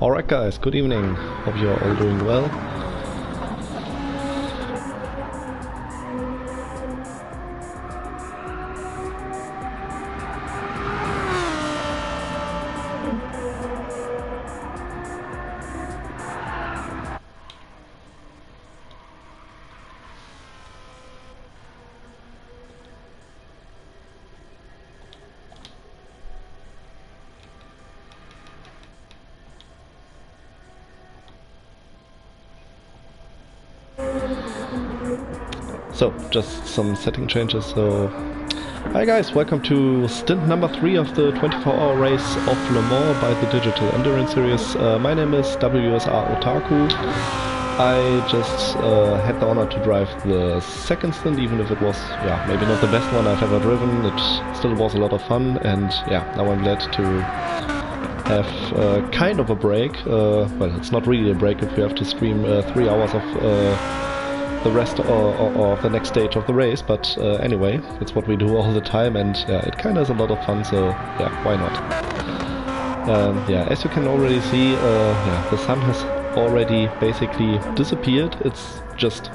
Alright guys, good evening. Hope you're all doing well. So, just some setting changes. So, hi guys, welcome to stint number 3 of the 24-hour race of Le Mans by the Digital Endurance Series. My name is WSR Otaku. I just had the honor to drive the second stint, even if it was, maybe not the best one I've ever driven. It still was a lot of fun, and now I'm glad to have kind of a break. Well, it's not really a break if we have to stream 3 hours of the rest or the next stage of the race, but anyway, it's what we do all the time, and it kind of is a lot of fun, so why not? As you can already see, the sun has already basically disappeared. It's just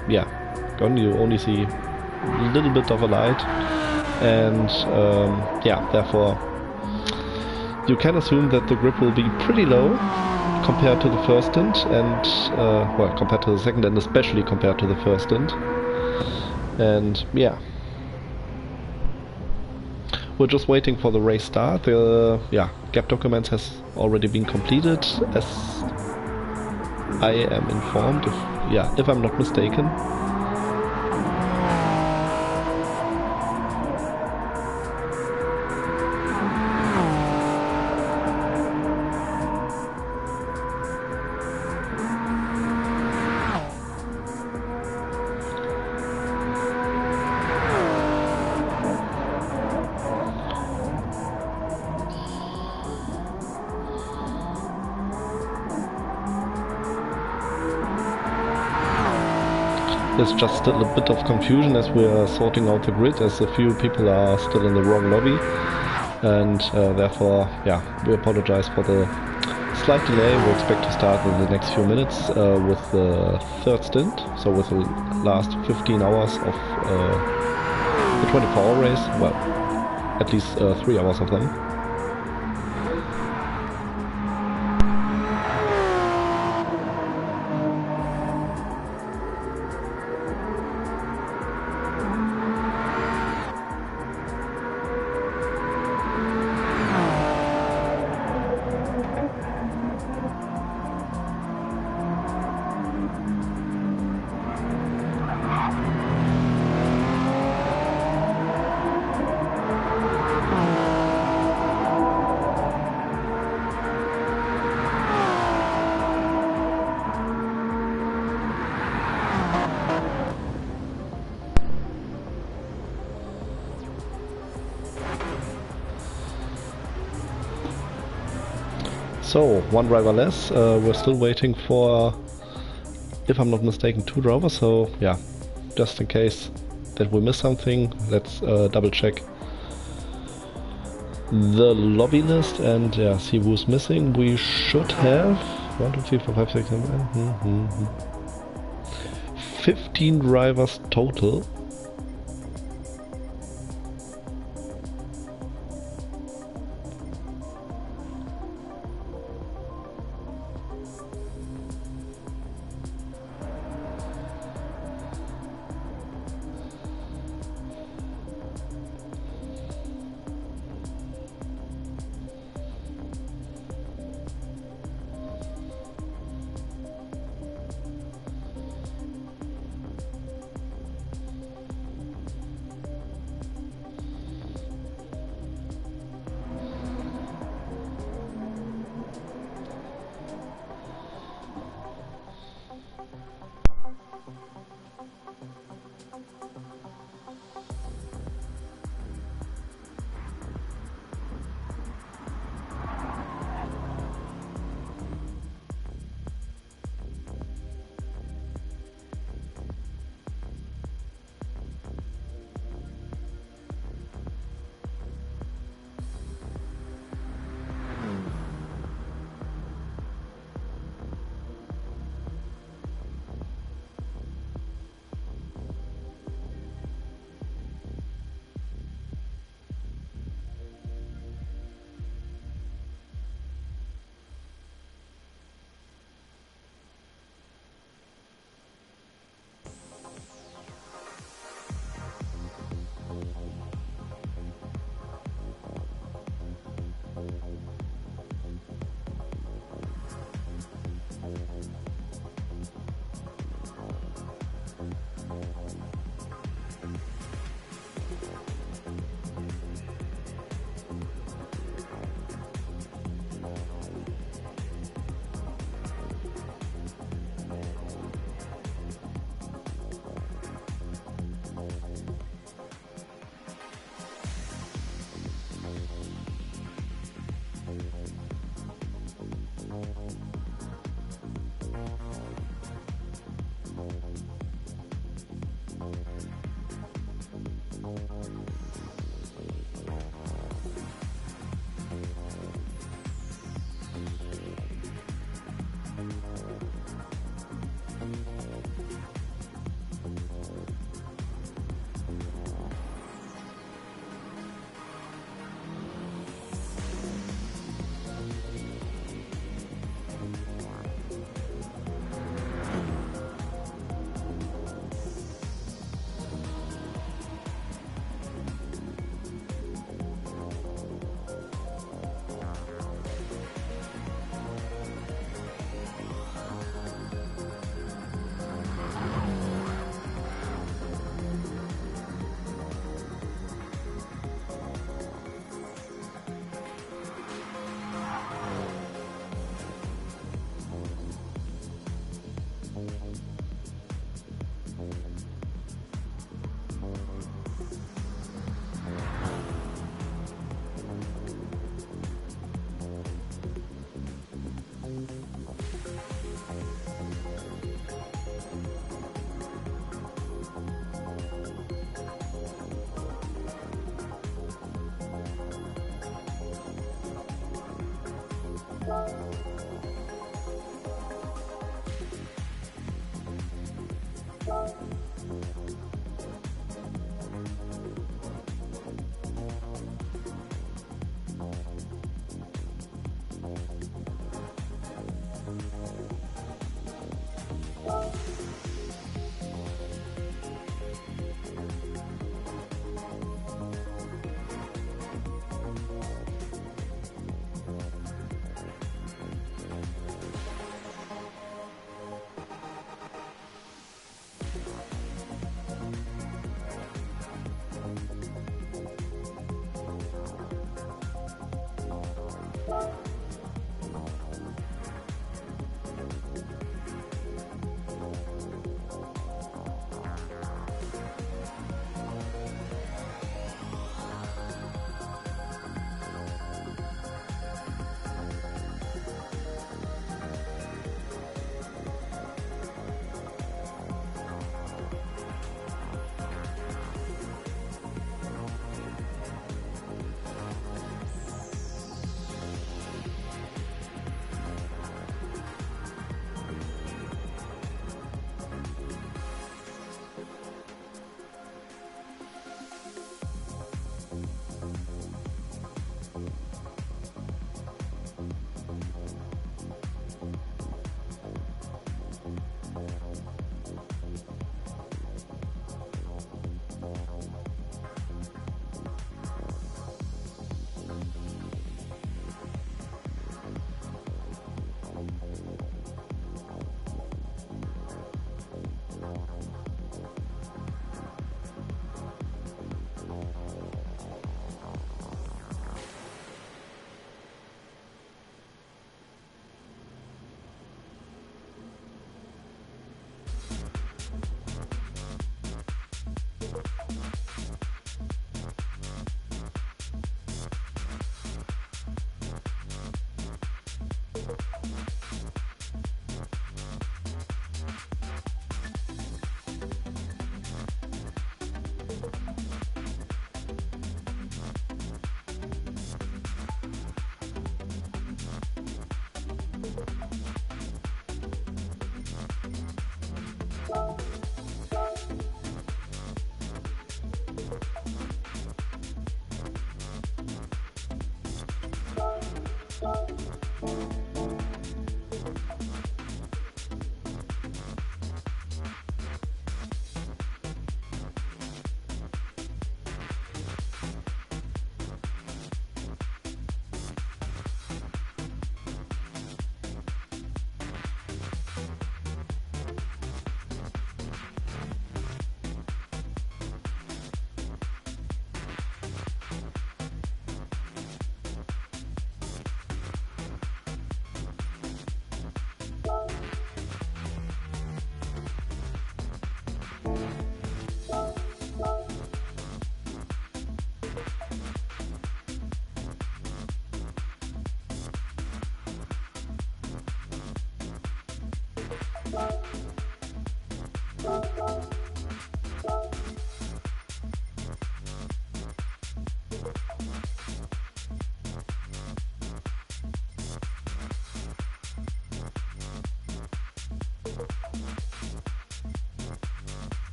gone. You only see a little bit of a light, and therefore you can assume that the grip will be pretty low compared to the first stint, and well, compared to the second, and especially compared to the first stint. And we're just waiting for the race start. The gap documents has already been completed, as I am informed, if I'm not mistaken. There's just still a bit of confusion as we are sorting out the grid, as a few people are still in the wrong lobby, and therefore, we apologize for the slight delay. We expect to start in the next few minutes with the third stint, so with the last 15 hours of the 24-hour race, well, at least 3 hours of them. So, one driver less. We're still waiting for, if I'm not mistaken, 2 drivers, so just in case that we miss something, let's double check the lobby list and see who's missing. We should have 1, 2, 3, 4, 5, 6, 7, 15 drivers total.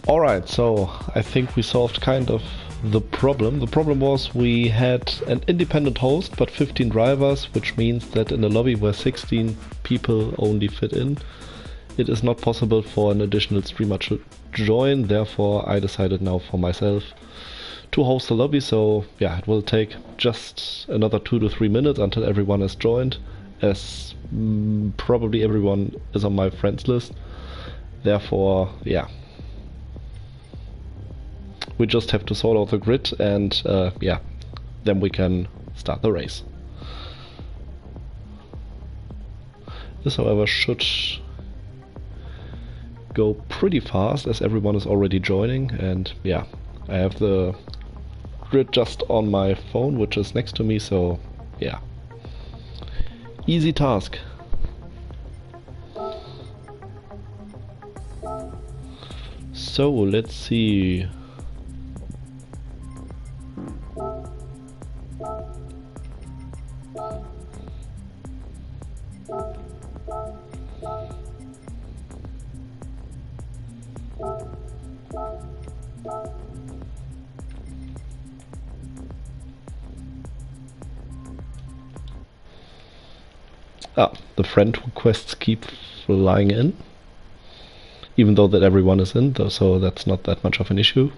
Alright, so I think we solved kind of the problem. The problem was we had an independent host but 15 drivers, which means that in a lobby where 16 people only fit in. It is not possible for an additional streamer to join, therefore I decided now for myself to host a lobby. So yeah, it will take just another 2 to 3 minutes until everyone has joined, as probably everyone is on my friends list. Therefore, yeah, we just have to sort out the grid, and yeah, then we can start the race. This, however, should go pretty fast as everyone is already joining, and yeah, I have the grid just on my phone, which is next to me, so yeah, easy task. So let's see. The friend requests keep flying in, even though that everyone is in, though, so that's not that much of an issue.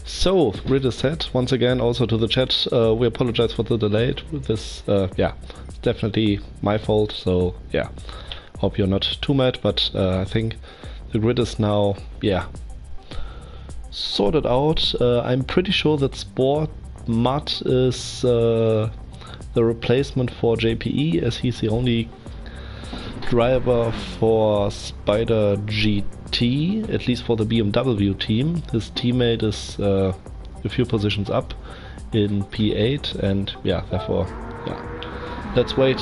So, grid is set. Once again, also to the chat, we apologize for the delay. This, yeah, it's definitely my fault, so yeah. hope you're not too mad, but I think the grid is now, yeah, sorted out. I'm pretty sure that Sport Mud is the replacement for JPE, as he's the only driver for Spider GT, at least for the BMW team. His teammate is a few positions up in P8, and yeah, therefore, yeah. Let's wait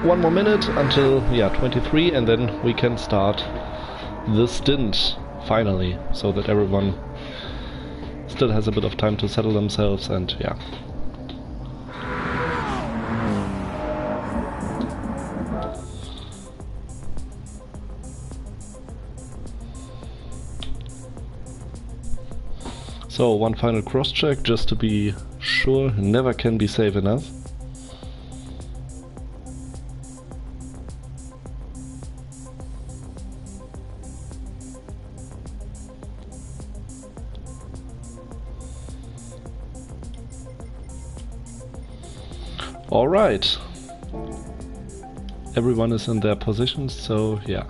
1 more minute until, yeah, 23, and then we can start the stint, finally, so that everyone still has a bit of time to settle themselves, and yeah. So, one final cross-check, just to be sure, never can be safe enough. Alright. Everyone is in their positions, so yeah.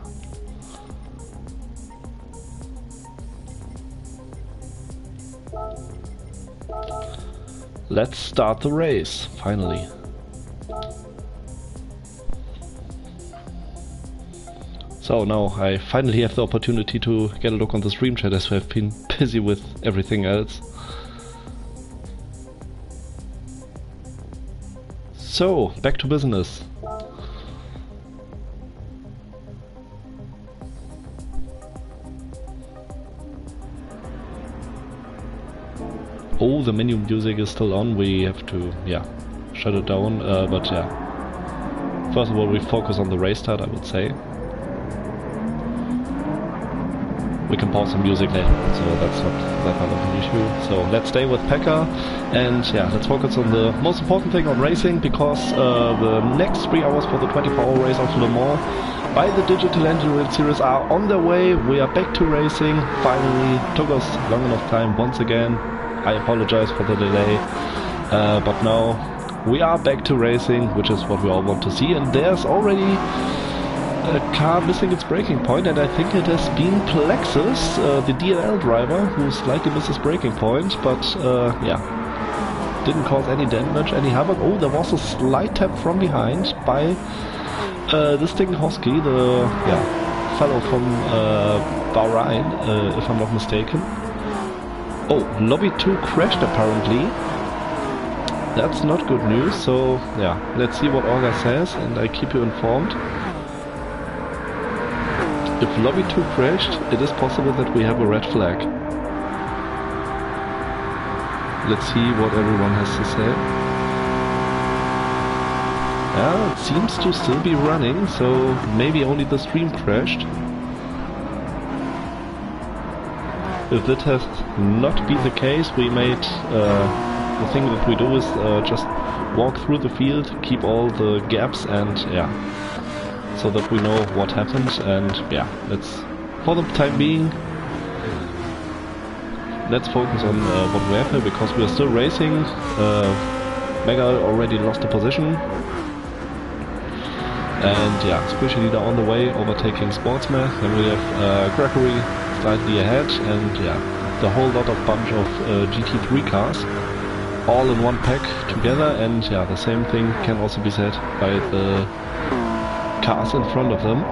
Let's start the race, finally. So now I finally have the opportunity to get a look on the stream chat, as I've been busy with everything else. So, back to business. Oh, the menu music is still on, we have to, yeah, shut it down, but yeah. First of all, we focus on the race start, I would say. We can pause the music later, so that's not that kind of an issue. So let's stay with Pekka, and yeah, let's focus on the most important thing on racing, because the next 3 hours for the 24-hour race of Le Mans by the Digital Endurance Series are on their way. We are back to racing, finally. Took us long enough time once again. I apologize for the delay, but now we are back to racing, which is what we all want to see, and there's already a car missing its braking point, and I think it has been Plexus, the DLL driver, who slightly missed his braking point, but yeah, didn't cause any damage, any havoc. Oh, there was a slight tap from behind by this thing Hosky, the fellow from Bahrain, if I'm not mistaken. Oh, Lobby 2 crashed apparently. That's not good news, so yeah, let's see what Olga says, and I keep you informed. If Lobby 2 crashed, it is possible that we have a red flag. Let's see what everyone has to say. Yeah, it seems to still be running, so maybe only the stream crashed. If that has not been the case, we made the thing that we do is just walk through the field, keep all the gaps, and yeah, so that we know what happened. And yeah, let's, for the time being, let's focus on what we have here, because we are still racing. Mega already lost the position, and yeah, Squishy Leader on the way, overtaking Sportsman. Then we have Gregory slightly ahead, and yeah, the whole lot of bunch of GT3 cars all in one pack together, and yeah, the same thing can also be said by the cars in front of them.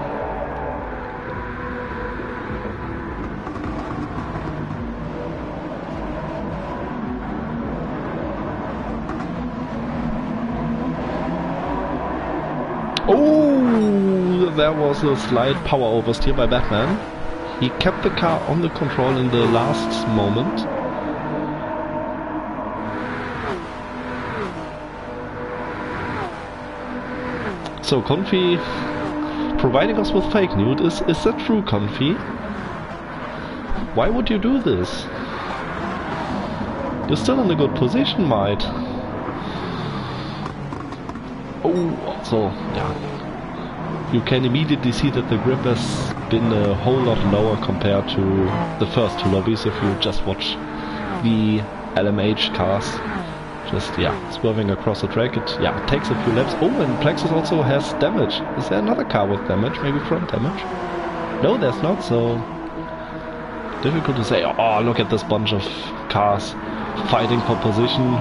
Oh, there was a slight power oversteer by Batman. He kept the car on the control in the last moment. So Confi providing us with fake news. Is that true, Confi? Why would you do this? You're still in a good position, mate. Oh, so yeah. You can immediately see that the grip has been a whole lot lower compared to the first two lobbies if you just watch the LMH cars Just, yeah, swerving across the track. It takes a few laps. Oh, and Plexus also has damage. Is there another car with damage? Maybe front damage? No, there's not, so... difficult to say. Oh, look at this bunch of cars fighting for position.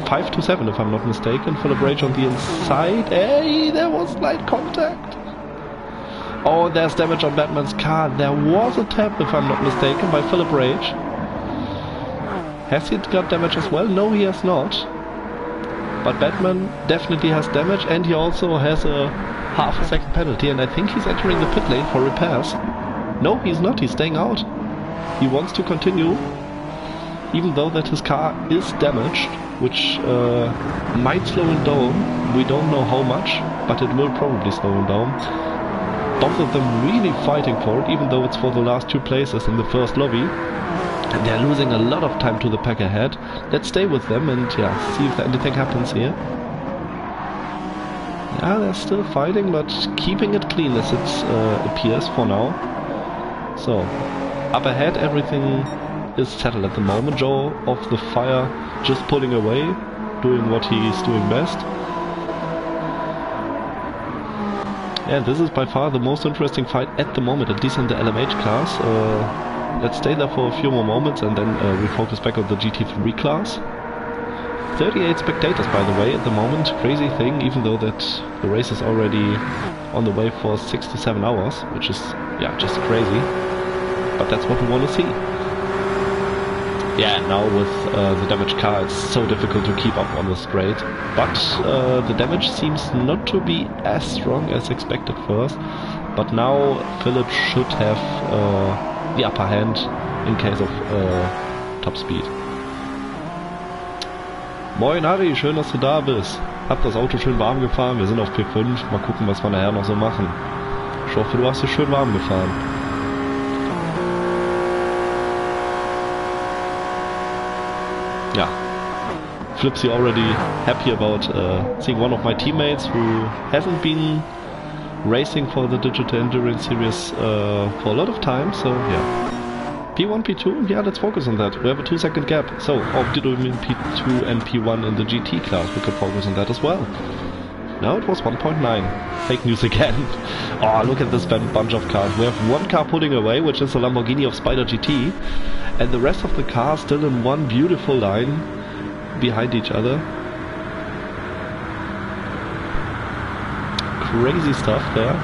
5 to 7, if I'm not mistaken. Philip Rage on the inside. Hey, there was light contact. Oh, there's damage on Batman's car. There was a tap, if I'm not mistaken, by Philip Rage. Has he got damage as well? No, he has not. But Batman definitely has damage, and he also has a half a second penalty, and I think he's entering the pit lane for repairs. No, he's not. He's staying out. He wants to continue, even though that his car is damaged, which might slow him down. We don't know how much, but it will probably slow him down. Both of them really fighting for it, even though it's for the last 2 places in the first lobby. And they're losing a lot of time to the pack ahead. Let's stay with them and see if anything happens here. Yeah, they're still fighting, but keeping it clean as it appears for now. So, up ahead everything is settled at the moment. Joe of the Fire just pulling away, doing what he's doing best. Yeah, this is by far the most interesting fight at the moment, at least in the LMH class. Let's stay there for a few more moments and then we focus back on the GT3 class. 38 spectators, by the way, at the moment. Crazy thing, even though that the race is already on the way for 6 to 7 hours, which is, just crazy. But that's what we want to see. Yeah, now with the damaged car, it's so difficult to keep up on the straight. But the damage seems not to be as strong as expected first. But now Philip should have the upper hand in case of Top Speed. Moin Harry, schön, dass du da bist. Hab das Auto schön warm gefahren, wir sind auf P5. Mal gucken, was wir nachher noch so machen. Ich hoffe, du hast dich schön warm gefahren. Yeah, Flipsy already happy about seeing one of my teammates who hasn't been racing for the Digital Endurance Series for a lot of time, so yeah. P1, P2? Yeah, let's focus on that. We have a 2-second gap. So, did we mean P2 and P1 in the GT class? We could focus on that as well. No, it was 1.9. Fake news again. Oh, look at this bunch of cars. We have one car pulling away, which is the Lamborghini of Spider GT, and the rest of the cars still in one beautiful line behind each other. Crazy stuff there.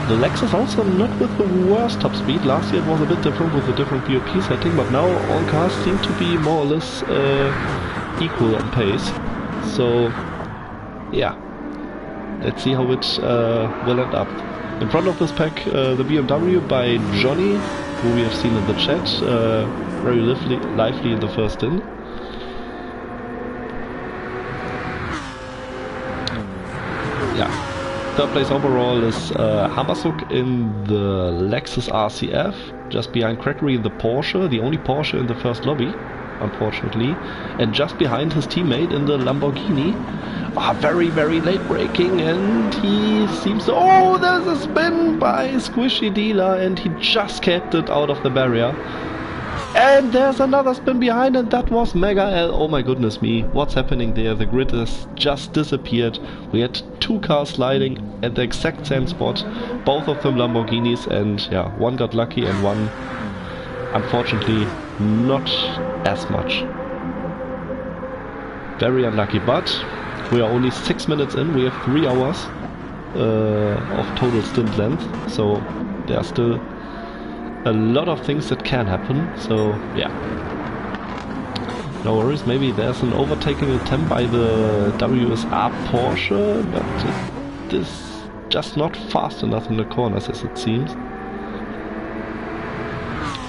The Lexus also not with the worst top speed. Last year it was a bit different with a different BOP setting, but now all cars seem to be more or less equal on pace. So, yeah. Let's see how it will end up. In front of this pack, the BMW by Johnny, who we have seen in the chat, very lively in the first stint. Yeah. Third place overall is Hamasuk in the Lexus RCF, just behind Crackery in the Porsche, the only Porsche in the first lobby, unfortunately, and just behind his teammate in the Lamborghini. Very, very late braking, and he seems to... Oh, there's a spin by Squishy Dealer, and he just kept it out of the barrier. And there's another spin behind, and that was Mega L. Oh my goodness me, what's happening there? The grid has just disappeared. We had 2 cars sliding at the exact same spot, both of them Lamborghinis, and yeah, one got lucky and one, unfortunately, not as much. Very unlucky, but we are only 6 minutes in. We have 3 hours of total stint length, so there are still a lot of things that can happen, so yeah. No worries, maybe there's an overtaking attempt by the WSR Porsche, but it is just not fast enough in the corners as it seems.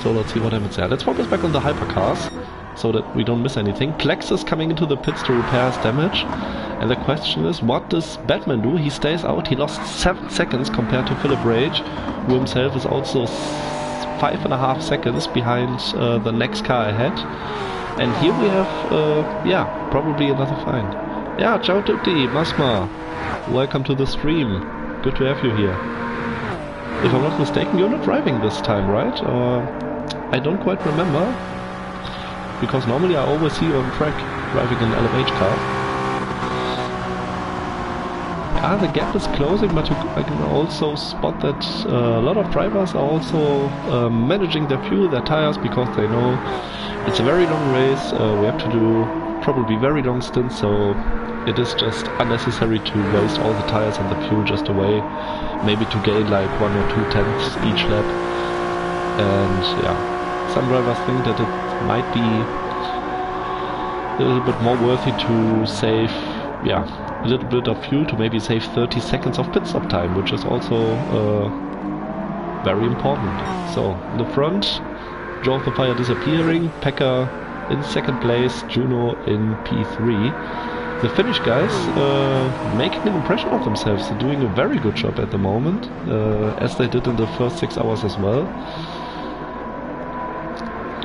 So let's see what happens there. Let's focus back on the hypercars, so that we don't miss anything. Plex is coming into the pits to repair his damage, and the question is, what does Batman do? He stays out. He lost 7 seconds compared to Philip Rage, who himself is also 5.5 seconds behind the next car ahead. And here we have, yeah, probably another find. Yeah, ciao tutti, Masma. Welcome to the stream. Good to have you here. If I'm not mistaken, you're not driving this time, right? Or I don't quite remember, because normally I always see you on track. driving an LMH car. The gap is closing, but I can also spot that a lot of drivers are also managing their fuel, their tires, because they know it's a very long race. We have to do probably very long stints, so it is just unnecessary to waste all the tires and the fuel just away, maybe to gain like 1 or 2 tenths each lap. And yeah, some drivers think that it might be a little bit more worthy to save, yeah, a little bit of fuel to maybe save 30 seconds of pit stop time, which is also very important. So in the front, Joe of the Fire disappearing, Pekka in second place, Juno in P3. The Finnish guys making an impression of themselves, doing a very good job at the moment, as they did in the first 6 hours as well.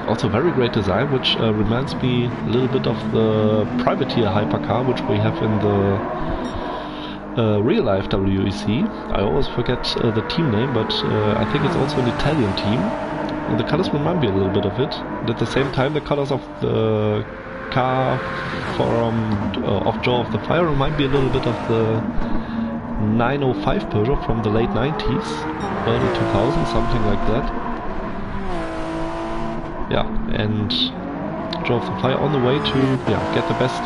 Also very great design, which reminds me a little bit of the privateer hypercar which we have in the real life WEC. I always forget the team name, but I think it's also an Italian team. And the colors remind me a little bit of it. And at the same time, the colors of the car of Jaw of the Fire remind me a little bit of the 905 Peugeot from the late 90s, early 2000s, something like that. Yeah, and Jaw of the Fire on the way to get the best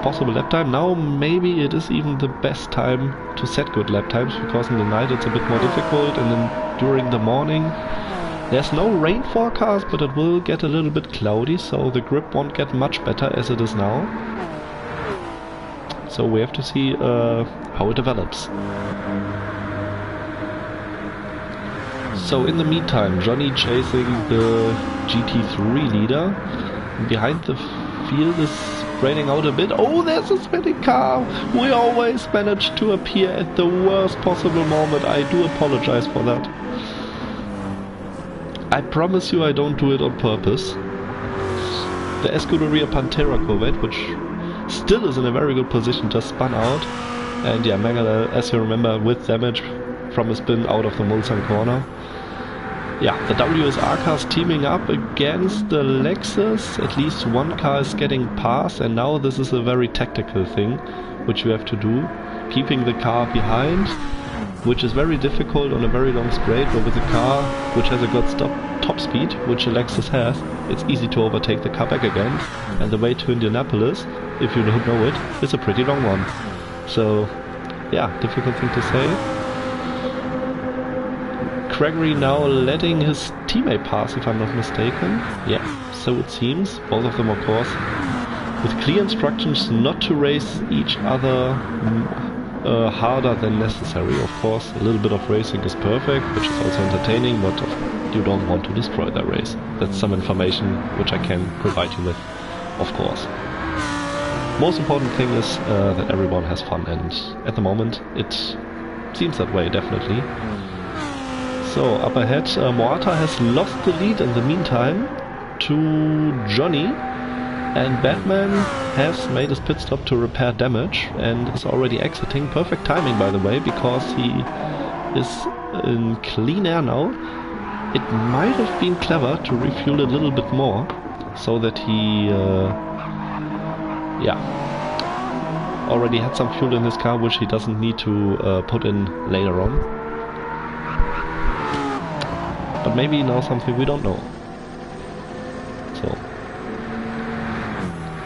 possible lap time. Now maybe it is even the best time to set good lap times, because in the night it's a bit more difficult, and then during the morning there's no rain forecast, but it will get a little bit cloudy, so the grip won't get much better as it is now. So we have to see how it develops. So in the meantime, Johnny chasing the GT3 leader. Behind the field is spreading out a bit. Oh, there's a spinning car! We always manage to appear at the worst possible moment. I do apologize for that. I promise you I don't do it on purpose. The Escuderia Pantera Corvette, which still is in a very good position, just spun out. And yeah, Megalel, as you remember, with damage from a spin out of the Mulsanne corner. Yeah, the WSR cars teaming up against the Lexus. At least one car is getting past, and now this is a very tactical thing which you have to do. Keeping the car behind, which is very difficult on a very long straight, but with a car which has a good top speed, which the Lexus has, it's easy to overtake the car back again. And the way to Indianapolis, if you don't know it, is a pretty long one. So, yeah, difficult thing to say. Gregory now letting his teammate pass, if I'm not mistaken. Yeah, so it seems. Both of them, of course, with clear instructions not to race each other harder than necessary. Of course, a little bit of racing is perfect, which is also entertaining, but you don't want to destroy the race. That's some information which I can provide you with, of course. Most important thing is that everyone has fun, and at the moment it seems that way, definitely. So up ahead, Moata has lost the lead in the meantime to Johnny, and Batman has made his pit stop to repair damage and is already exiting. Perfect timing, by the way, because he is in clean air now. It might have been clever to refuel a little bit more, so that he already had some fuel in his car, which he doesn't need to put in later on. But maybe now something we don't know. So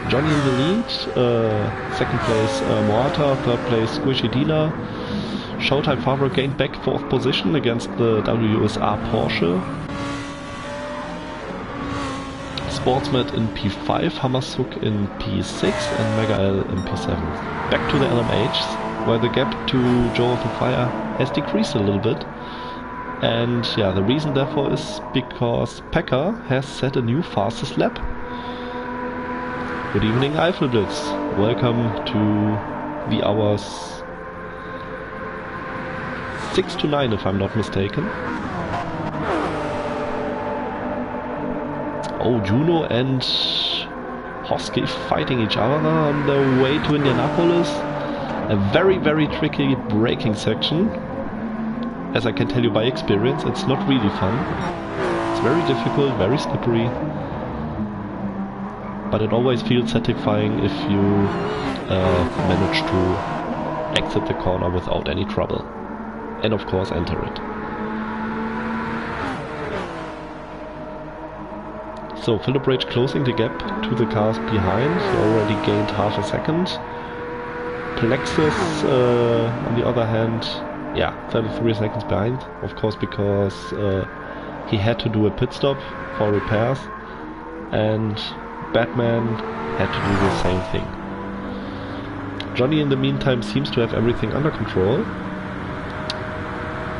Johnny in the lead, second place Moata, third place Squishy Dealer. Showtime Favre gained back 4th position against the WSR Porsche. Sportsmet in P5, Hammersuk in P6 and Megael in P7. Back to the LMHs, where the gap to Joe of the Fire has decreased a little bit. And yeah, the reason therefore is because Pekka has set a new fastest lap. Good evening, Eifelblitz. Welcome to the hours 6 to 9, if I'm not mistaken. Oh, Juno and Hosky fighting each other on the way to Indianapolis. A very, very tricky braking section. As I can tell you by experience, it's not really fun. It's very difficult, very slippery. but it always feels satisfying if you manage to exit the corner without any trouble. And of course enter it. So Philip Rage closing the gap to the cars behind. He already gained half a second. Plexus on the other hand, yeah, 33 seconds behind, of course, because he had to do a pit stop for repairs, and Batman had to do the same thing. Johnny in the meantime seems to have everything under control.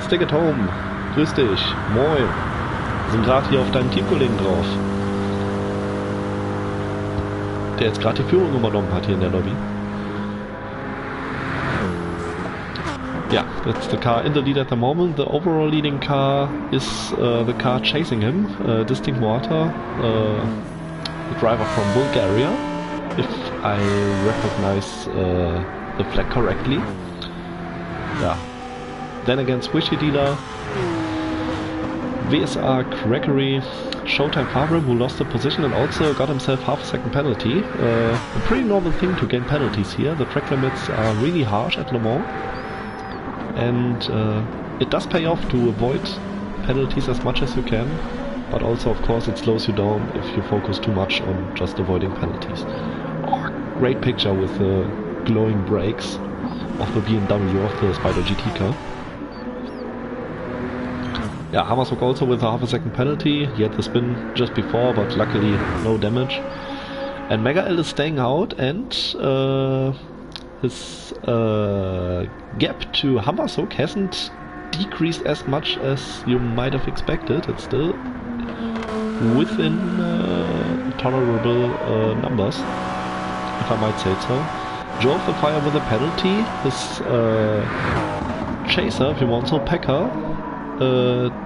Stick at home, grüß dich, moin, wir sind gerade hier auf deinen Teamkollegen drauf, der jetzt gerade die Führung übernommen hat hier in der Lobby. Yeah, that's the car in the lead at the moment. The overall leading car is the car chasing him, Distinct Water, the driver from Bulgaria, if I recognize the flag correctly. Yeah. Then again, Squishy Dealer, VSR Crackery, Showtime Fabrim, who lost the position and also got himself half a second penalty. A pretty normal thing to gain penalties here. The track limits are really harsh at Le Mans. And it does pay off to avoid penalties as much as you can, but also of course it slows you down if you focus too much on just avoiding penalties. Oh, great picture with the glowing brakes of the BMW of the Spider GT car. Yeah, Hammershoek also with a half a second penalty. He had the spin just before, but luckily no damage. And Mega L is staying out, and his gap to Hammershoek hasn't decreased as much as you might have expected. It's still within tolerable numbers, if I might say so. Joe of the Fire with a penalty. His chaser, if you want so, Pekka,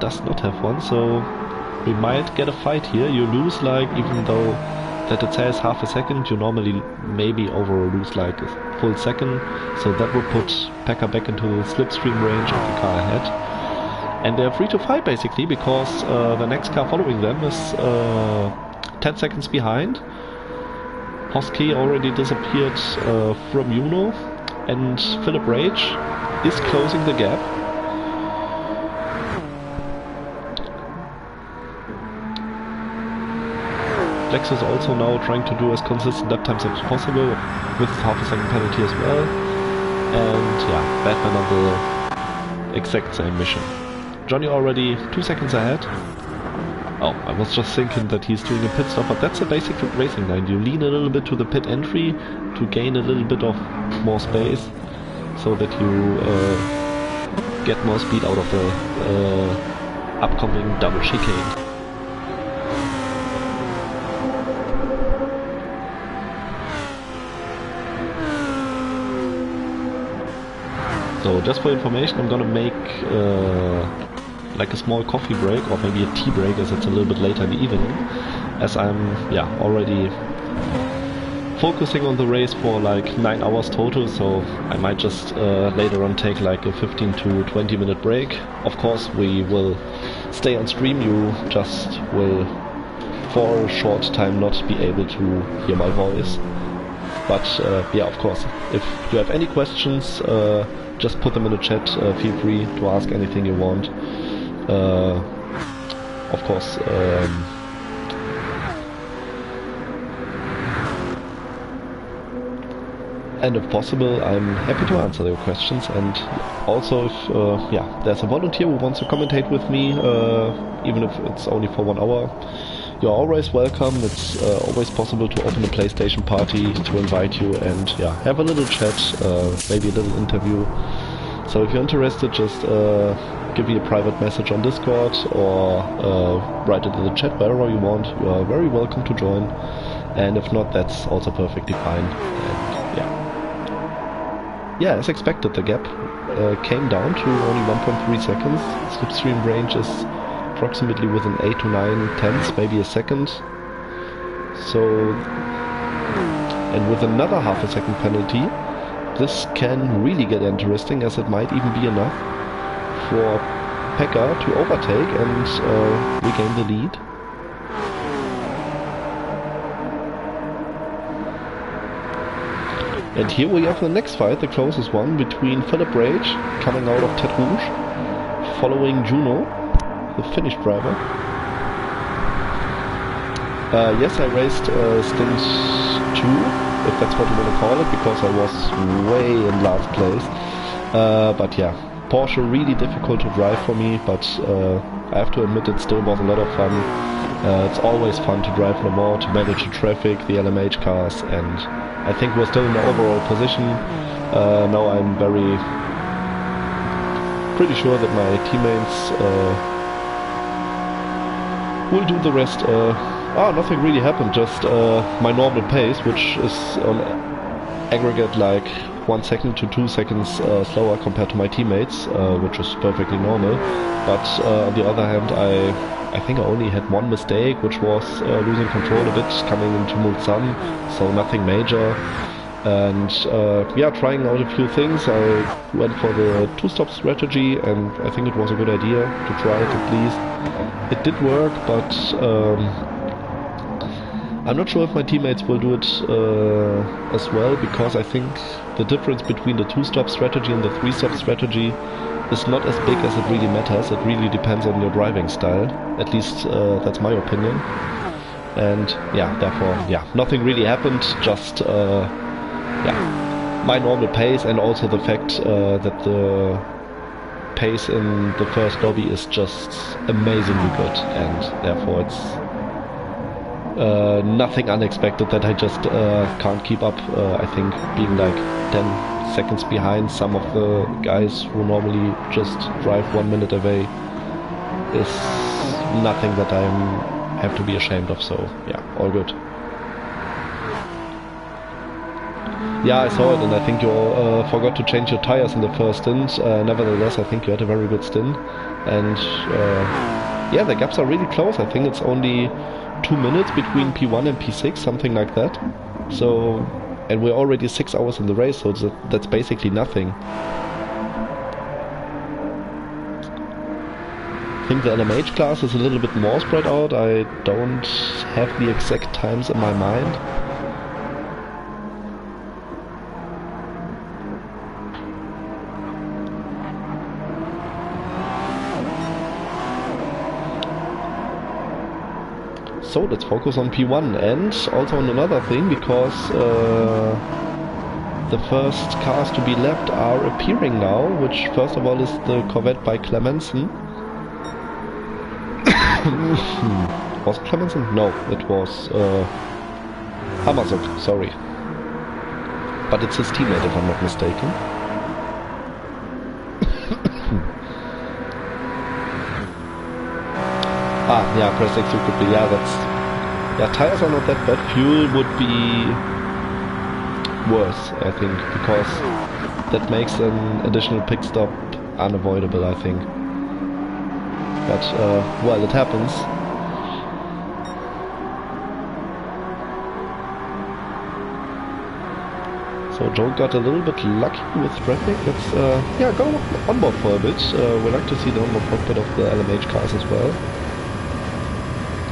does not have one, so we might get a fight here. You lose, like, even though that it says half a second, you normally maybe overall lose like a full second, so that would put Pekka back into the slipstream range of the car ahead. And they're free to fight basically, because the next car following them is 10 seconds behind. Hosky already disappeared from Juno, and Philip Rage is closing the gap. Lex is also now trying to do as consistent lap times as possible, with half a second penalty as well. And yeah, Batman on the exact same mission. Johnny already 2 seconds ahead. Oh, I was just thinking that he's doing a pit stop, but that's a basic racing line. You lean a little bit to the pit entry to gain a little bit of more space, so that you get more speed out of the upcoming double chicane. So just for information, I'm gonna make like a small coffee break, or maybe a tea break, as it's a little bit later in the evening, as I'm already focusing on the race for like 9 hours total, so I might just later on take like a 15 to 20 minute break. Of course we will stay on stream, you just will for a short time not be able to hear my voice. But yeah, of course, if you have any questions, just put them in the chat, feel free to ask anything you want. Of course, and if possible, I'm happy to answer your questions. And also, if there's a volunteer who wants to commentate with me, even if it's only for 1 hour, you're always welcome. It's always possible to open a PlayStation party to invite you and have a little chat, maybe a little interview. So if you're interested, just give me a private message on Discord, or write it in the chat, wherever you want. You are very welcome to join, and if not, that's also perfectly fine. And as expected, the gap came down to only 1.3 seconds. Slipstream range is approximately within 8 to 9 tenths, maybe a second. So, and with another half a second penalty, this can really get interesting, as it might even be enough for Pekka to overtake and regain the lead. And here we have the next fight, the closest one, between Philip Rage, coming out of Tet Rouge, following Juno, the Finnish driver. Yes, I raced Stint 2, if that's what you want to call it, because I was way in last place. But yeah, Porsche really difficult to drive for me, but I have to admit it still was a lot of fun. It's always fun to drive Le Mans, to manage the traffic, the LMH cars, and I think we're still in the overall position. Now I'm pretty sure that my teammates will do the rest. Nothing really happened, just my normal pace, which is on aggregate like 1 second to 2 seconds slower compared to my teammates, which is perfectly normal. But on the other hand, I think I only had one mistake, which was losing control a bit coming into Mulsanne, so nothing major. And yeah, trying out a few things. I went for the two-stop strategy, and I think it was a good idea to try it at least. It did work, but I'm not sure if my teammates will do it as well, because I think the difference between the two-stop strategy and the three-stop strategy is not as big as it really matters. It really depends on your driving style. At least that's my opinion. And yeah, therefore, yeah, nothing really happened. Just yeah, my normal pace, and also the fact that the pace in the first lobby is just amazingly good, and therefore it's nothing unexpected that I just can't keep up. I think being like 10 seconds behind some of the guys who normally just drive 1 minute away is nothing that I have to be ashamed of, so yeah, all good. Yeah, I saw it, and I think you forgot to change your tires in the first stint. Nevertheless, I think you had a very good stint, and yeah, the gaps are really close. I think it's only 2 minutes between P1 and P6, something like that. So, and we're already 6 hours in the race, so that's basically nothing. I think the LMH class is a little bit more spread out. I don't have the exact times in my mind. So let's focus on P1, and also on another thing, because the first cars to be left are appearing now, which first of all is the Corvette by Clemenson. Was it Clemenson? No, it was Hamazuk, sorry. But it's his teammate, if I'm not mistaken. Yeah, press X could be, yeah, yeah, tires are not that bad. Fuel would be worse, I think, because that makes an additional pit stop unavoidable, I think. But, well, it happens. So Joe got a little bit lucky with traffic. Let's, yeah, go on board for a bit. We like to see the onboard cockpit of the LMH cars as well.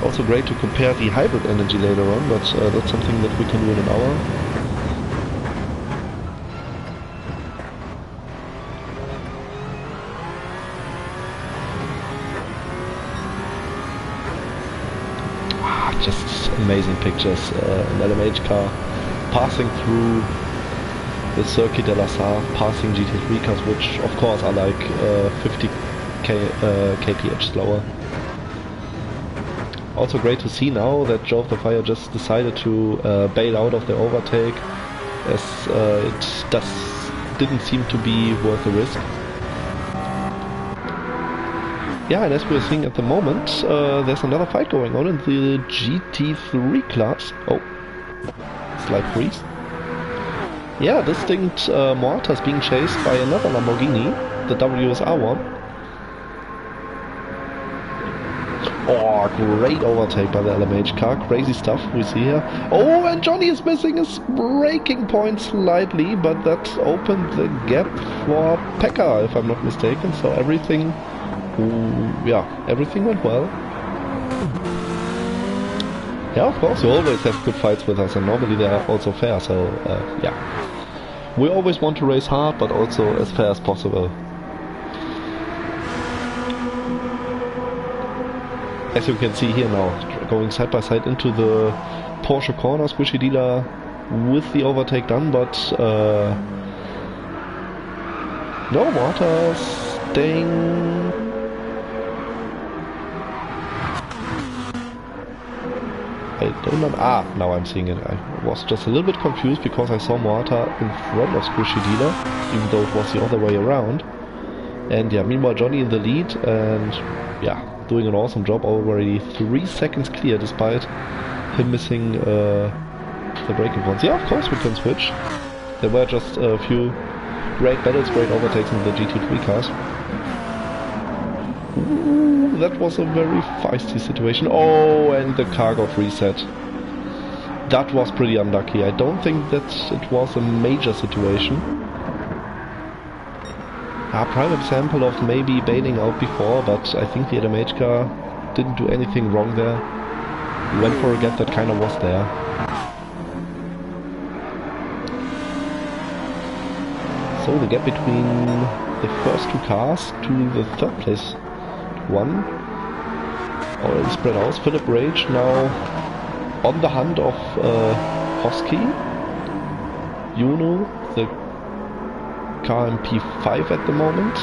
Also great to compare the hybrid energy later on, but that's something that we can do in an hour. Just amazing pictures. An LMH car passing through the Circuit de la Sarre, passing GT3 cars, which of course are like 50 kph slower. Also great to see now that Joe of the Fire just decided to bail out of the overtake, as it didn't seem to be worth the risk. Yeah, and as we're seeing at the moment, there's another fight going on in the GT3 class. Oh, slight freeze. Yeah, this Stint Morata is being chased by another Lamborghini, the WSR one. Oh, great overtake by the LMH car. Crazy stuff we see here. Oh, and Johnny is missing his braking point slightly, but that opened the gap for Pekka, if I'm not mistaken. So everything, yeah, everything went well. Yeah, of course, you always have good fights with us, and normally they are also fair, so yeah. We always want to race hard, but also as fair as possible. As you can see here now, going side by side into the Porsche corner, Squishy Dealer with the overtake done, but no water, staying. I don't know. Ah, now I'm seeing it. I was just a little bit confused because I saw Morata in front of Squishy Dealer, even though it was the other way around. And yeah, meanwhile Johnny in the lead, and yeah, doing an awesome job, already 3 seconds clear despite him missing the braking points. Yeah, of course we can switch. There were just a few great battles, great overtakes in the GT3 cars. Ooh, that was a very feisty situation. Oh, and the car got reset. That was pretty unlucky. I don't think that it was a major situation. A prime example of maybe bailing out before, but I think the LMH car didn't do anything wrong there. Went for a gap that kind of was there. So the gap between the first two cars to the third place one already spread out. Philip Rage now on the hunt of Hosky. Juno, the car in P5 at the moment.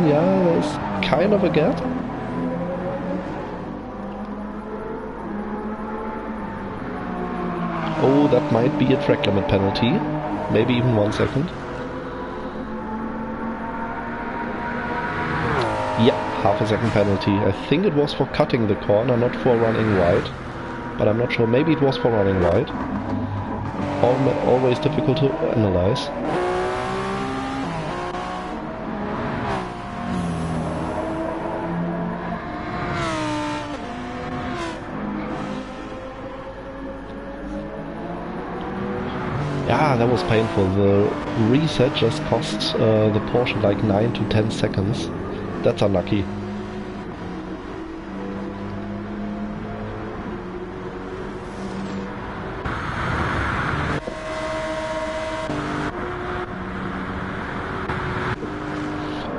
Yeah, there's kind of a gap. Oh, that might be a track limit penalty. Maybe even 1 second. Yeah, half a second penalty. I think it was for cutting the corner, not for running wide. But I'm not sure. Maybe it was for running wide. Always difficult to analyze. Yeah, that was painful. The reset just cost the Porsche like 9 to 10 seconds. That's unlucky.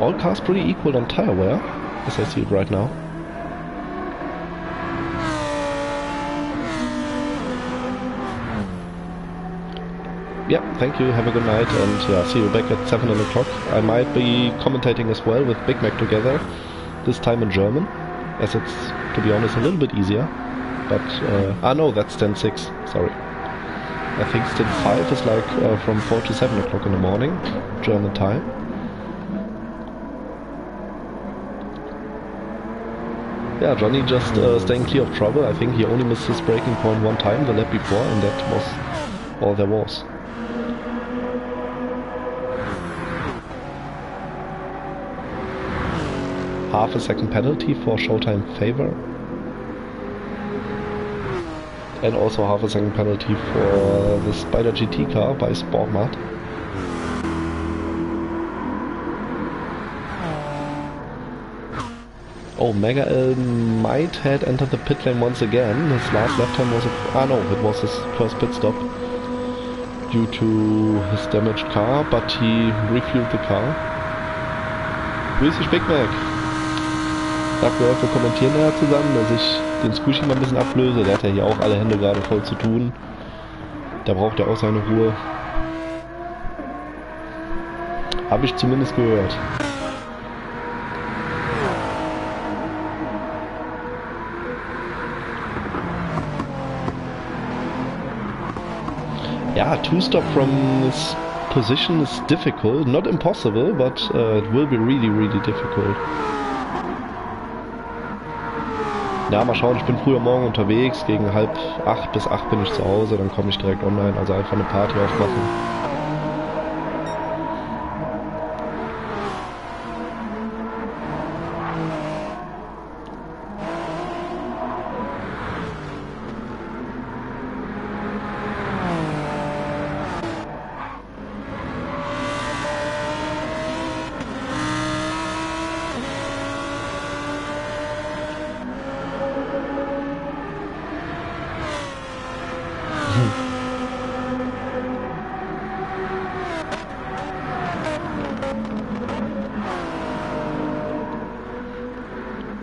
All cars pretty equal on tire wear, as I see it right now. Yeah, thank you, have a good night, and yeah, see you back at 7 o'clock. I might be commentating as well with Big Mac together, this time in German, as it's, to be honest, a little bit easier. But, no, that's Stint 6, sorry. I think Stint 5 is like from 4 to 7 o'clock in the morning, German time. Yeah, Johnny just staying clear of trouble. I think he only missed his braking point one time the lap before, and that was all there was. Half a second penalty for showtime favor. And also half a second penalty for the Spider GT car by Sportmart. Oh, Mega L might had entered the pit lane once again. His last lap time was it was his first pit stop due to his damaged car, but he refueled the car. Grüß dich, Big Mac. Dafür wir kommentieren ja zusammen, dass ich den Squishy mal ein bisschen ablöse. Der hat ja hier auch alle Hände gerade voll zu tun. Da braucht er auch seine Ruhe. Habe ich zumindest gehört. Yeah, to stop from this position is difficult, not impossible, but it will be really, really difficult. Ja, mal schauen, ich bin früher morgen unterwegs, gegen 7:30 bis 8 bin ich zu Hause, dann komme ich direkt online, also einfach eine Party aufmachen.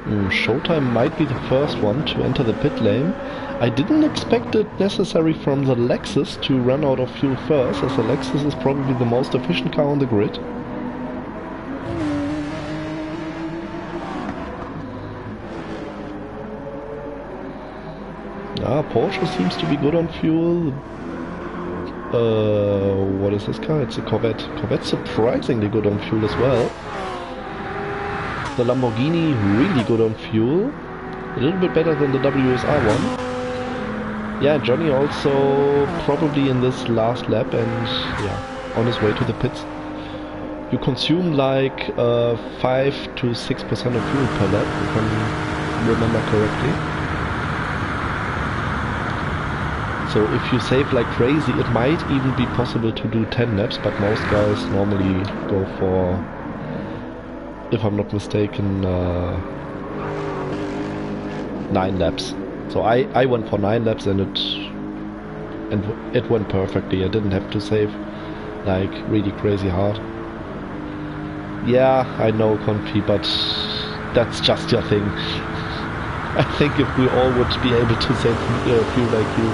Showtime might be the first one to enter the pit lane. I didn't expect it necessary from the Lexus to run out of fuel first, as the Lexus is probably the most efficient car on the grid. Porsche seems to be good on fuel. What is this car? It's a Corvette. Corvette's surprisingly good on fuel as well. The Lamborghini really good on fuel. A little bit better than the WSR one. Yeah, Johnny also probably in this last lap and yeah, on his way to the pits. You consume like 5 to 6% of fuel per lap, if I remember correctly. So if you save like crazy, it might even be possible to do 10 laps, but most guys normally go for, if I'm not mistaken, 9 laps. So I went for 9 laps and it went perfectly. I didn't have to save like really crazy hard. Yeah, I know, Confi, but that's just your thing. I think if we all would be able to save fuel like you,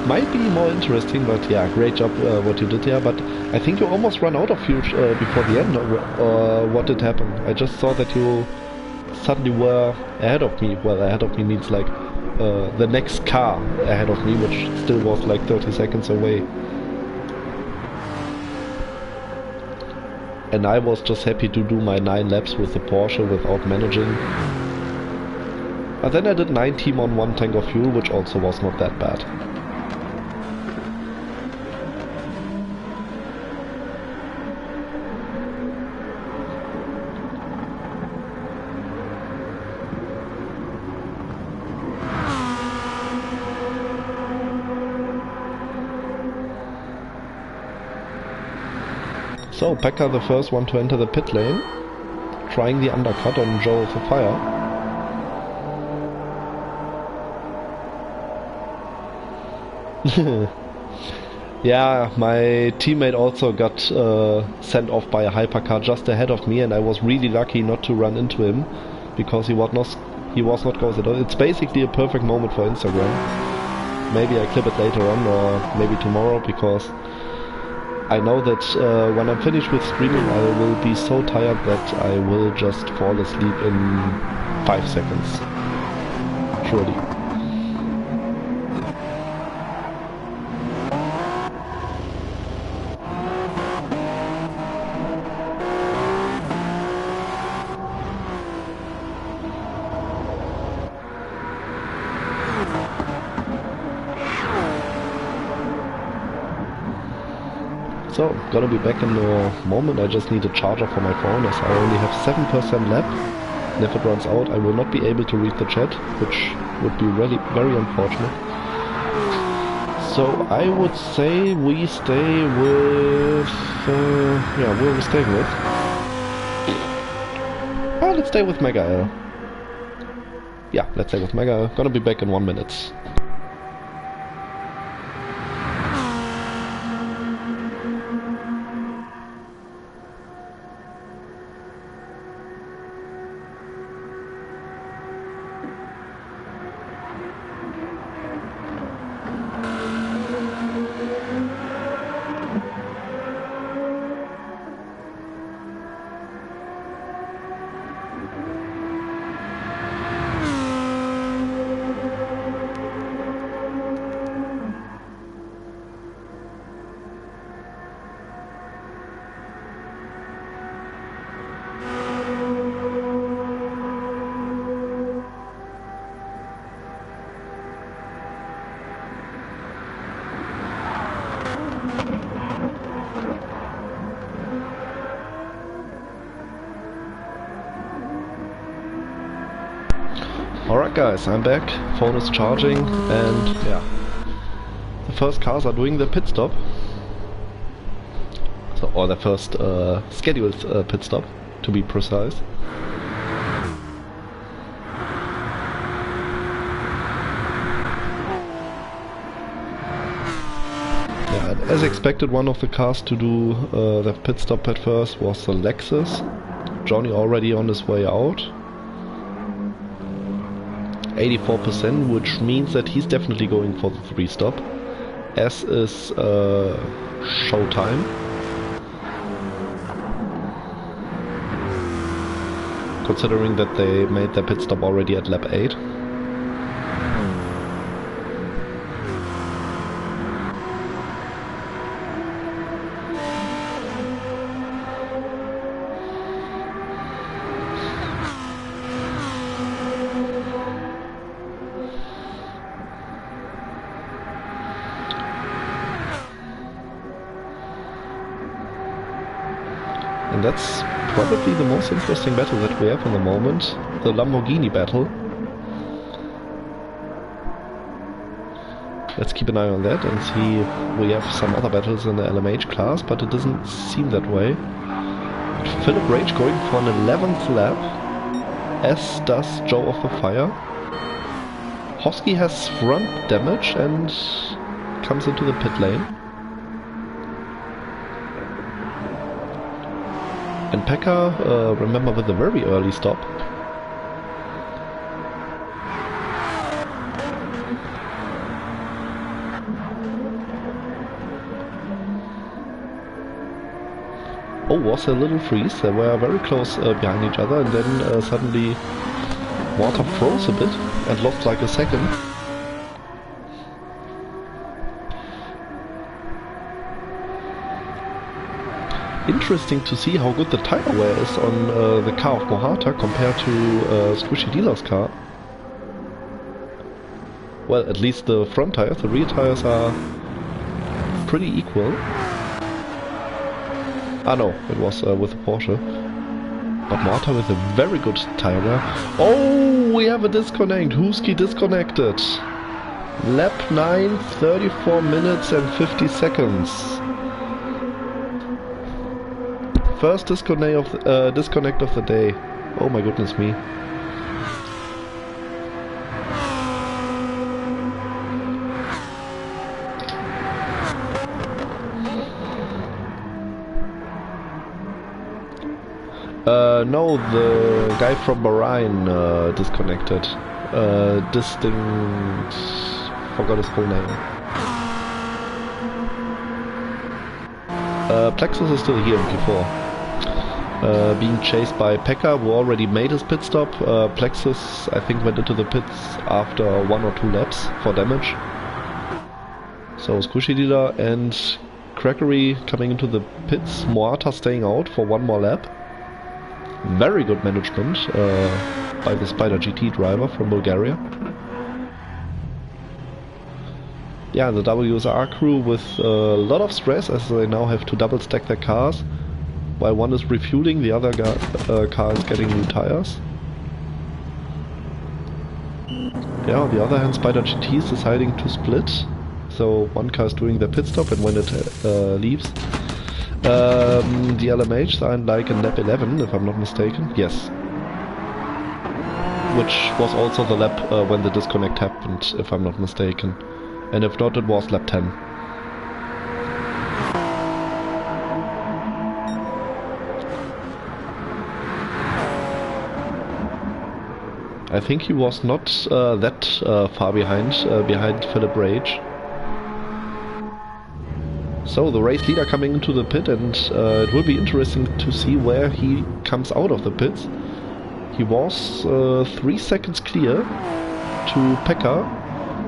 might be more interesting, but yeah, great job what you did here. But I think you almost ran out of fuel before the end, or what did happen? I just saw that you suddenly were ahead of me. Well, ahead of me means like the next car ahead of me, which still was like 30 seconds away. And I was just happy to do my 9 laps with the Porsche without managing. But then I did 19 on 1 tank of fuel, which also was not that bad. So, Pekka the first one to enter the pit lane, trying the undercut on Joe of the Fire. Yeah, my teammate also got sent off by a hypercar just ahead of me, and I was really lucky not to run into him because he was not going at all. It's basically a perfect moment for Instagram. Maybe I clip it later on or maybe tomorrow, because I know that when I'm finished with streaming I will be so tired that I will just fall asleep in 5 seconds. Surely. So, gonna be back in a moment. I just need a charger for my phone, as I only have 7% left. And if it runs out, I will not be able to read the chat, which would be really very unfortunate. So I would say we stay with... yeah, where are we staying with? Let's stay with Mega L. Yeah, let's stay with Mega L. Gonna be back in 1 minute. Alright guys, I'm back, phone is charging, and yeah, the first cars are doing their pit stop. So, or the first scheduled pit stop, to be precise. Yeah, as expected, one of the cars to do the pit stop at first was the Lexus. Johnny already on his way out. 84%, which means that he's definitely going for the 3-stop, as is Showtime. Considering that they made their pit stop already at lap 8. And that's probably the most interesting battle that we have in the moment, the Lamborghini battle. Let's keep an eye on that and see if we have some other battles in the LMH class, but it doesn't seem that way. Philip Rage going for an 11th lap, as does Joe of the Fire. Hosky has front damage and comes into the pit lane. And Pekka, remember, with a very early stop. Oh, was a little freeze. They were very close behind each other, and then suddenly water froze a bit and lost like a second. Interesting to see how good the tire wear is on the car of Mohata compared to Squishy Dealer's car. Well, at least the front tires, the rear tires are pretty equal. Ah no, it was with the Porsche. But Mohata with a very good tire wear. Oh, we have a disconnect. Husky disconnected. Lap 9, 34 minutes and 50 seconds. First disconnect of the day. Oh my goodness me. No, the guy from Bahrain disconnected. Distinct... forgot his full name. Plexus is still here in P4. Being chased by Pekka, who already made his pit stop. Plexus, I think, went into the pits after 1 or 2 laps for damage. So Squishy Dealer and Crackery coming into the pits. Mohata staying out for 1 more lap. Very good management by the Spider GT driver from Bulgaria. Yeah, the WSR crew with a lot of stress as they now have to double stack their cars. While one is refueling, the other car is getting new tires. Yeah, on the other hand, Spider GT is deciding to split. So one car is doing their pit stop, and when it leaves, the LMHs are in like a lap 11, if I'm not mistaken. Yes. Which was also the lap when the disconnect happened, if I'm not mistaken. And if not, it was lap 10. I think he was not that far behind Philip Rage. So the race leader coming into the pit, and it will be interesting to see where he comes out of the pits. He was 3 seconds clear to Pekka,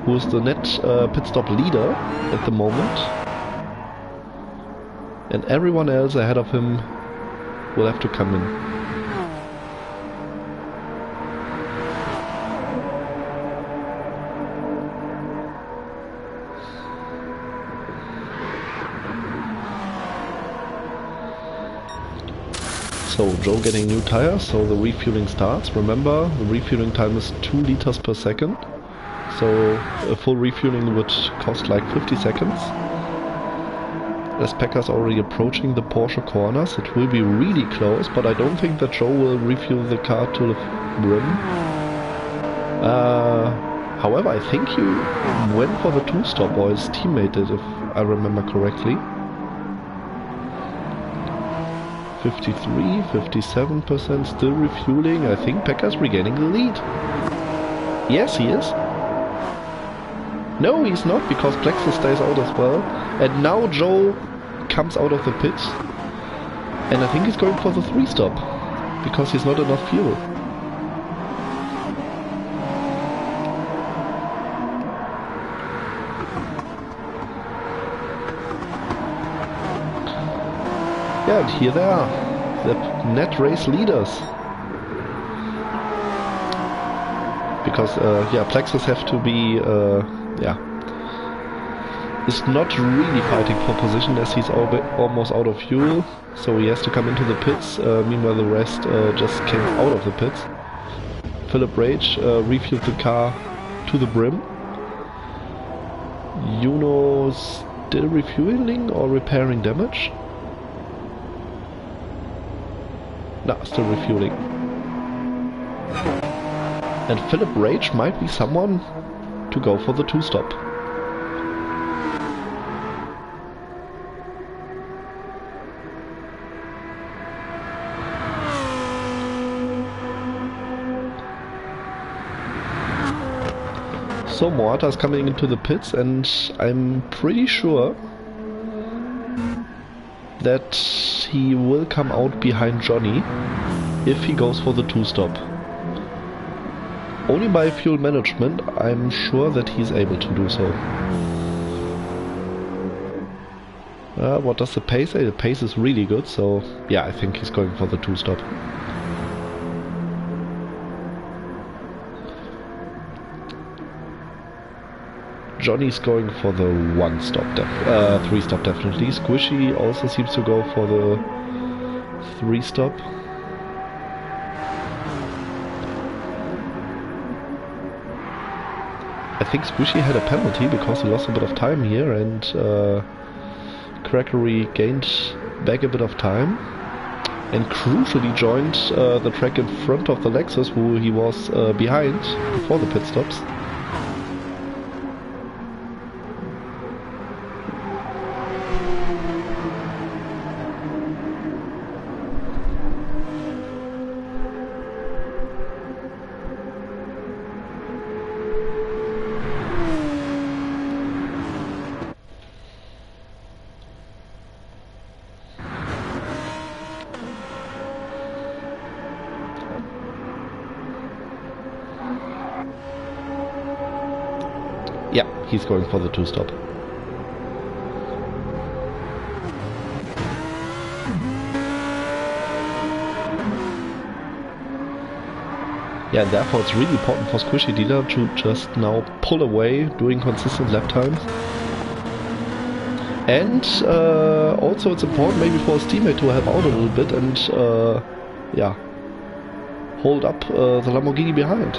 who is the net pit stop leader at the moment. And everyone else ahead of him will have to come in. So Joe getting new tires, so the refueling starts. Remember, the refueling time is 2 liters per second. So a full refueling would cost like 50 seconds. As Pekka's already approaching the Porsche corners, it will be really close, but I don't think that Joe will refuel the car to the rim. However, I think he went for the 2-stop, or his teammate did, if I remember correctly. 53, 57% still refueling. I think Pekka's regaining the lead. Yes, he is. No, he's not, because Plexus stays out as well. And now Joe comes out of the pit. And I think he's going for the 3-stop, because he's not enough fuel. Yeah, and here they are, the net race leaders. Because, yeah, Plexus have to be, is not really fighting for position as he's almost out of fuel. So he has to come into the pits. Meanwhile, the rest just came out of the pits. Philip Rage refueled the car to the brim. Juno still refueling or repairing damage? Nah, still refueling. And Philip Rage might be someone to go for the 2-stop. So Morata's coming into the pits, and I'm pretty sure that he will come out behind Johnny if he goes for the 2-stop. Only by fuel management I'm sure that he's able to do so. What does the pace say? The pace is really good, so yeah, I think he's going for the 2-stop. Johnny's going for the 1-stop, 3-stop definitely. Squishy also seems to go for the 3-stop. I think Squishy had a penalty because he lost a bit of time here, and Crackery gained back a bit of time and crucially joined the track in front of the Lexus, who he was behind before the pit stops. Yeah, he's going for the 2-stop. Yeah, and therefore it's really important for Squishy Dealer to just now pull away, doing consistent lap times. And also it's important maybe for his teammate to help out a little bit and yeah, hold up the Lamborghini behind.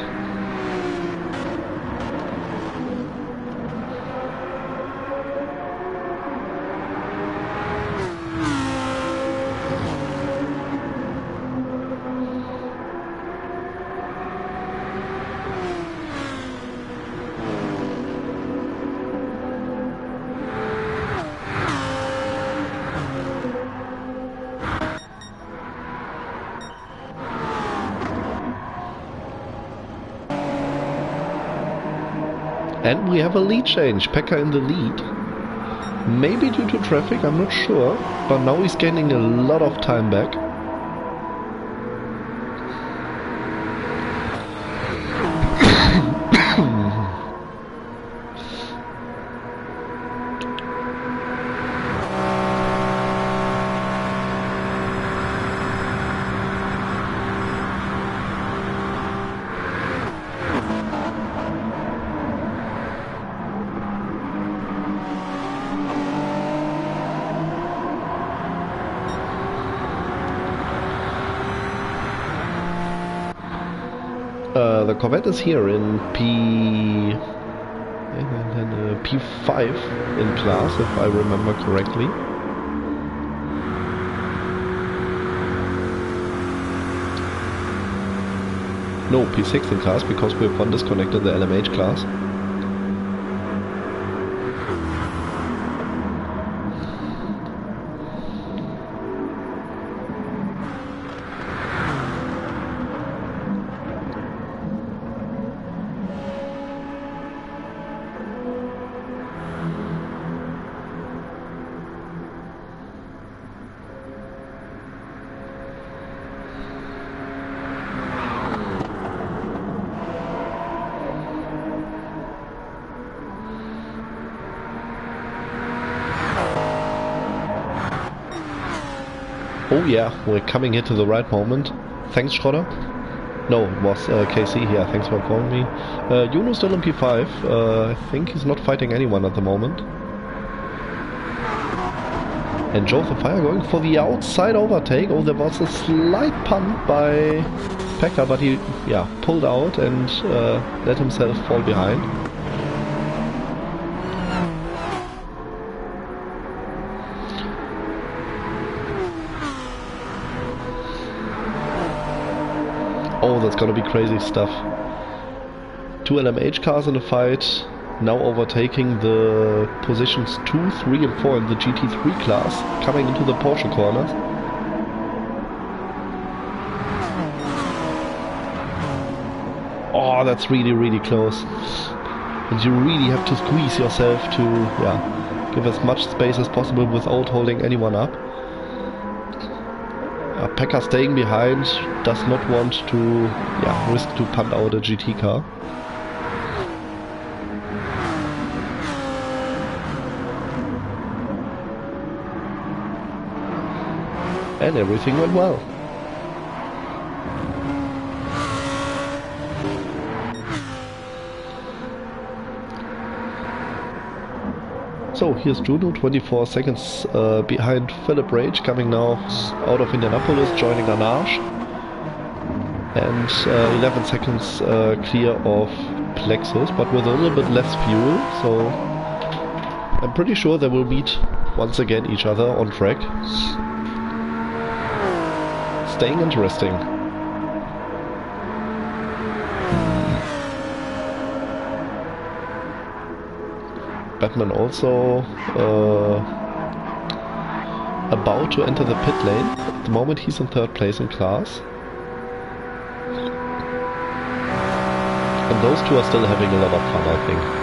And we have a lead change, Pekka in the lead. Maybe due to traffic, I'm not sure, but now he's gaining a lot of time back. The Corvette is here in P5 in class, if I remember correctly. No, P6 in class, because we have one disconnected, the LMH class. yeah, we're coming here to the right moment. Thanks, Schroeder. No, it was KC here. Thanks for calling me. Juno still in P5. I think he's not fighting anyone at the moment. And Joe the Fire going for the outside overtake. Oh, there was a slight punt by Pekka, but he, yeah, pulled out and let himself fall behind. Oh, that's gonna be crazy stuff. 2 LMH cars in the fight, now overtaking the positions 2, 3 and 4 in the GT3 class, coming into the Porsche corners. Oh, that's really, really close. And you really have to squeeze yourself to, yeah, give as much space as possible without holding anyone up. Pekka staying behind, does not want to, yeah, risk to punt out a GT car. And everything went well. So here's Juno, 24 seconds behind Philip Rage, coming now out of Indianapolis, joining Anarch. And 11 seconds clear of Plexus, but with a little bit less fuel, so I'm pretty sure they will meet once again each other on track. Staying interesting. Batman also about to enter the pit lane. At the moment he's in 3rd place in class. And those two are still having a lot of fun, I think.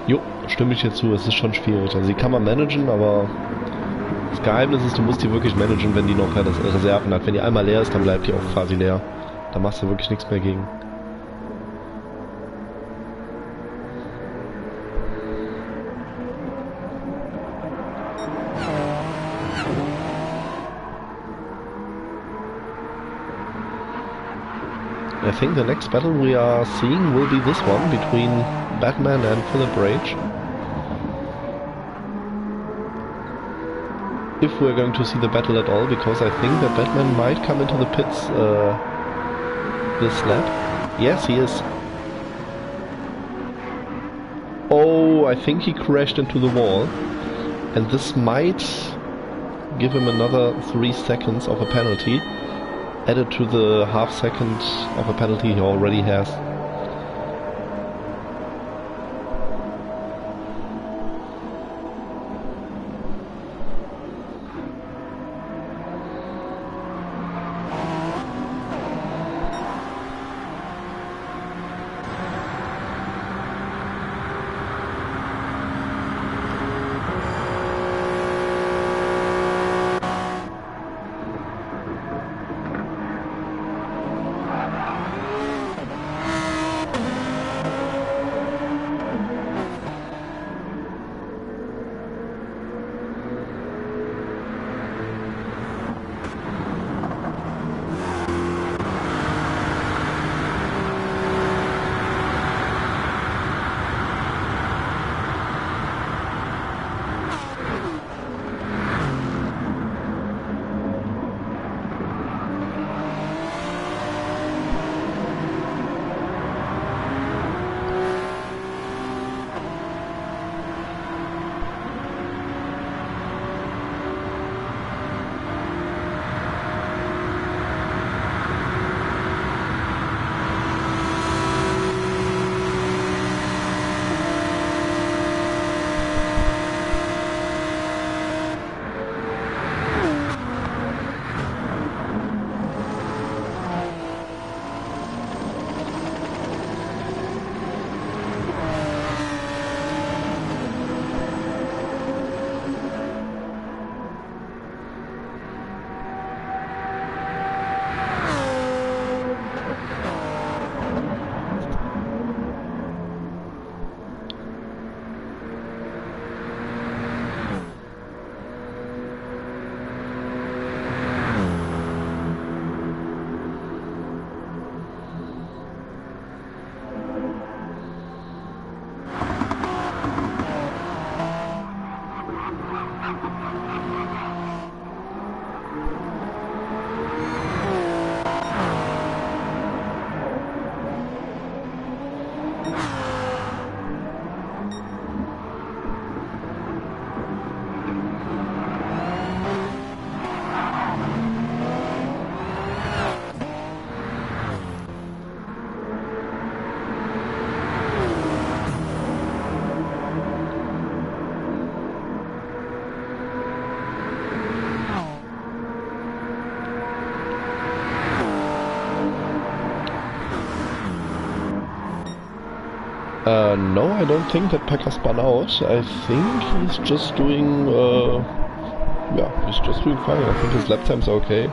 Jo, stimme ich dir zu, es ist schon schwierig. Also die kann man managen, aber das Geheimnis ist, du musst die wirklich managen, wenn die noch keine Reserven hat. Wenn die einmal leer ist, dann bleibt die auch quasi leer. Da machst du wirklich nichts mehr gegen. I think the next battle we are seeing will be this one between Batman and Philip Rage. If we're going to see the battle at all, because I think that Batman might come into the pits this lap. Yes, he is. Oh, I think he crashed into the wall. And this might give him another 3 seconds of a penalty, added to the half second of a penalty he already has. No, I don't think that Packer spun out. I think he's just doing, yeah, he's just doing fine. I think his lap time's okay.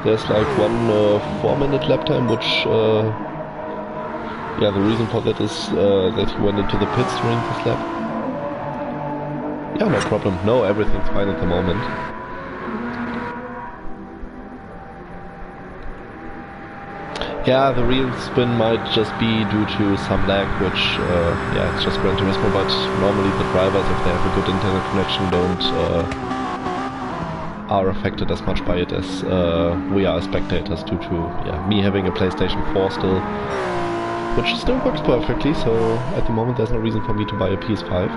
There's like one 4-minute lap time, which, yeah, the reason for that is that he went into the pits during this lap. Yeah, no problem. No, everything's fine at the moment. Yeah, the real spin might just be due to some lag, which, yeah, it's just Gran Turismo, but normally the drivers, if they have a good internet connection, are affected as much by it as we are as spectators due to, yeah, me having a PlayStation 4 still, which still works perfectly, so at the moment there's no reason for me to buy a PS5.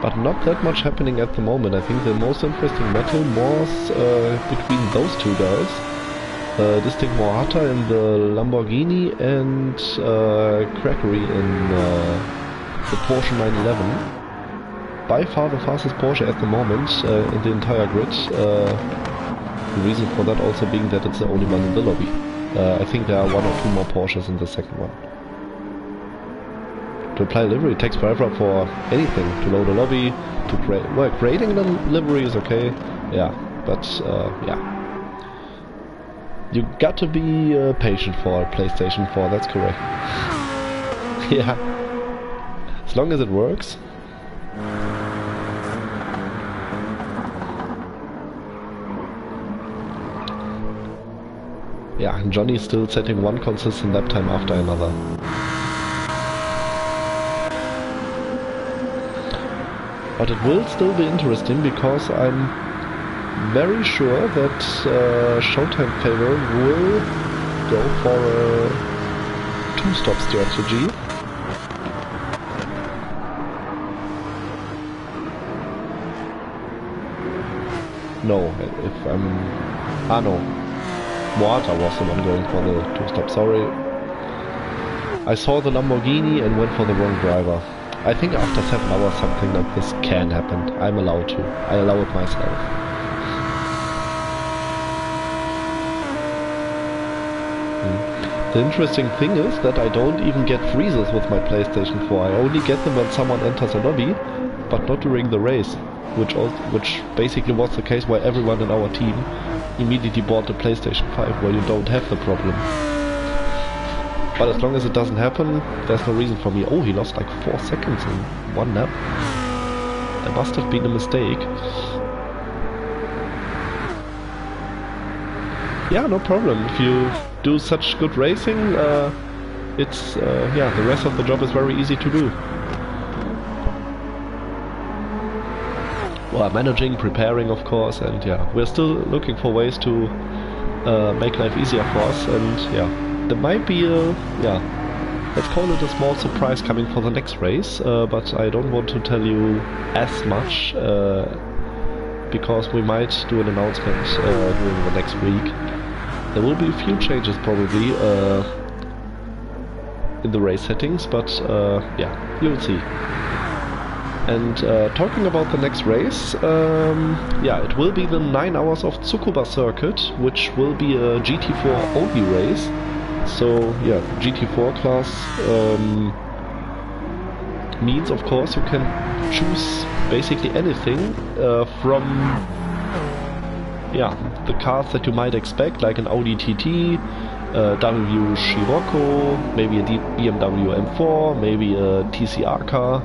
But not that much happening at the moment. I think the most interesting battle was between those two guys. Distinct Morata in the Lamborghini and Crackery in the Porsche 911. By far the fastest Porsche at the moment in the entire grid. The reason for that also being that it's the only one in the lobby. I think there are 1 or 2 more Porsches in the second one. To apply a livery takes forever for anything. To load a lobby, to create... Well, creating a livery is okay, yeah, but yeah. You got to be patient for a PlayStation 4, that's correct. Yeah. As long as it works. yeah, Johnny's still setting one consistent lap time after another. But it will still be interesting because I'm very sure that Showtime Favor will go for a two-stop strategy. No, if I'm... Ah no, Moata was the one going for the two-stop, sorry. I saw the Lamborghini and went for the wrong driver. I think after 7 hours something like this can happen. I'm allowed to. I allow it myself. The interesting thing is that I don't even get freezes with my PlayStation 4. I only get them when someone enters a lobby, but not during the race. Which basically was the case where everyone in our team immediately bought the PlayStation 5, where you don't have the problem. But as long as it doesn't happen, there's no reason for me. Oh, he lost like 4 seconds in one lap. There must have been a mistake. Yeah, no problem. If you do such good racing, it's yeah, the rest of the job is very easy to do. Well, managing, preparing, of course, and yeah, we're still looking for ways to make life easier for us, and yeah, there might be a, yeah, let's call it a small surprise coming for the next race, but I don't want to tell you as much, because we might do an announcement during the next week. There will be a few changes probably in the race settings, but yeah, you'll see. And talking about the next race, yeah, it will be the 9 hours of Tsukuba circuit, which will be a GT4 only race. So yeah, GT4 class means, of course, you can choose basically anything from, yeah, the cars that you might expect, like an Audi TT, W Scirocco, maybe a BMW M4, maybe a TCR car.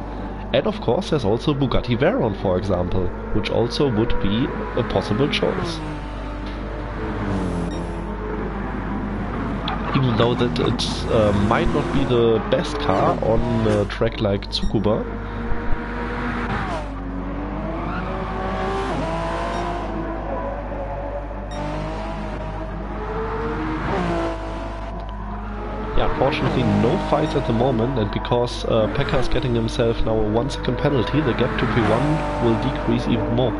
And of course there's also Bugatti Veyron, for example, which also would be a possible choice. Even though that it might not be the best car on a track like Tsukuba. Yeah, fortunately no fights at the moment, and because Pekka is getting himself now a 1 second penalty, the gap to P1 will decrease even more.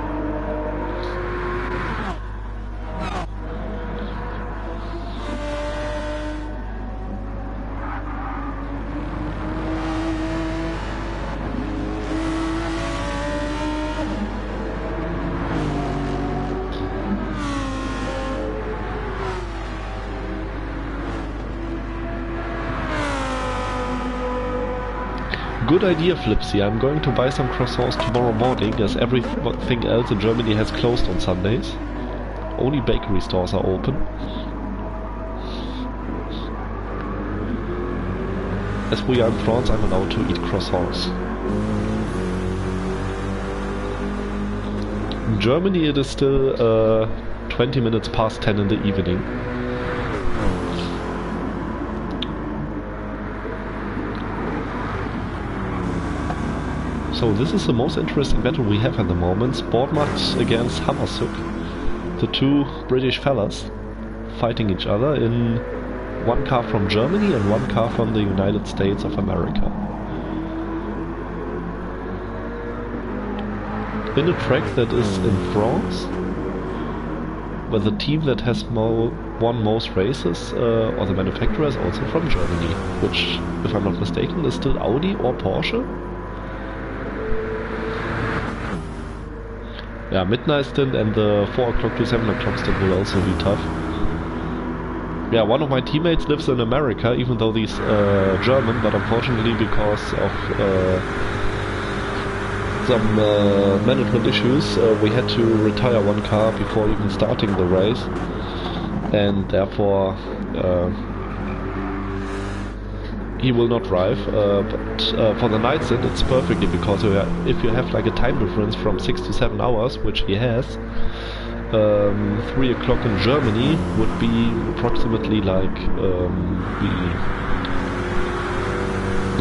Good idea, Flipsy. I'm going to buy some croissants tomorrow morning, as everything else in Germany has closed on Sundays. Only bakery stores are open. As we are in France, I'm allowed to eat croissants. In Germany it is still 20 minutes past 10 in the evening. So this is the most interesting battle we have at the moment. Sportmat against Hammersuk. The two British fellas fighting each other in one car from Germany and one car from the United States of America. In a track that is in France, where the team that has won most races, or the manufacturer, is also from Germany, which, if I'm not mistaken, is still Audi or Porsche. Yeah, midnight stint and the 4 o'clock to 7 o'clock stint will also be tough. Yeah, one of my teammates lives in America, even though he's German, but unfortunately because of some management issues, we had to retire one car before even starting the race, and therefore he will not drive, but for the night stint it's perfectly, because if you have like a time difference from 6 to 7 hours, which he has, 3 o'clock in Germany would be approximately like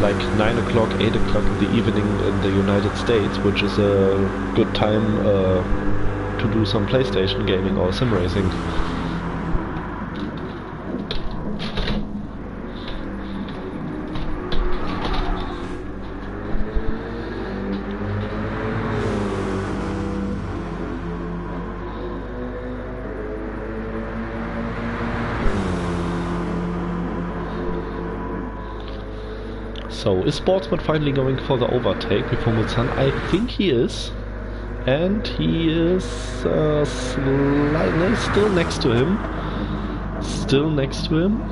9 o'clock, 8 o'clock in the evening in the United States, which is a good time to do some PlayStation gaming or sim racing. So, is Sportsman finally going for the overtake before Mulsanne? I think he is. And he is slightly still next to him. Still next to him.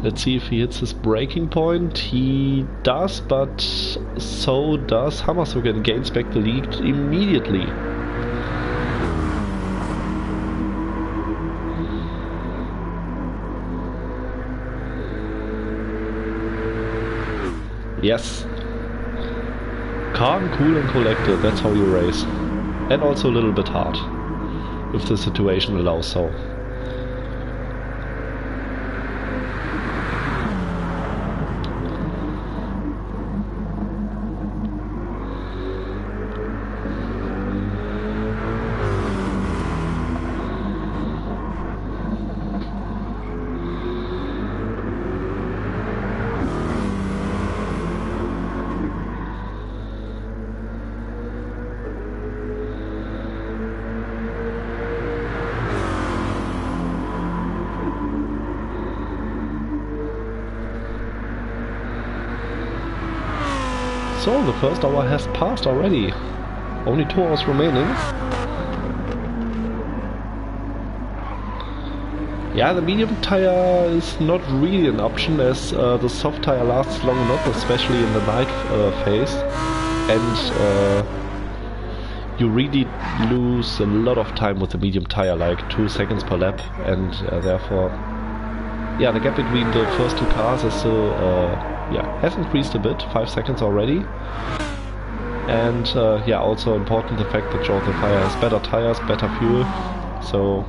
Let's see if he hits his braking point. He does, but so does Hammershoek and gains back the lead immediately. Yes. Calm, cool and collected, that's how you race. And also a little bit hard, if the situation allows so. So, the first hour has passed already. Only 2 hours remaining. Yeah, the medium tire is not really an option as the soft tire lasts long enough, especially in the night phase. And you really lose a lot of time with the medium tire, like 2 seconds per lap. And therefore, yeah, the gap between the first 2 cars is still... has increased a bit, 5 seconds already. And yeah, also important the fact that Jonathan Fire has better tires, better fuel. So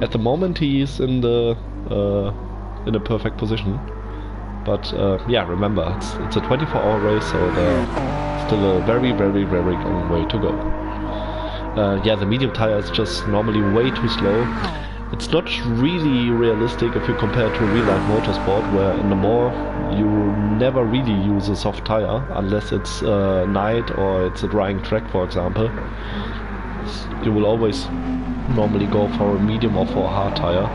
at the moment he is in a perfect position. But yeah, remember it's a 24-hour race, so there's still a very, very, very long way to go. Yeah, the medium tire is just normally way too slow. It's not really realistic if you compare it to real-life motorsport, where in the Mall you never really use a soft tire, unless it's night or it's a drying track, for example. You will always normally go for a medium or for a hard tire.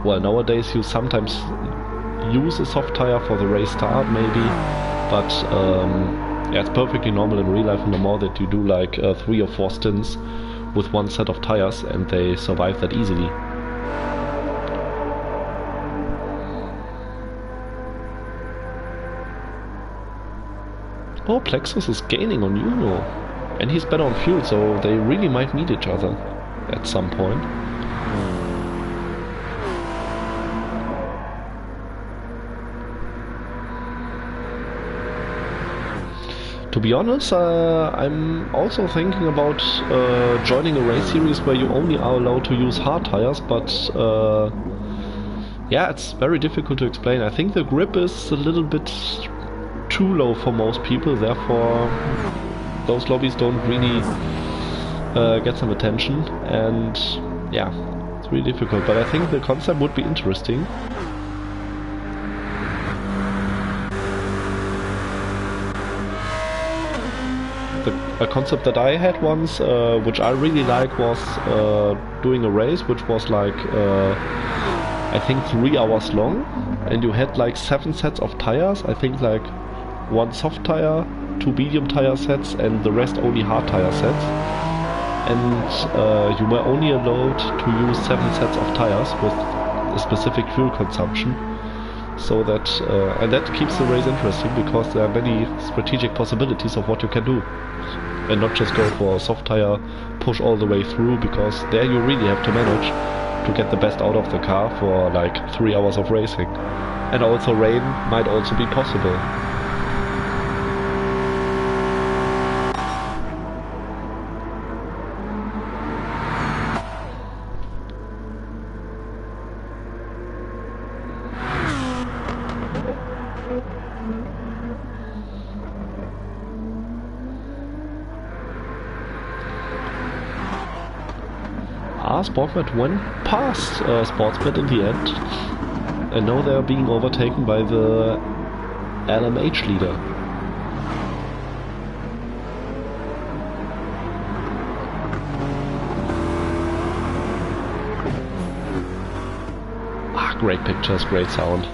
Well, nowadays you sometimes use a soft tire for the race start, maybe, but yeah, it's perfectly normal in real life in the Mall that you do like 3 or 4 stints with 1 set of tires, and they survive that easily. Oh, Plexus is gaining on Juno, and he's better on fuel, so they really might meet each other at some point. To be honest, I'm also thinking about joining a race series where you only are allowed to use hard tires, but yeah, it's very difficult to explain. I think the grip is a little bit too low for most people, therefore those lobbies don't really get some attention, and yeah, it's really difficult, but I think the concept would be interesting. A concept that I had once, which I really liked, was doing a race which was like I think 3 hours long, and you had like 7 sets of tires. I think like 1 soft tire, 2 medium tire sets, and the rest only hard tire sets. And you were only allowed to use 7 sets of tires with a specific fuel consumption. So that and that keeps the race interesting, because there are many strategic possibilities of what you can do, and not just go for a soft tire, push all the way through, because there you really have to manage to get the best out of the car for like 3 hours of racing. And also rain might also be possible. Sportsmed went past Sportsmed in the end, and now they are being overtaken by the LMH leader. Ah, great pictures, great sound.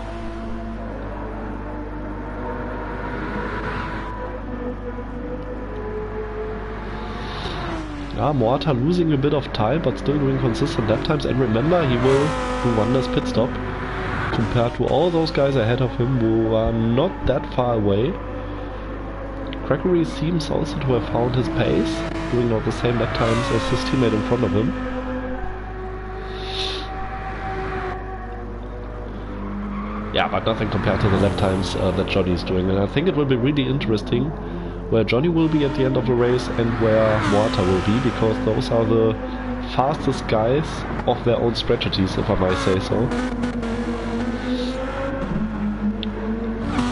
Morata losing a bit of time, but still doing consistent lap times. And remember, he will do one less pit stop compared to all those guys ahead of him who are not that far away. Gregory seems also to have found his pace, doing not the same lap times as his teammate in front of him. Yeah, but nothing compared to the lap times that Johnny is doing. And I think it will be really interesting where Johnny will be at the end of the race and where Morata will be, because those are the fastest guys of their own strategies, if I might say so.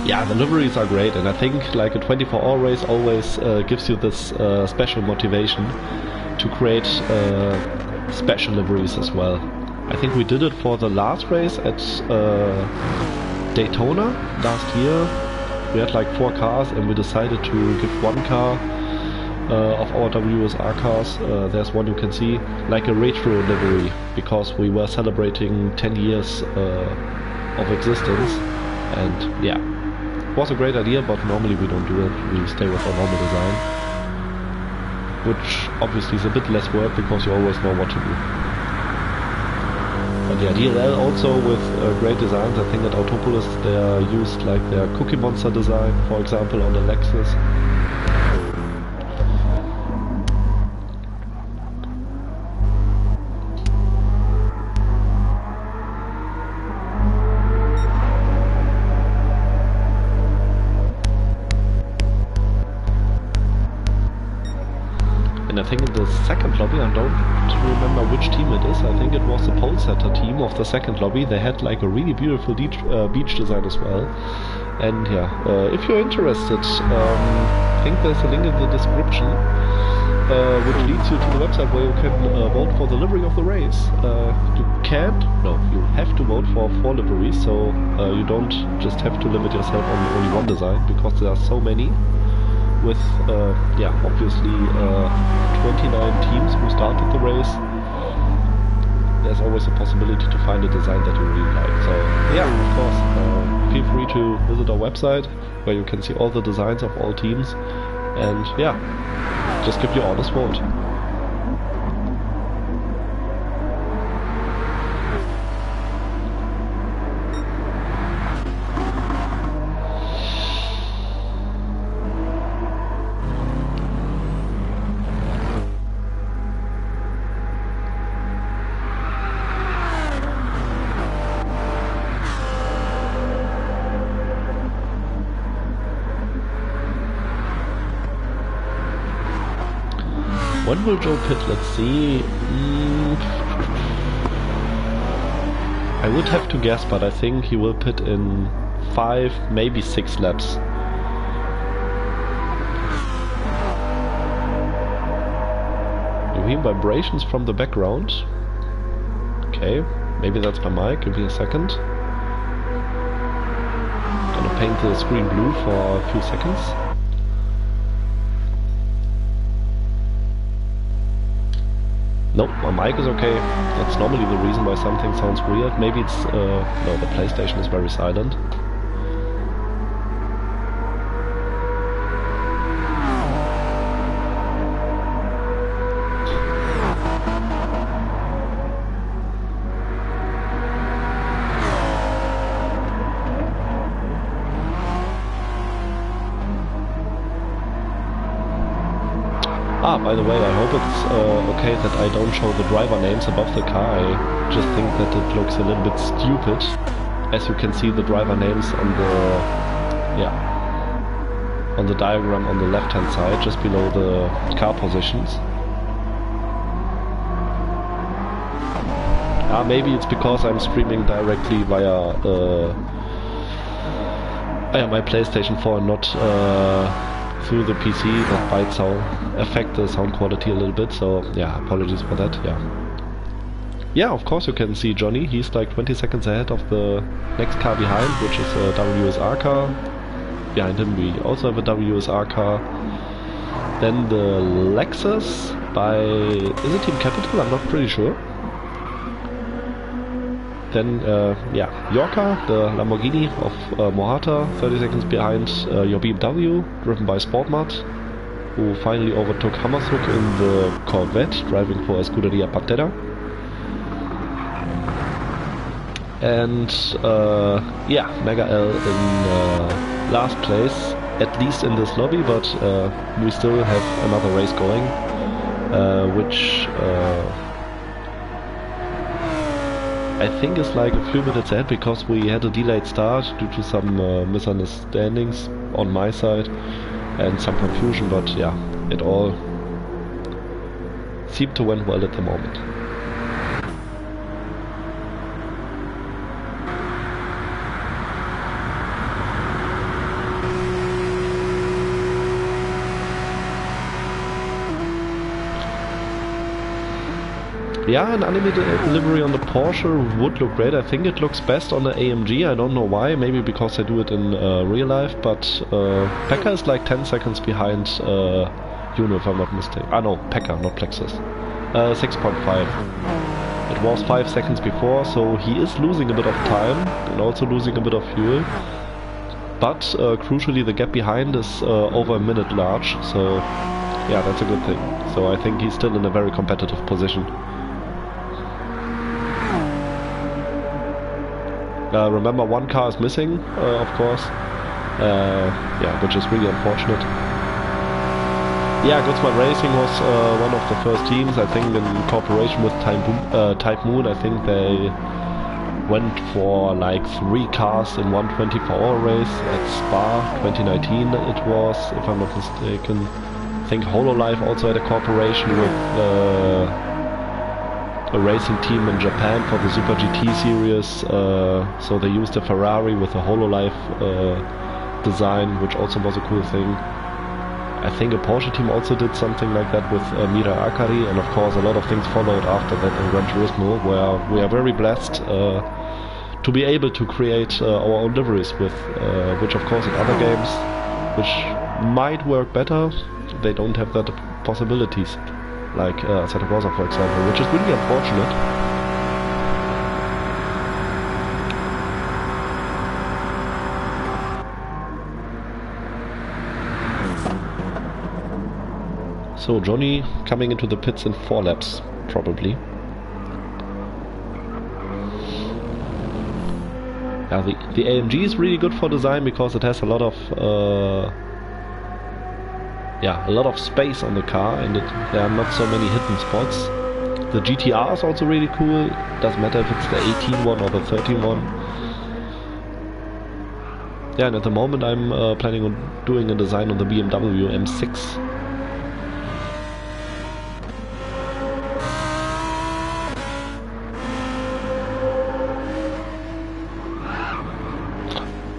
Yeah, the liveries are great, and I think like a 24-hour race always gives you this special motivation to create special liveries as well. I think we did it for the last race at Daytona last year. We had like 4 cars and we decided to give one car of our WSR cars, there's one you can see, like a retro livery, because we were celebrating 10 years of existence. And yeah, it was a great idea, but normally we don't do it, we stay with our normal design, which obviously is a bit less work because you always know what to do. But yeah, DLL also with great designs. I think at Autopolis they used like their Cookie Monster design, for example, on the Lexus. And I think in the second lobby, I don't remember which team it is, I think it was the pole setter team of the second lobby. They had like a really beautiful beach design as well. And yeah, if you're interested, I think there's a link in the description which leads you to the website where you can vote for the livery of the race. You have to vote for 4 liveries, so you don't just have to limit yourself on only one design, because there are so many. With obviously 29 teams who started the race, there's always a possibility to find a design that you really like. So yeah, of course, feel free to visit our website where you can see all the designs of all teams, and yeah, just give your honest vote. When will Joe pit? Let's see. I would have to guess, but I think he will pit in 5, maybe 6 laps. You hear vibrations from the background? Okay, maybe that's my mic. Give me a second. Gonna paint the screen blue for a few seconds. Nope, my mic is okay. That's normally the reason why something sounds weird. Maybe it's, no, the PlayStation is very silent. Ah, by the way, I hope it's okay that I don't show the driver names above the car. I just think that it looks a little bit stupid. As you can see, the driver names on the on the diagram on the left hand side, just below the car positions. Maybe it's because I'm streaming directly via my PlayStation 4 and not through the PC. That might affect the sound quality a little bit, so yeah, apologies for that. Yeah. Yeah, of course you can see Johnny. He's like 20 seconds ahead of the next car behind, which is a WSR car. Behind him we also have a WSR car. Then the Lexus by... is it Team Capital? I'm not pretty sure. Then, yeah, your car, the Lamborghini of Mohata, 30 seconds behind your BMW, driven by Sportmart, who finally overtook Hammershoek in the Corvette, driving for Scuderia Pantera. And, yeah, Mega L in last place, at least in this lobby, but we still have another race going, which... I think it's like a few minutes ahead because we had a delayed start due to some misunderstandings on my side and some confusion, but yeah, it all seemed to went well at the moment. Yeah, an animated livery on the Porsche would look great. I think it looks best on the AMG. I don't know why. Maybe because I do it in real life. But Pekka is like 10 seconds behind Juno, if I'm not mistaken. Ah no, Pekka, not Plexus. 6.5. It was 5 seconds before, so he is losing a bit of time and also losing a bit of fuel. But crucially, the gap behind is over a minute large. So yeah, that's a good thing. So I think he's still in a very competitive position. Remember, one car is missing, of course. Yeah, which is really unfortunate. Yeah, Goodsman Racing was one of the first teams, I think, in cooperation with Type Moon. I think they went for like 3 cars in one 24-hour race at Spa 2019 it was, if I'm not mistaken. I think HoloLive also had a cooperation with a racing team in Japan for the Super GT series, so they used a Ferrari with a HoloLive design, which also was a cool thing. I think a Porsche team also did something like that with Mira Akari, and of course a lot of things followed after that in Gran Turismo, where we are very blessed to be able to create our own liveries with, which of course in other games, which might work better, they don't have that possibilities. Like Santa Rosa, for example, which is really unfortunate. So Johnny coming into the pits in 4 laps, probably. Now the AMG is really good for design because it has a lot of yeah, a lot of space on the car, and there are not so many hidden spots. The GTR is also really cool. Doesn't matter if it's the 18 one or the 13 one. Yeah, and at the moment I'm planning on doing a design on the BMW M6.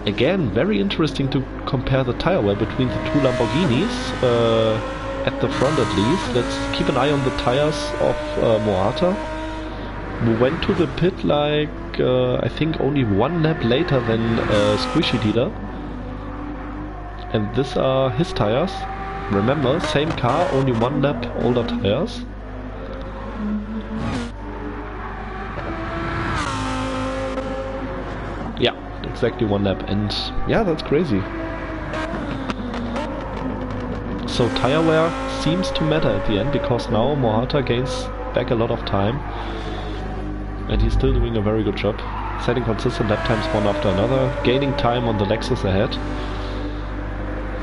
Again, very interesting to compare the tire wear between the 2 Lamborghinis, at the front at least. Let's keep an eye on the tires of Mohata, who went to the pit like, I think only 1 lap later than Squishy Dealer. And these are his tires. Remember, same car, only 1 lap older tires. Yeah. Exactly 1 lap, and yeah, that's crazy. So tire wear seems to matter at the end, because now Mohata gains back a lot of time, and he's still doing a very good job, setting consistent lap times one after another, gaining time on the Lexus ahead.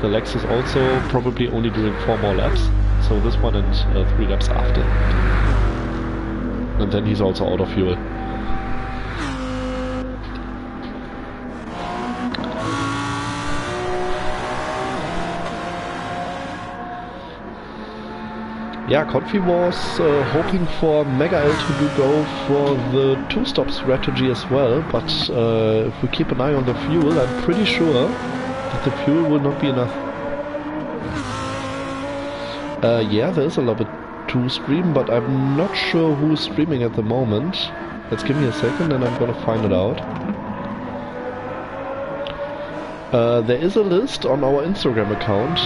The Lexus also probably only doing 4 more laps, so this one and 3 laps after. And then he's also out of fuel. Yeah, Confi was hoping for Mega L to go for the 2-stop strategy as well, but if we keep an eye on the fuel, I'm pretty sure that the fuel will not be enough. Yeah, there is a little bit to stream, but I'm not sure who's streaming at the moment. Let's give me a second and I'm gonna find it out. There is a list on our Instagram account,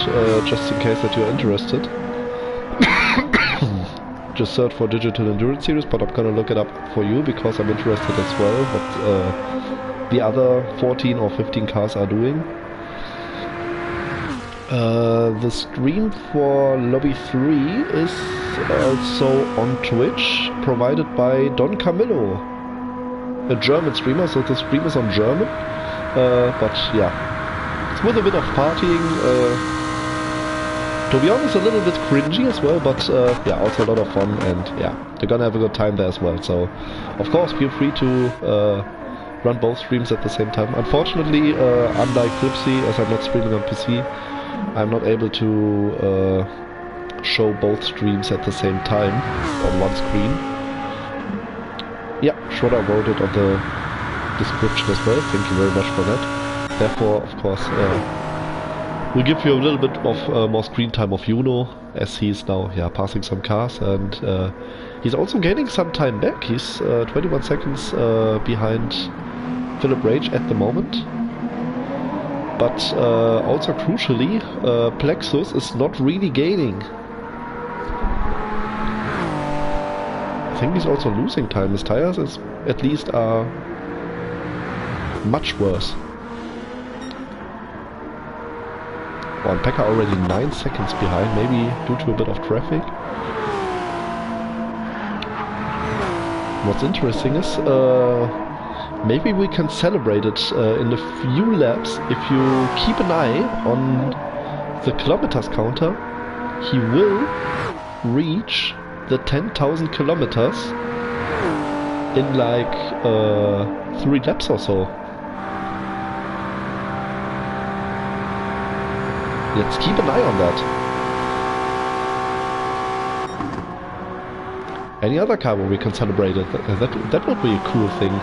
just in case that you're interested. Just search for Digital Endurance Series, but I'm gonna look it up for you because I'm interested as well what the other 14 or 15 cars are doing. The stream for Lobby 3 is also on Twitch, provided by Don Camillo, a German streamer, so the stream is on German. But yeah, it's with a bit of partying. To be honest, a little bit cringy as well, but yeah, also a lot of fun, and yeah, you're gonna have a good time there as well. So, of course, feel free to run both streams at the same time. Unfortunately, unlike Flipsy, as I'm not streaming on PC, I'm not able to show both streams at the same time on one screen. Yeah, Schroeder wrote it on the description as well. Thank you very much for that. Therefore, of course, we'll give you a little bit of more screen time of Juno, as he's now passing some cars, and he's also gaining some time back. He's 21 seconds behind Philip Rage at the moment. But also crucially, Plexus is not really gaining. I think he's also losing time. His tires at least are much worse. Well, Pekka already 9 seconds behind, maybe due to a bit of traffic. What's interesting is maybe we can celebrate it in a few laps. If you keep an eye on the kilometers counter, he will reach the 10,000 kilometers in like 3 laps or so. Let's keep an eye on that. Any other car where we can celebrate it? That would be a cool thing.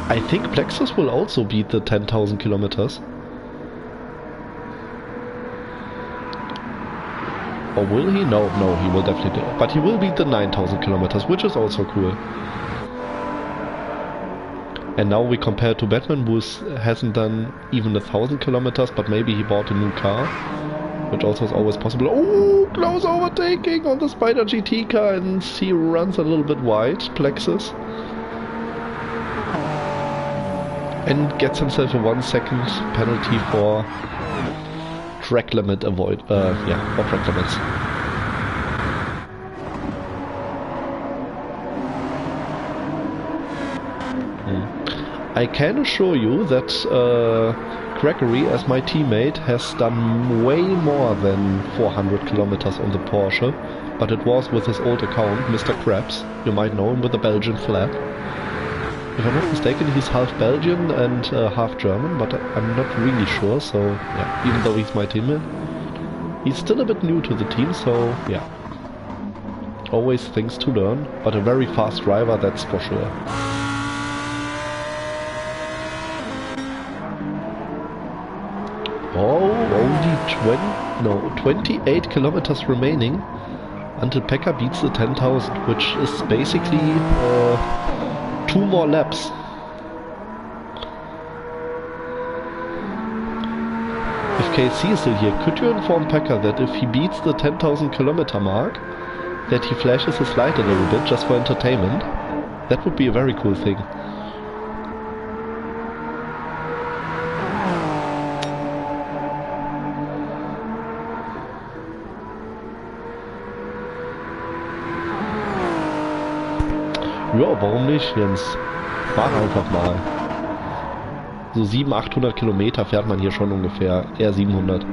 I think Plexus will also beat the 10,000 kilometers. Or will he? No, he will definitely do it. But he will beat the 9,000 kilometers, which is also cool. And now we compare to Batman, who hasn't done even 1,000 kilometers, but maybe he bought a new car, which also is always possible. Oh, close overtaking on the Spider GT car, and he runs a little bit wide, Plexus. And gets himself a 1 second penalty for track limit for track limits. I can assure you that Gregory, as my teammate, has done way more than 400 kilometers on the Porsche, but it was with his old account, Mr. Krabs. You might know him with the Belgian flag. If I'm not mistaken, he's half Belgian and half German, but I'm not really sure, so yeah, even though he's my teammate, he's still a bit new to the team, so yeah. Always things to learn, but a very fast driver, that's for sure. Oh, only 28 kilometers remaining until Pekka beats the 10,000, which is basically 2 more laps. If KC is still here, could you inform Pekka that if he beats the 10,000 kilometer mark, that he flashes his light a little bit just for entertainment? That would be a very cool thing. Ja, warum nicht, Jens? Fahr einfach mal. So 700-800 Kilometer fährt man hier schon ungefähr. Eher 700.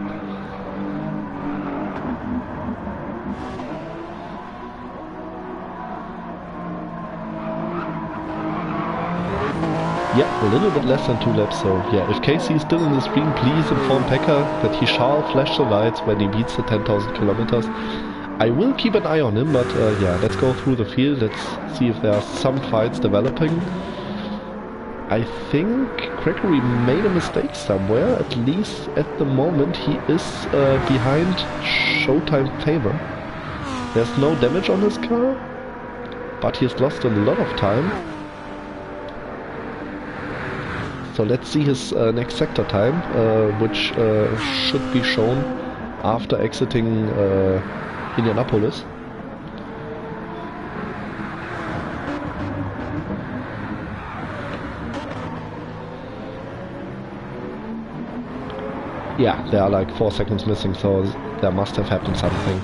Yeah, a little bit less than 2 laps, so yeah, if Casey is still in the stream, please inform Pekka that he shall flash the lights when he beats the 10,000 kilometers. I will keep an eye on him, but yeah, let's go through the field, let's see if there are some fights developing. I think Gregory made a mistake somewhere. At least at the moment he is behind Showtime Favor. There's no damage on his car, but he's lost a lot of time. So let's see his next sector time, which should be shown after exiting Indianapolis. Yeah, there are like 4 seconds missing, so there must have happened something.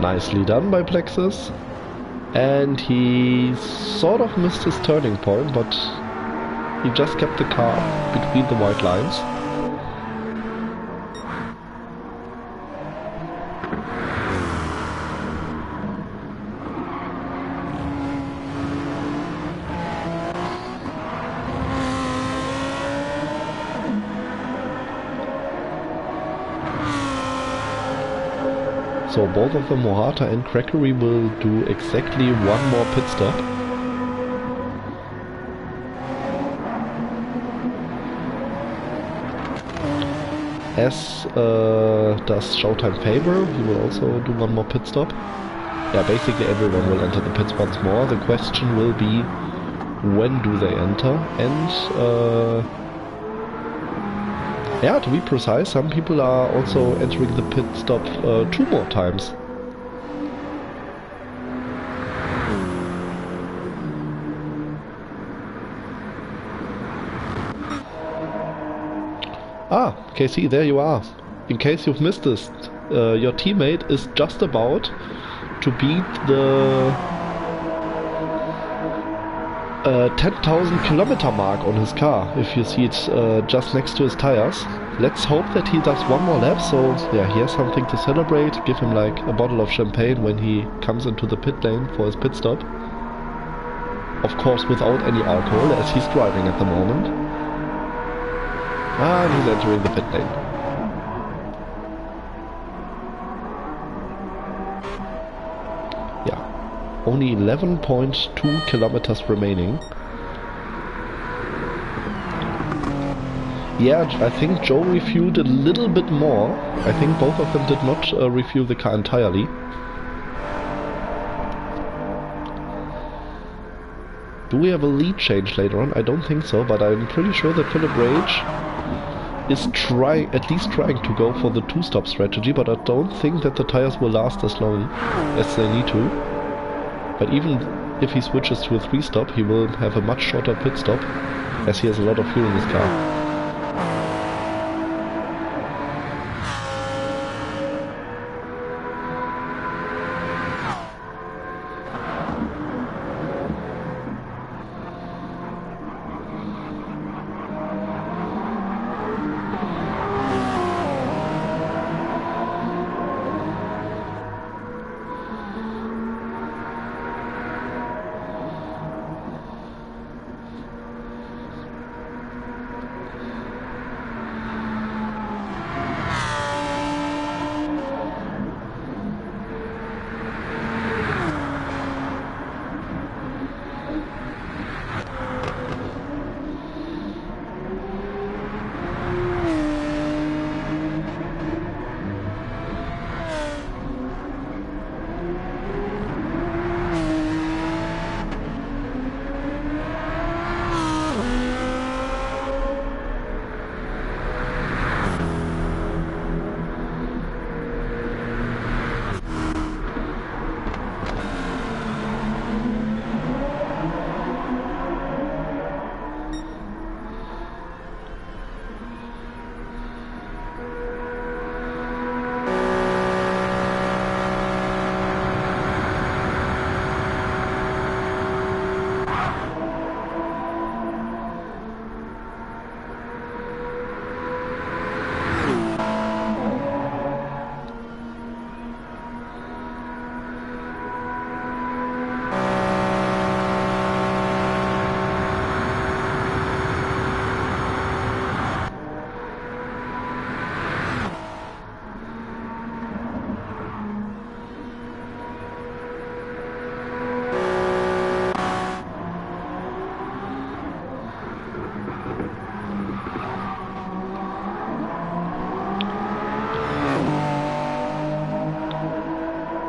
Nicely done by Plexus. And he sort of missed his turning point, but he just kept the car between the white lines. So both of them, Mohata and Gregory, will do exactly one more pit stop. As does Showtime Favor, he will also do one more pit stop. Yeah, basically everyone will enter the pits once more. The question will be, when do they enter? And yeah, to be precise, some people are also entering the pit stop 2 more times. Ah, KC, there you are. In case you've missed this, your teammate is just about to beat the 10,000 kilometer mark on his car, if you see it just next to his tires. Let's hope that he does one more lap, so yeah, he has something to celebrate. Give him like a bottle of champagne when he comes into the pit lane for his pit stop. Of course without any alcohol, as he's driving at the moment. And he's entering the pit lane. Yeah. Only 11.2 kilometers remaining. Yeah, I think Joe refueled a little bit more. I think both of them did not refuel the car entirely. Do we have a lead change later on? I don't think so, but I'm pretty sure that Philip Rage is at least trying to go for the 2-stop strategy, but I don't think that the tires will last as long as they need to. But even if he switches to a 3-stop, he will have a much shorter pit stop, as he has a lot of fuel in his car.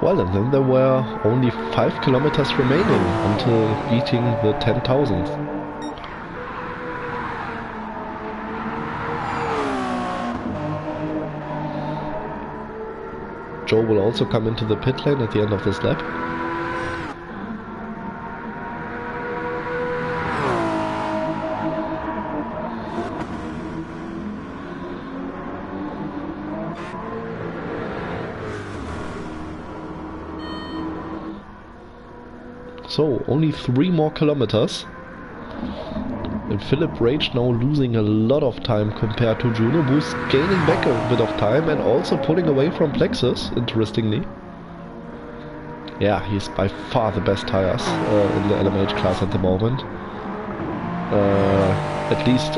Well, and then there were only 5 kilometers remaining until beating the 10,000th. Joe will also come into the pit lane at the end of this lap. So, only 3 more kilometers. And Philip Rage now losing a lot of time compared to Juno, who's gaining back a bit of time and also pulling away from Plexus, interestingly. Yeah, he's by far the best tires in the LMH class at the moment. At least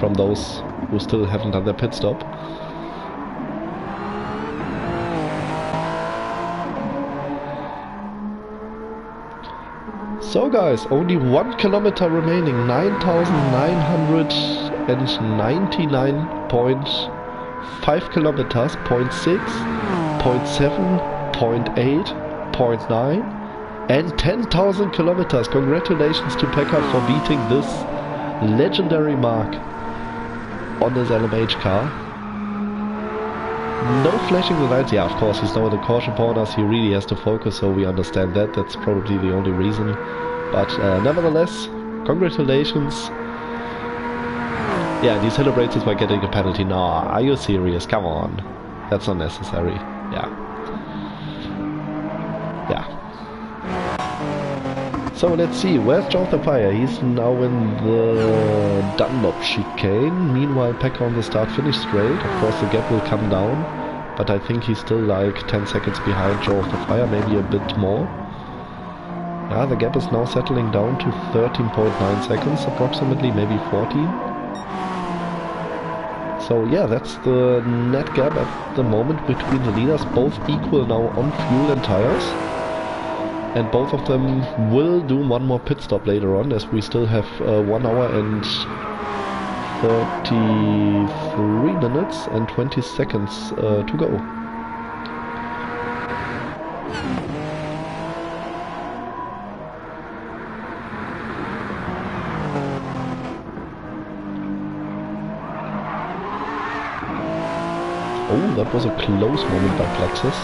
from those who still haven't done their pit stop. So guys, only 1 kilometer remaining, 9,999.5 kilometers, 0.6, 0.7, 0.8, 0.9 and 10,000 kilometers. Congratulations to Pekka for beating this legendary mark on his LMH car. No flashing the lights. Yeah, of course, he's now in the caution corners. He really has to focus, so we understand that. That's probably the only reason. But nevertheless, congratulations. Yeah, and he celebrates this by getting a penalty. No, are you serious? Come on. That's not necessary. Yeah. Yeah. So let's see, where's Joe the Fire? He's now in the Dunlop chicane. Meanwhile, Pekka on the start-finish straight. Of course, the gap will come down, but I think he's still like 10 seconds behind Joe of the Fire, maybe a bit more. Yeah, the gap is now settling down to 13.9 seconds approximately, maybe 14. So yeah, that's the net gap at the moment between the leaders, both equal now on fuel and tires. And both of them will do one more pit stop later on, as we still have 1 hour and 33 minutes and 20 seconds to go. Oh, that was a close moment by Plexus.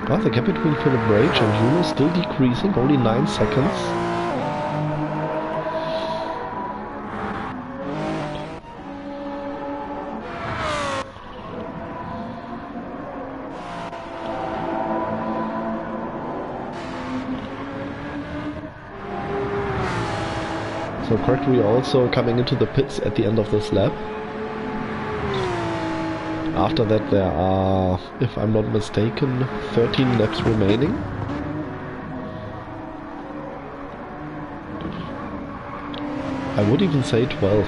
Well, the gap between Philip Rage and Juno is still decreasing, only 9 seconds. So Crackery also coming into the pits at the end of this lap. After that there are, if I'm not mistaken, 13 laps remaining. I would even say 12.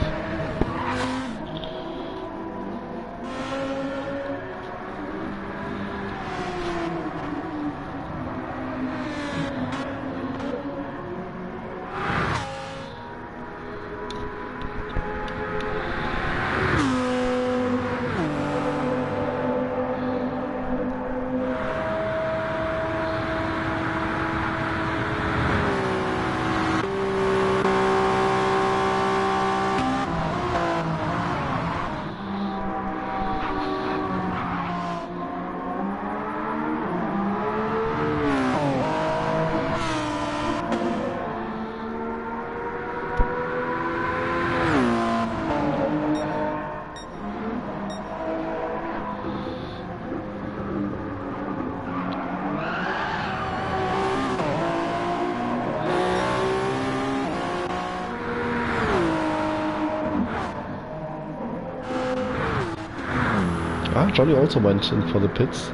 Johnny also went in for the pits.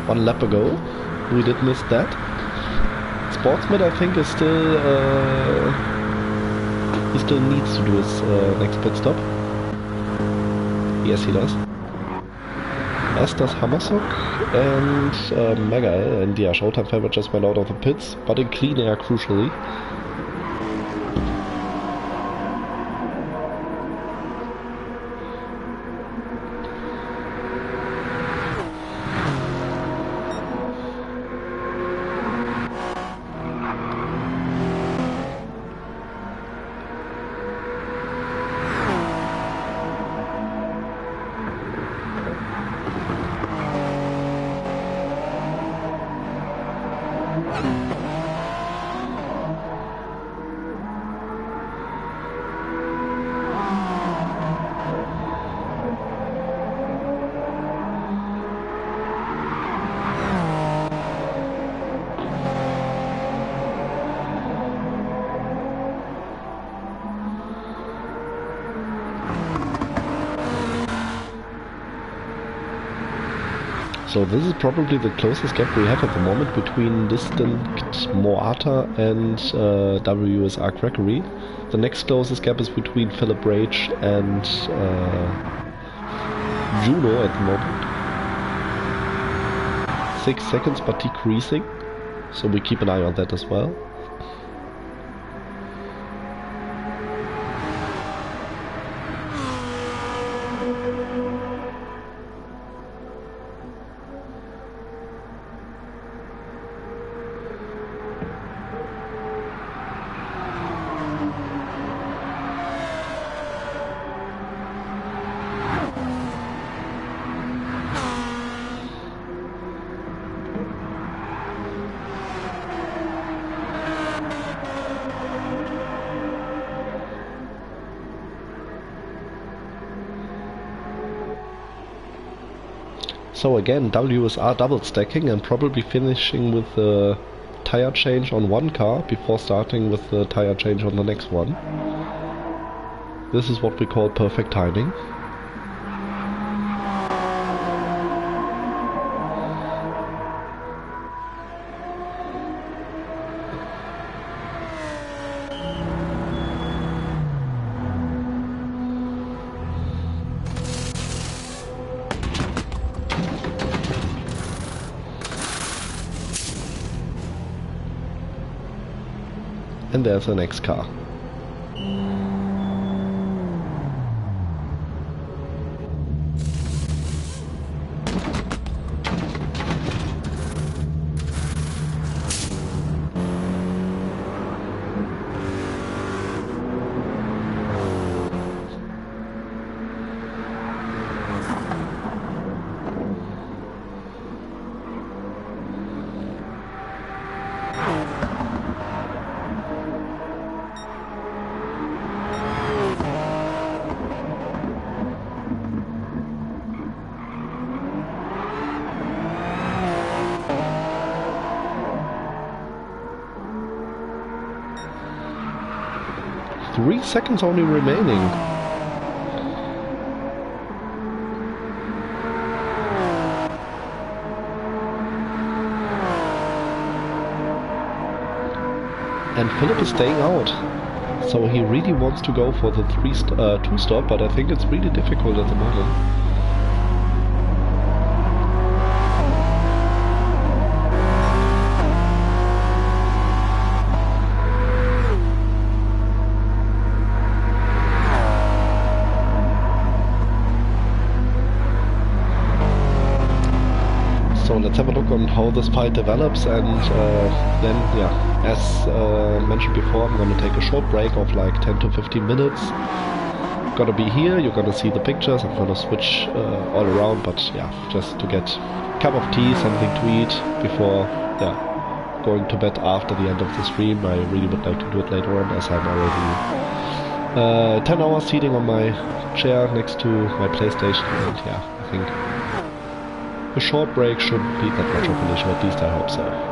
1 lap ago. We did miss that. Sportsman, I think, is still... he still needs to do his next pit stop. Yes, he does. As does Hamasok and Mega. And yeah, Showtime Favorite just went out of the pits, but in clean air, crucially. So this is probably the closest gap we have at the moment between distant Moata and WSR Crackery. The next closest gap is between Philip Rage and Juno at the moment. 6 seconds, but decreasing. So we keep an eye on that as well. So again, WSR double stacking and probably finishing with the tire change on one car before starting with the tire change on the next one. This is what we call perfect timing. And there's the next car. Three seconds only remaining. And Philip is staying out. So he really wants to go for the 2-stop, but I think it's really difficult at the moment. So let's have a look on how this fight develops, and then, yeah, as mentioned before, I'm gonna take a short break of like 10 to 15 minutes. Gonna be here, you're gonna see the pictures, I'm gonna switch all around, but yeah, just to get a cup of tea, something to eat before, yeah, going to bed after the end of the stream. I really would like to do it later on, as I'm already 10 hours sitting on my chair next to my PlayStation, and yeah, I think a short break shouldn't be that much of an issue, at least I hope so.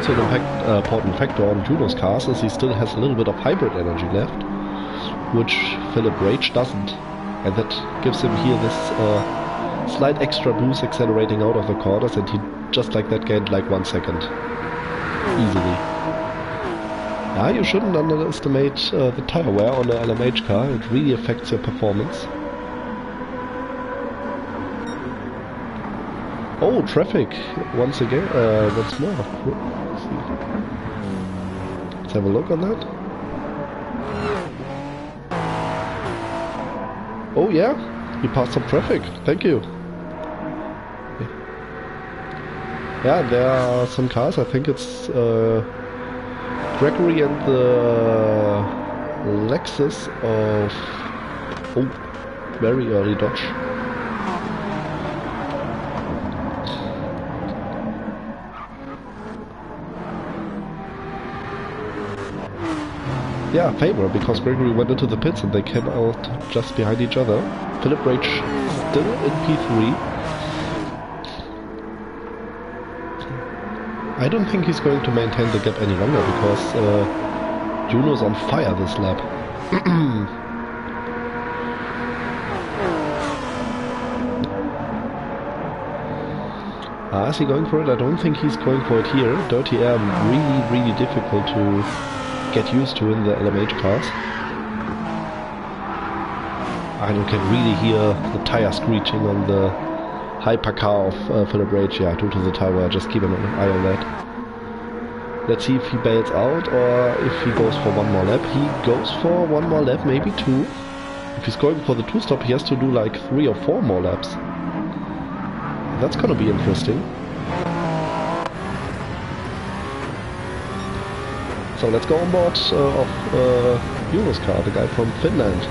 also an important factor on Juno's cars is he still has a little bit of hybrid energy left, which Philip Rage doesn't. And that gives him here this slight extra boost accelerating out of the corners, and he just like that gained like 1 second. Easily. Yeah, you shouldn't underestimate the tire wear on an LMH car. It really affects your performance. Oh, traffic! Once again, once more. Let's see. Let's have a look on that. Oh yeah, he passed some traffic. Thank you. Yeah, there are some cars. I think it's Gregory and the Lexus of... Oh, very early Dodge. Yeah, favor, because Gregory went into the pits and they came out just behind each other. Philip Rage still in P3. I don't think he's going to maintain the gap any longer because Juno's on fire this lap. Is he going for it? I don't think he's going for it here. Dirty air, really difficult to get used to in the LMH cars. And you can really hear the tire screeching on the hypercar of Philip Rage, yeah, due to the tire wear. Just keep an eye on that. Let's see if he bails out or if he goes for one more lap. He goes for one more lap, maybe two. If he's going for the two-stop, he has to do like 3 or 4 more laps. That's gonna be interesting. So let's go on board of Juno's car, the guy from Finland.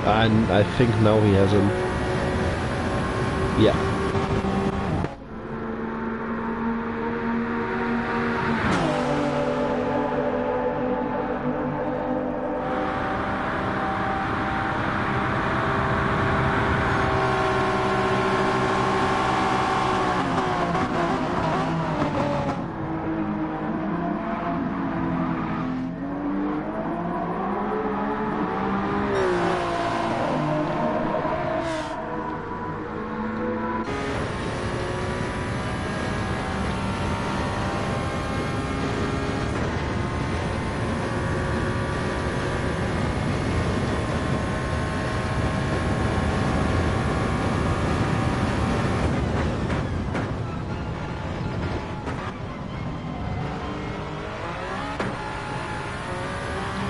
And I think now he has him. Yeah.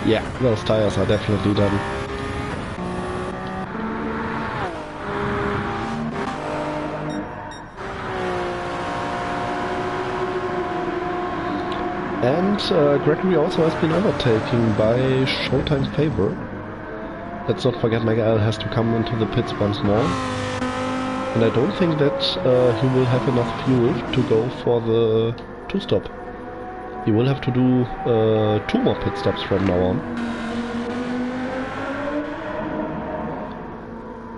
Yeah, those tires are definitely done. And Gregory also has been overtaken by Showtime's favor. Let's not forget Mega has to come into the pits once more. And I don't think that he will have enough fuel to go for the two-stop. He will have to do 2 more pit stops from now on.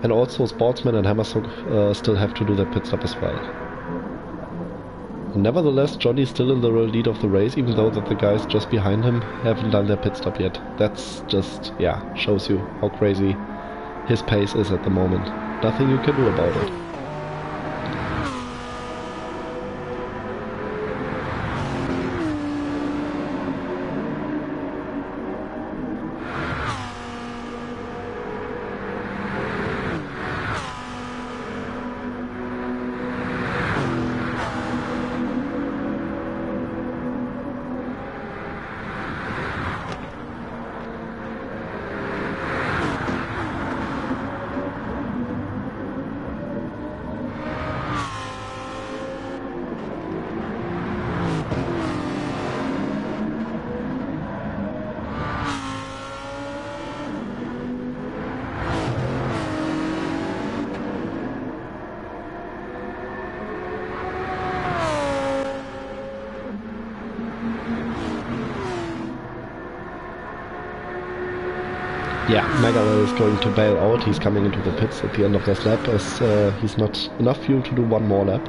And also Sportsman and Hammerstock still have to do their pit stop as well. Nevertheless, Johnny's still in the lead of the race, even though that the guys just behind him haven't done their pit stop yet. That's just, yeah, shows you how crazy his pace is at the moment. Nothing you can do about it. Yeah, Megal is going to bail out. He's coming into the pits at the end of this lap as he's not enough fuel to do one more lap.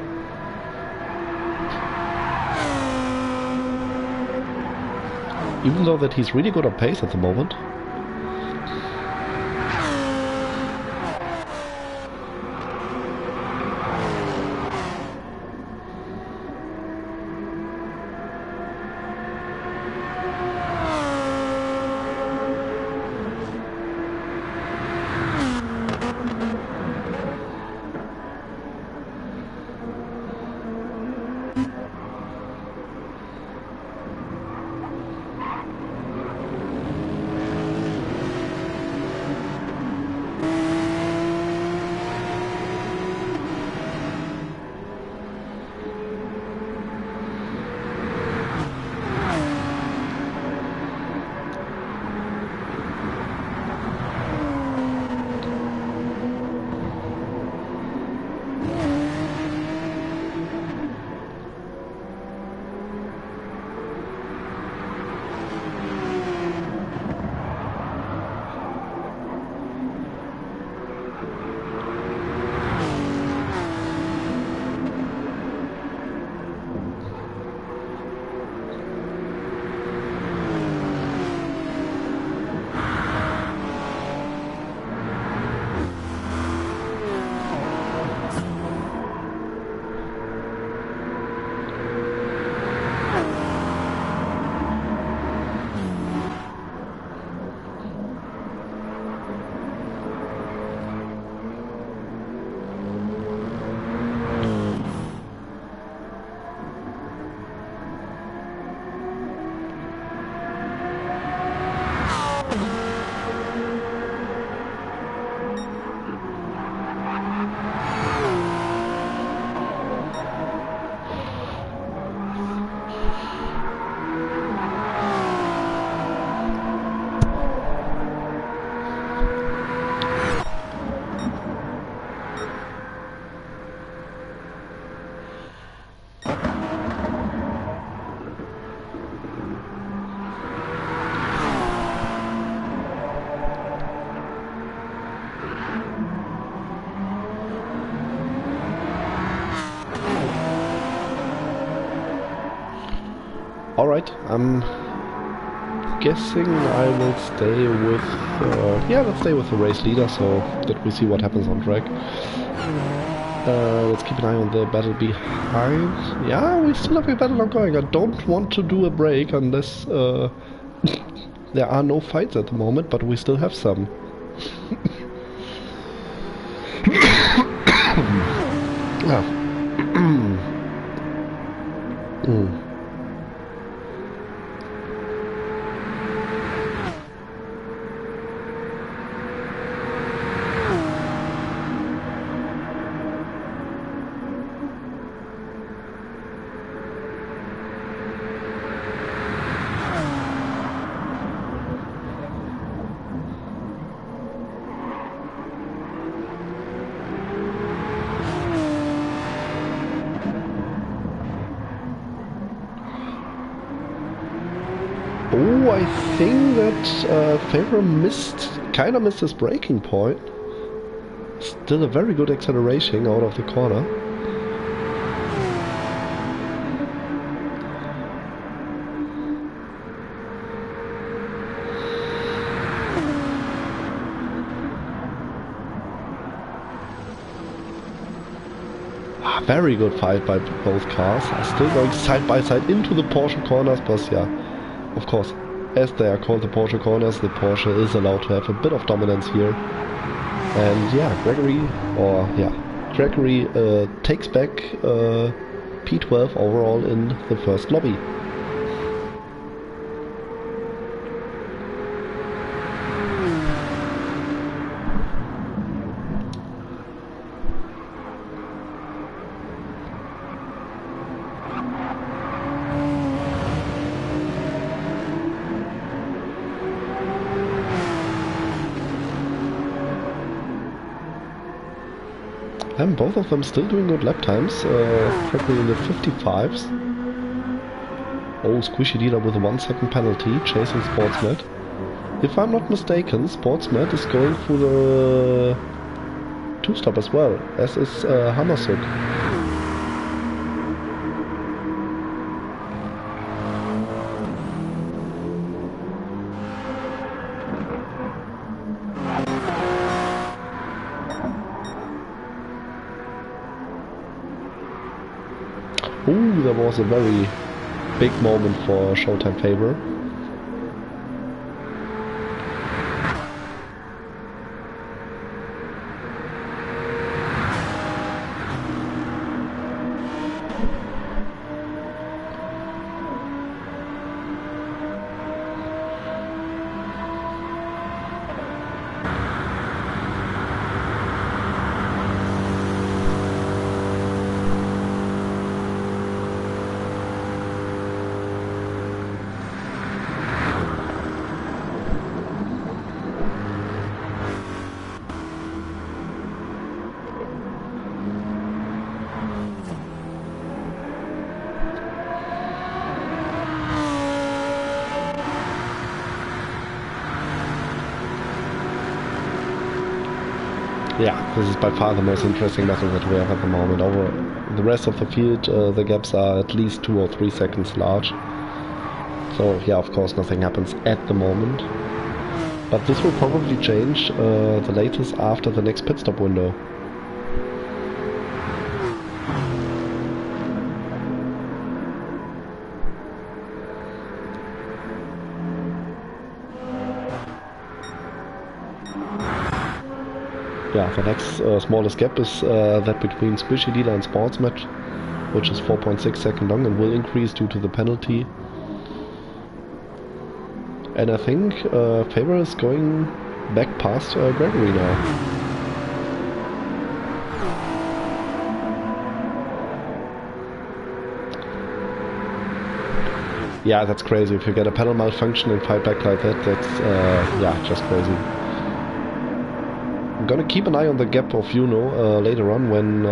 Even though that he's really good on pace at the moment. Alright, I'm guessing I will stay with... yeah, let's stay with the race leader so that we see what happens on track. Let's keep an eye on the battle behind. Yeah, we still have a battle ongoing. I don't want to do a break unless there are no fights at the moment, but we still have some. Yeah. Oh, I think that Favor kinda missed his braking point. Still a very good acceleration out of the corner. Very good fight by both cars. Still going side by side into the Porsche corners, but yeah, of course, as they are called the Porsche corners, the Porsche is allowed to have a bit of dominance here. And yeah, Gregory takes back P12 overall in the first lobby. And both of them still doing good lap times, Gregory in the 55s. Oh, Squishy Dealer with a 1 second penalty, chasing Sportsnet. If I'm not mistaken, Sportsmet is going through the two-stop as well, as is Hammershoek. Ooh, there was a very big moment for Showtime favor. Yeah, this is by far the most interesting battle that we have at the moment. Over the rest of the field, the gaps are at least 2 or 3 seconds large. So yeah, of course nothing happens at the moment. But this will probably change the latest after the next pit stop window. Yeah, the next smallest gap is that between Squishy Dealer and Sportsmet, which is 4.6 seconds long and will increase due to the penalty. And I think Favor is going back past Gregory now. Yeah, that's crazy. If you get a pedal malfunction and fight back like that, that's yeah, just crazy. I'm gonna keep an eye on the gap of Juno later on when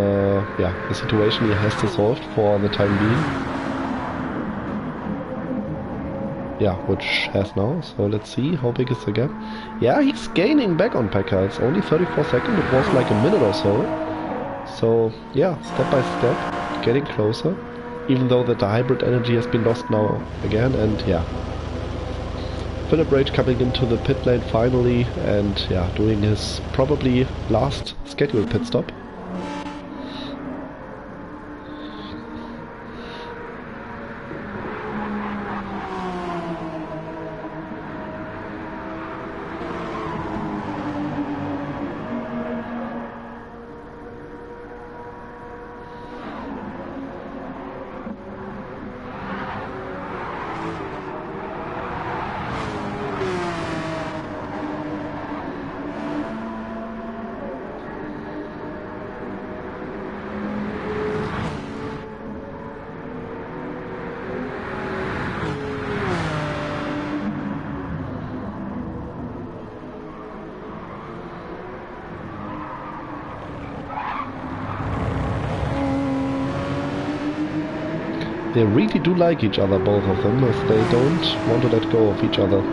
yeah, the situation here has dissolved for the time being. Yeah, which has now, so let's see how big is the gap. Yeah, he's gaining back on Pekka. It's only 34 seconds, it was like a minute or so. So yeah, step by step, getting closer. Even though that the hybrid energy has been lost now again, and yeah. Philip Rage coming into the pit lane finally, and yeah, doing his probably last scheduled pit stop. They really do like each other, both of them, as they don't want to let go of each other.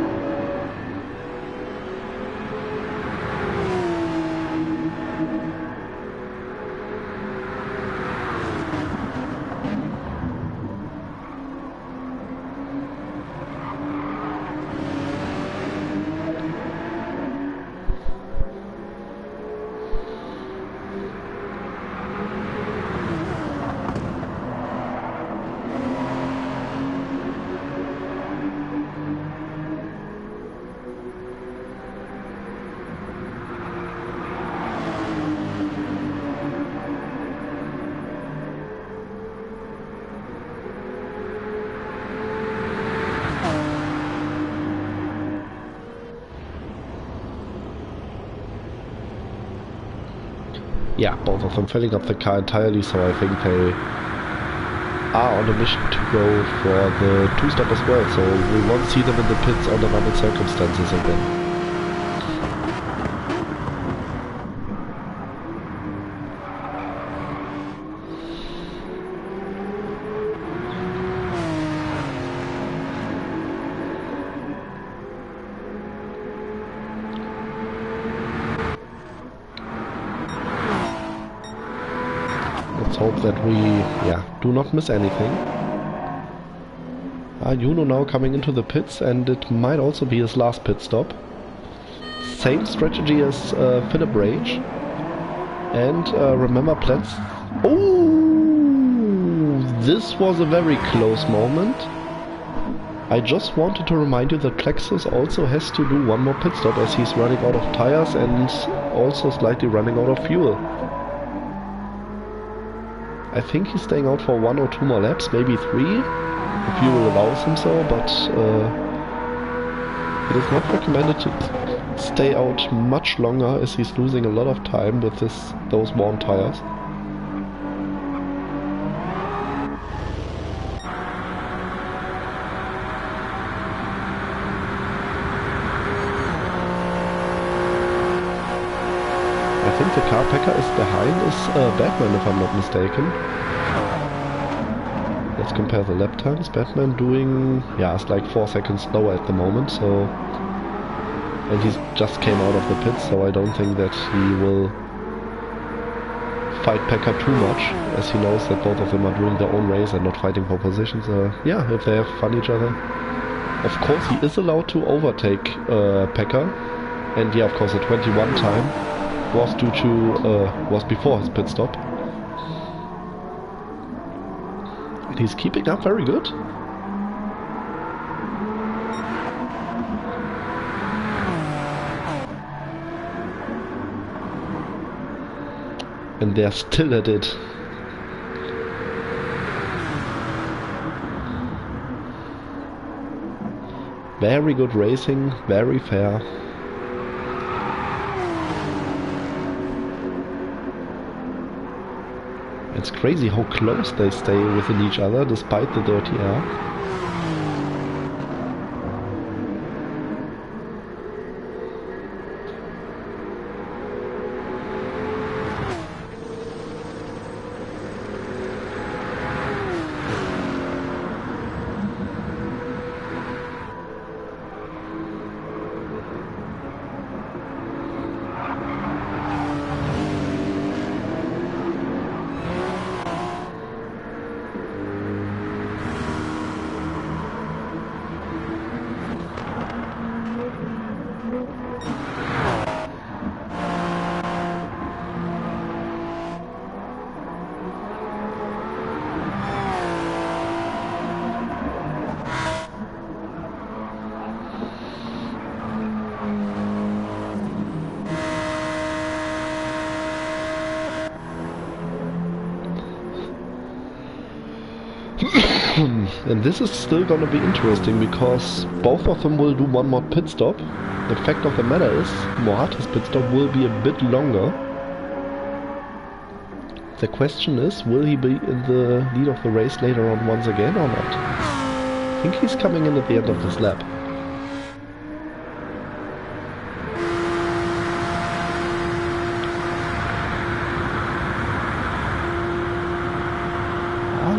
Yeah, both of them filling up the car entirely, so I think they are on a mission to go for the two-stop as well, so we won't see them in the pits under normal circumstances again. hope that we, do not miss anything. Juno now coming into the pits, and it might also be his last pit stop. Same strategy as Philip Rage. And remember Platz... Oh! This was a very close moment. I just wanted to remind you that Plexus also has to do one more pit stop as he's running out of tires and also slightly running out of fuel. I think he's staying out for 1 or 2 more laps, maybe 3, if fuel allows him so, but it is not recommended to stay out much longer as he's losing a lot of time with those worn tires. I think the car packer is behind Batman, if I'm not mistaken. Let's compare the lap times. Batman doing, it's like 4 seconds slower at the moment, so... And he just came out of the pits, so I don't think that he will fight Packer too much, as he knows that both of them are doing their own race and not fighting for positions. If they have fun each other. Of course, he is allowed to overtake Packer, and of course the 21 time was due to was before his pit stop. And he's keeping up very good. And they're still at it. Very good racing, very fair. It's crazy how close they stay within each other despite the dirty air. And this is still gonna be interesting because both of them will do one more pit stop. The fact of the matter is, Morata's pit stop will be a bit longer. The question is, will he be in the lead of the race later on once again or not? I think he's coming in at the end of this lap.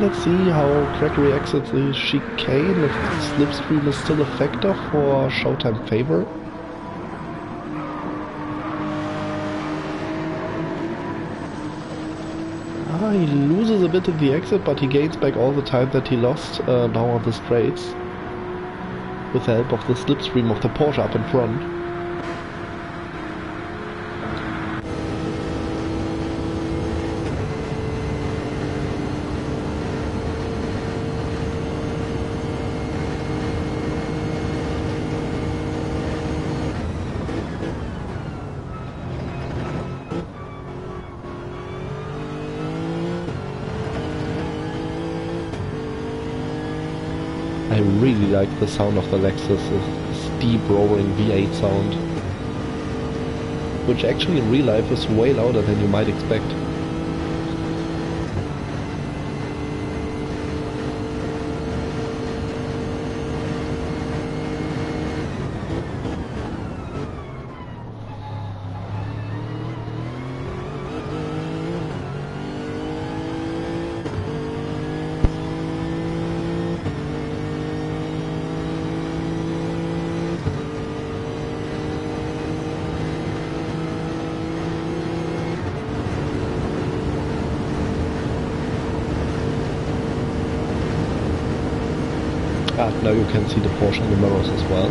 Let's see how Gregory exits the chicane, if slipstream is still a factor for Showtime favor. He loses a bit at the exit, but he gains back all the time that he lost now on the straights with the help of the slipstream of the Porsche up in front. I really like the sound of the Lexus, this deep roaring V8 sound, which actually in real life is way louder than you might expect. Ah, now you can see the Porsche in the mirrors as well.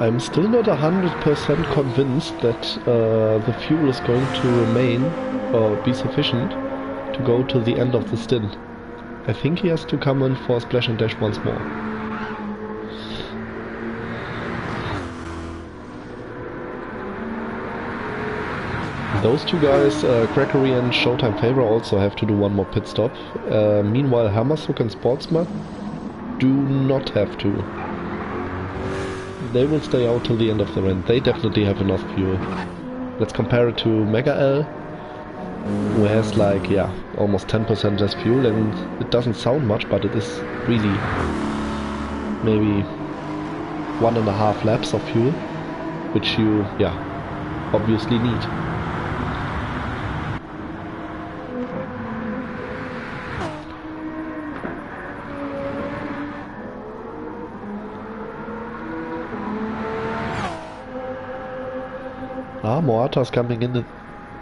I'm still not 100% convinced that the fuel is going to remain or be sufficient to go to the end of the stint. I think he has to come in for a splash and dash once more. Those two guys, Crackery and Showtime Favor, also have to do one more pit stop. Meanwhile, Hammershook and Sportsman do not have to. They will stay out till the end of the run. They definitely have enough fuel. Let's compare it to Mega L, who has like, yeah, almost 10% less fuel, and it doesn't sound much, but it is really maybe 1.5 laps of fuel, which you, yeah, obviously need. Moata's coming in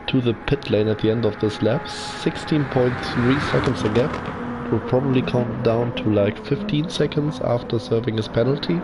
to the pit lane at the end of this lap. 16.3 seconds a gap. It will probably count down to like 15 seconds after serving his penalty.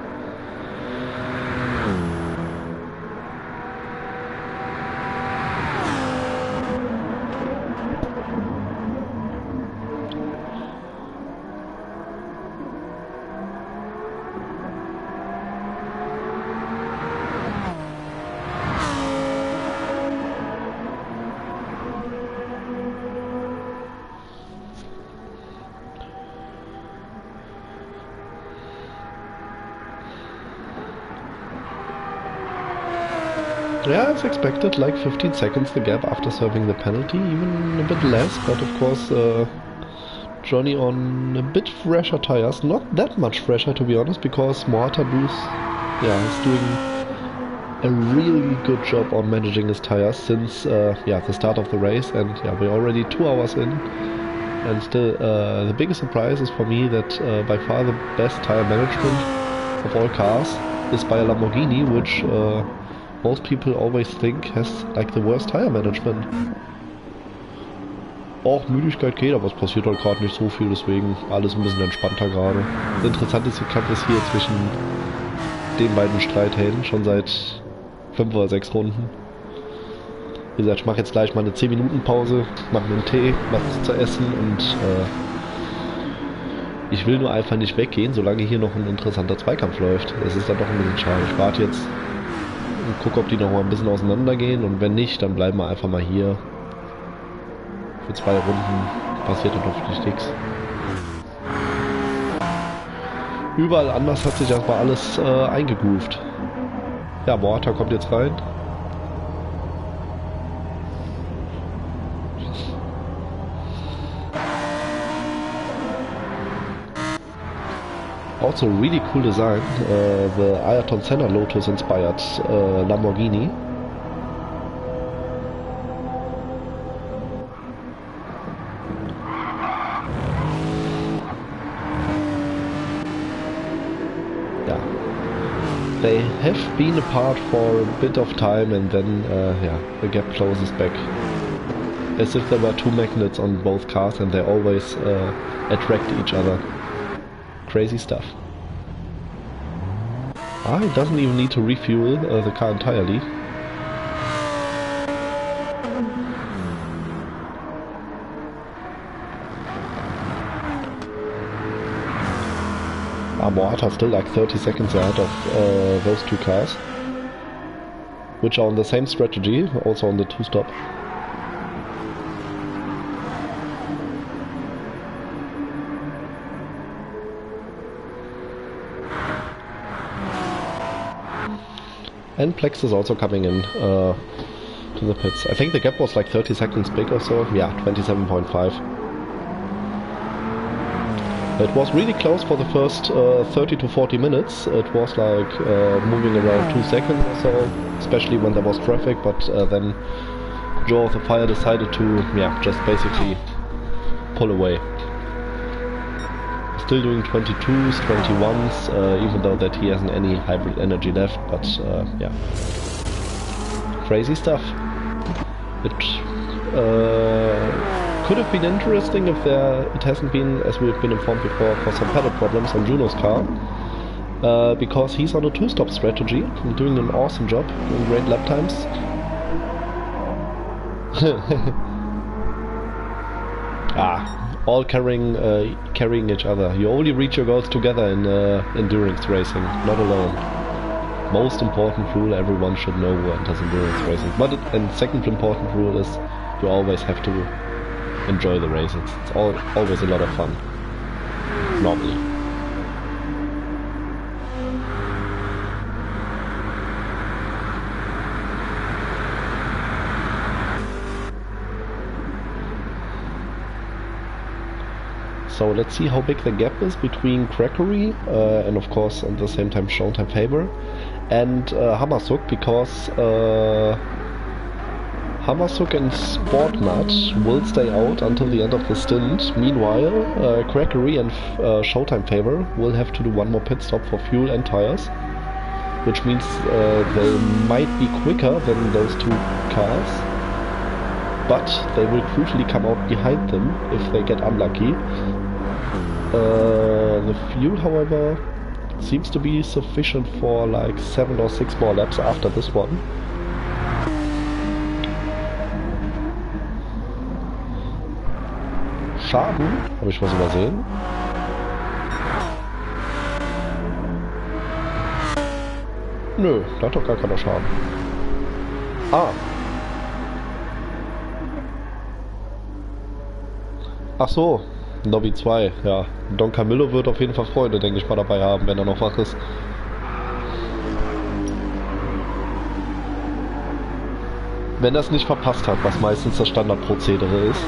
Yeah, as expected, like 15 seconds the gap after serving the penalty, even a bit less, but of course Johnny on a bit fresher tires, not that much fresher to be honest, because Moata Boost, yeah, is doing a really good job on managing his tires since yeah, the start of the race, and yeah, we're already 2 hours in, and still the biggest surprise is for me that by far the best tire management of all cars is by a Lamborghini, which most people always think has like the worst tire management. Auch Müdigkeit geht, aber es passiert halt gerade nicht so viel, deswegen alles ein bisschen entspannter gerade. Der interessanteste Kampf ist hier zwischen den beiden Streithelden, schon seit 5 oder 6 Runden. Wie gesagt, ich mache jetzt gleich mal eine 10 Minuten Pause, mache mir einen Tee, was zu essen und ich will nur einfach nicht weggehen, solange hier noch ein interessanter Zweikampf läuft. Es ist dann doch ein bisschen schade. Ich warte jetzt und gucke, ob die noch mal ein bisschen auseinandergehen, und wenn nicht, dann bleiben wir einfach mal hier. Für 2 Runden passiert dann hoffentlich nichts. Überall anders hat sich erstmal alles eingegroovt. Ja, Moata kommt jetzt rein. Also really cool design, the Ayrton Senna Lotus inspired Lamborghini. Yeah, they have been apart for a bit of time, and then yeah, the gap closes back. As if there were two magnets on both cars and they always attract each other. Crazy stuff. It doesn't even need to refuel the car entirely. Morata still like 30 seconds ahead of those two cars, which are on the same strategy, also on the two-stop. And Plex is also coming in to the pits. I think the gap was like 30 seconds big or so. Yeah, 27.5. It was really close for the first 30 to 40 minutes. It was like moving around 2 seconds or so, especially when there was traffic, but then Joe of the Fire decided to, yeah, just basically pull away. Still doing 22s, 21s, even though that he hasn't any hybrid energy left, but yeah. Crazy stuff. It could have been interesting if it hasn't been, as we've been informed before, for some pedal problems on Juno's car. Because he's on a two-stop strategy and doing an awesome job, doing great lap times. All carrying each other. You only reach your goals together in endurance racing, not alone. Most important rule everyone should know who enters endurance racing. And second important rule is you always have to enjoy the race. It's always a lot of fun. Normally. So let's see how big the gap is between Crackery and of course at the same time Showtime Favor and Hammersuk, because Hammersuk and Sportmat will stay out until the end of the stint. Meanwhile, Crackery and Showtime Favor will have to do one more pit stop for fuel and tires, which means they might be quicker than those two cars, but they will crucially come out behind them if they get unlucky. The fuel, however, seems to be sufficient for like 7 or 6 more laps after this one. Schaden? Habe ich was übersehen? Nö, da hat doch gar keiner Schaden. Ach so, Lobby 2, ja. Don Camillo wird auf jeden Fall Freunde, denke ich mal, dabei haben, wenn er noch wach ist. Wenn er es nicht verpasst hat, was meistens das Standardprozedere ist.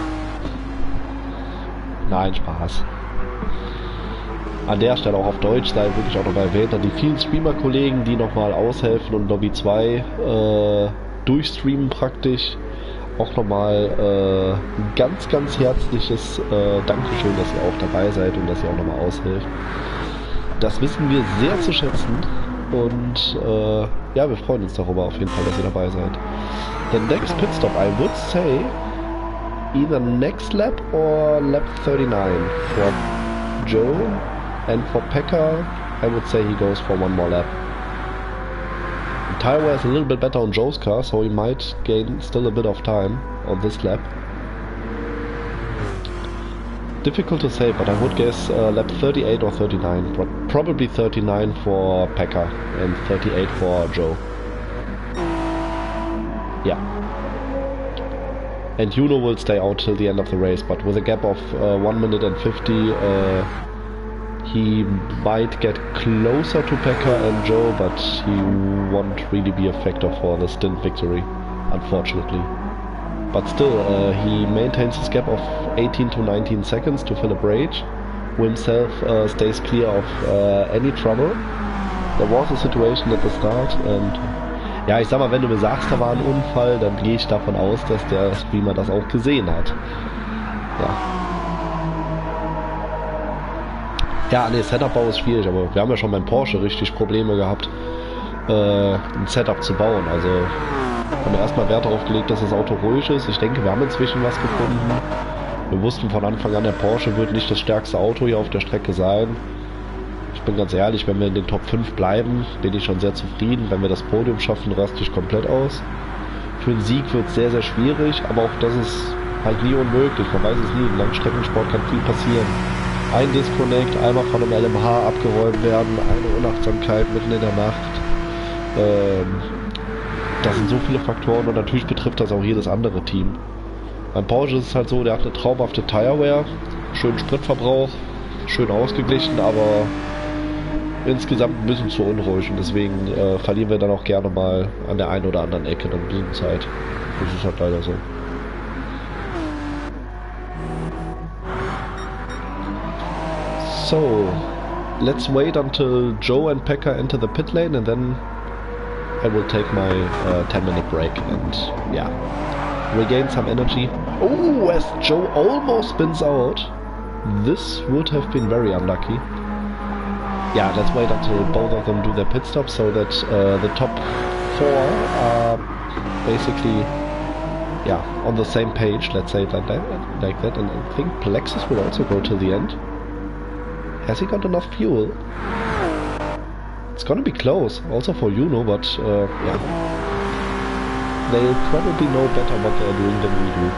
Nein, Spaß. An der Stelle auch auf Deutsch sei wirklich auch nochmal erwähnt, an die vielen Streamer-Kollegen, die nochmal aushelfen und Lobby 2 durchstreamen praktisch. Auch nochmal ein ganz, ganz herzliches Dankeschön, dass ihr auch dabei seid und dass ihr auch nochmal aushilft. Das wissen wir sehr zu schätzen und ja, wir freuen uns darüber auf jeden Fall, dass ihr dabei seid. The next pit stop, I would say, either next lap or lap 39 for Joe, and for Pekka, I would say he goes for one more lap. The tire wear is a little bit better on Joe's car, so he might gain still a bit of time on this lap. Difficult to say, but I would guess lap 38 or 39, but probably 39 for Pekka and 38 for Joe. Yeah. And Juno will stay out till the end of the race, but with a gap of 1 minute and 50, he might get closer to Pekka and Joe, but he won't really be a factor for the stint victory, unfortunately. But still, he maintains his gap of 18 to 19 seconds to Philip Rage, himself stays clear of any trouble. There was a situation at the start and ja, ich sag mal, wenn du mir sagst, da war ein Unfall, dann gehe ich davon aus, dass der Streamer das auch gesehen hat. Ja. Ja, nee, Setup-Bau ist schwierig, aber wir haben ja schon beim Porsche richtig Probleme gehabt, ein Setup zu bauen. Also haben wir erstmal Wert darauf gelegt, dass das Auto ruhig ist. Ich denke, wir haben inzwischen was gefunden. Wir wussten von Anfang an, der Porsche wird nicht das stärkste Auto hier auf der Strecke sein. Ich bin ganz ehrlich, wenn wir in den Top 5 bleiben, bin ich schon sehr zufrieden. Wenn wir das Podium schaffen, raste ich komplett aus. Für einen Sieg wird es sehr, sehr schwierig, aber auch das ist halt nie unmöglich. Man weiß es nie, im Langstreckensport kann viel passieren. Ein Disconnect, einmal von einem LMH abgeräumt werden, eine Unachtsamkeit mitten in der Nacht. Das sind so viele Faktoren und natürlich betrifft das auch jedes andere Team. Beim Porsche ist es halt so, der hat eine traumhafte Tire-Wear, schönen Spritverbrauch, schön ausgeglichen, aber insgesamt ein bisschen zu unruhig und deswegen verlieren wir dann auch gerne mal an der einen oder anderen Ecke dann ein bisschen Zeit. Das ist halt leider so. So, let's wait until Joe and Pekka enter the pit lane and then I will take my 10-minute break and yeah, regain some energy. Oh, as Joe almost spins out. This would have been very unlucky. Yeah, let's wait until both of them do their pit stop so that the top 4 are basically, yeah, on the same page, let's say it like that. And I think Plexus will also go to the end. Has he got enough fuel? It's gonna be close, also for Juno, but yeah. They'll probably know better what they're doing than we do.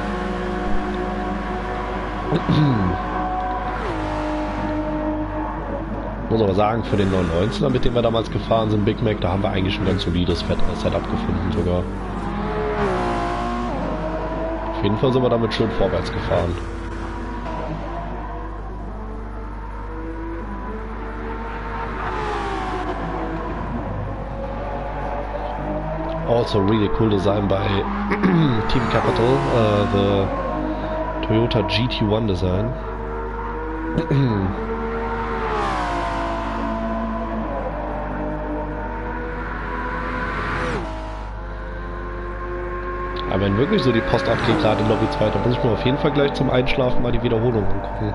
Muss aber sagen, für den 919er, mit dem wir damals gefahren sind, Big Mac, da haben wir eigentlich ein ganz solides Setup gefunden sogar. Auf jeden Fall sind wir damit schön vorwärts gefahren. Also really cool design by Team Capital, the Toyota GT1 design. Aber wenn wirklich so die Post abgeht, gerade in Lobby 2, dann muss ich mir auf jeden Fall gleich zum Einschlafen mal die Wiederholung angucken.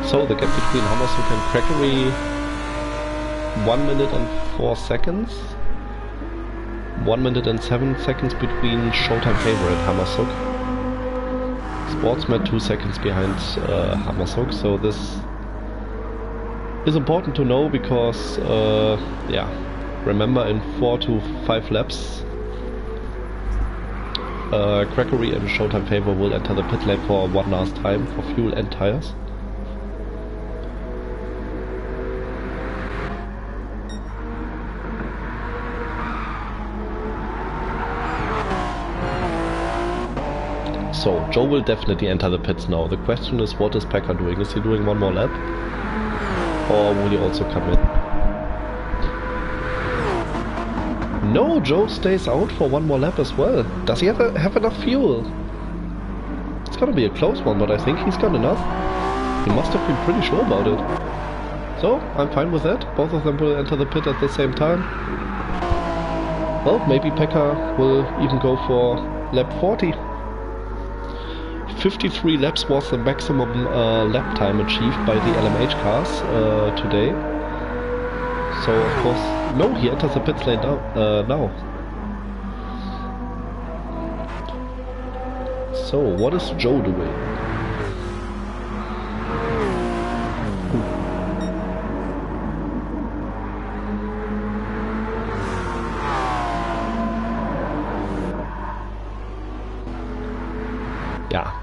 So the gap between Hammershoek and Crackery, 1 minute and 4 seconds. 1 minute and 7 seconds between Showtime Favorite Hammershoek. Sportsman 2 seconds behind Hammershoek. So this is important to know because, yeah, remember in 4 to 5 laps, Crackery and Showtime Favor will enter the pit lane for one last time for fuel and tires. So, Joe will definitely enter the pits now. The question is, what is Pekka doing? Is he doing one more lap? Or will he also come in? No, Joe stays out for one more lap as well. Does he have enough fuel? It's gonna be a close one, but I think he's got enough. He must have been pretty sure about it. So, I'm fine with that. Both of them will enter the pit at the same time. Well, maybe Pekka will even go for lap 40. 53 laps was the maximum lap time achieved by the LMH cars today. So of course, no, he enters the pit lane now. So what is Joe doing?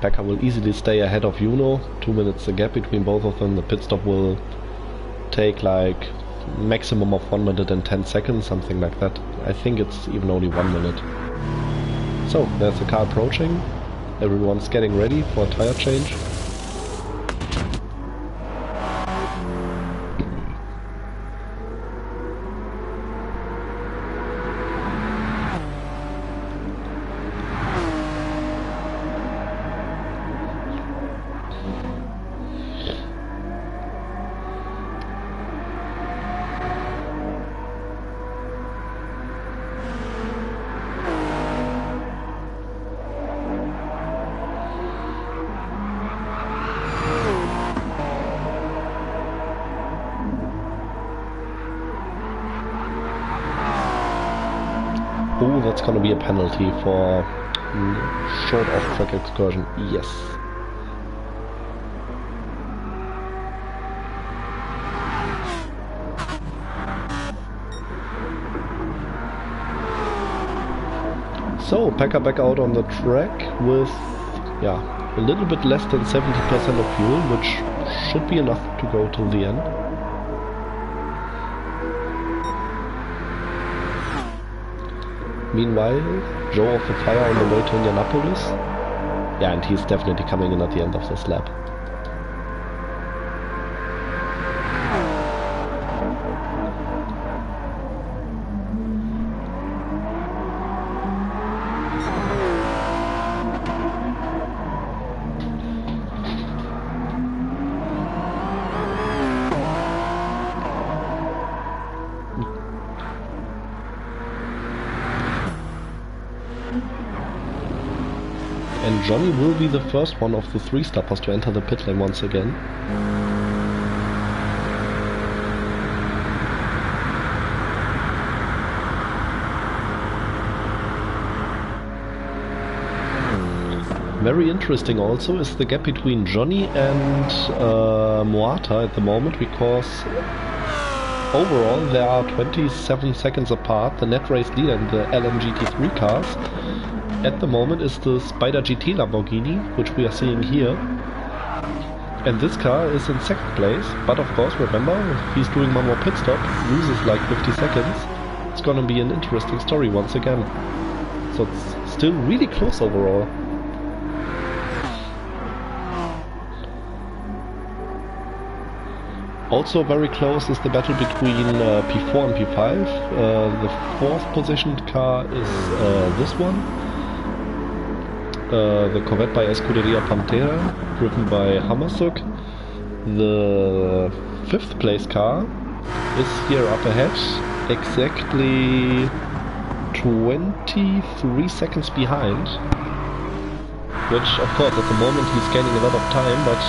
Pekka will easily stay ahead of Juno. 2 minutes the gap between both of them. The pit stop will take like maximum of 1 minute and 10 seconds, something like that. I think it's even only 1 minute. So there's the car approaching. Everyone's getting ready for a tire change. Oh, that's gonna be a penalty for short off-track excursion. Yes. So, Pekka back out on the track with, yeah, a little bit less than 70% of fuel, which should be enough to go till the end. Meanwhile, Joe off the fire on the way to Indianapolis. Yeah, and he's definitely coming in at the end of this lap. And Johnny will be the first one of the 3 stoppers to enter the pit lane once again. Very interesting also is the gap between Johnny and Moata at the moment, because overall there are 27 seconds apart. The net race leader in the LMGT3 cars at the moment is the Spider GT Lamborghini, which we are seeing here. And this car is in 2nd place, but of course, remember, if he's doing one more pit stop, loses like 50 seconds, it's gonna be an interesting story once again. So it's still really close overall. Also very close is the battle between P4 and P5. The 4th positioned car is this one. The Corvette by Escuderia Pantera, driven by Hammersuk. The 5th place car is here up ahead, exactly 23 seconds behind. Which, of course, at the moment he's gaining a lot of time, but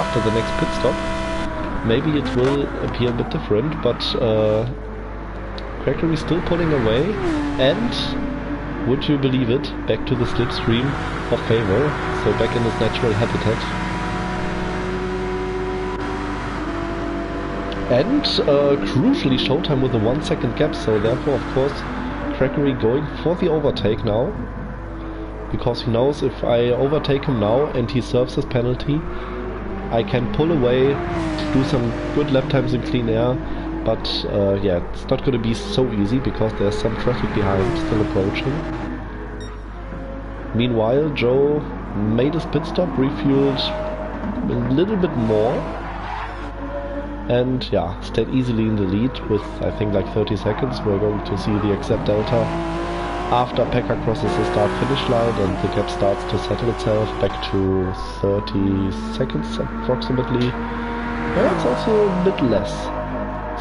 after the next pit stop, maybe it will appear a bit different, but Crackery still pulling away, and would you believe it, back to the slipstream of favor, so back in his natural habitat. And crucially showtime with a 1 second gap, so therefore of course Crackery going for the overtake now, because he knows if I overtake him now and he serves his penalty, I can pull away, do some good lap times in clean air, but yeah, it's not going to be so easy because there's some traffic behind still approaching. Meanwhile, Joe made his pit stop, refueled a little bit more, and yeah, stayed easily in the lead with I think like 30 seconds. We're going to see the exact delta after Pekka crosses the start-finish line and the gap starts to settle itself back to 30 seconds approximately. Yeah, it's also a bit less.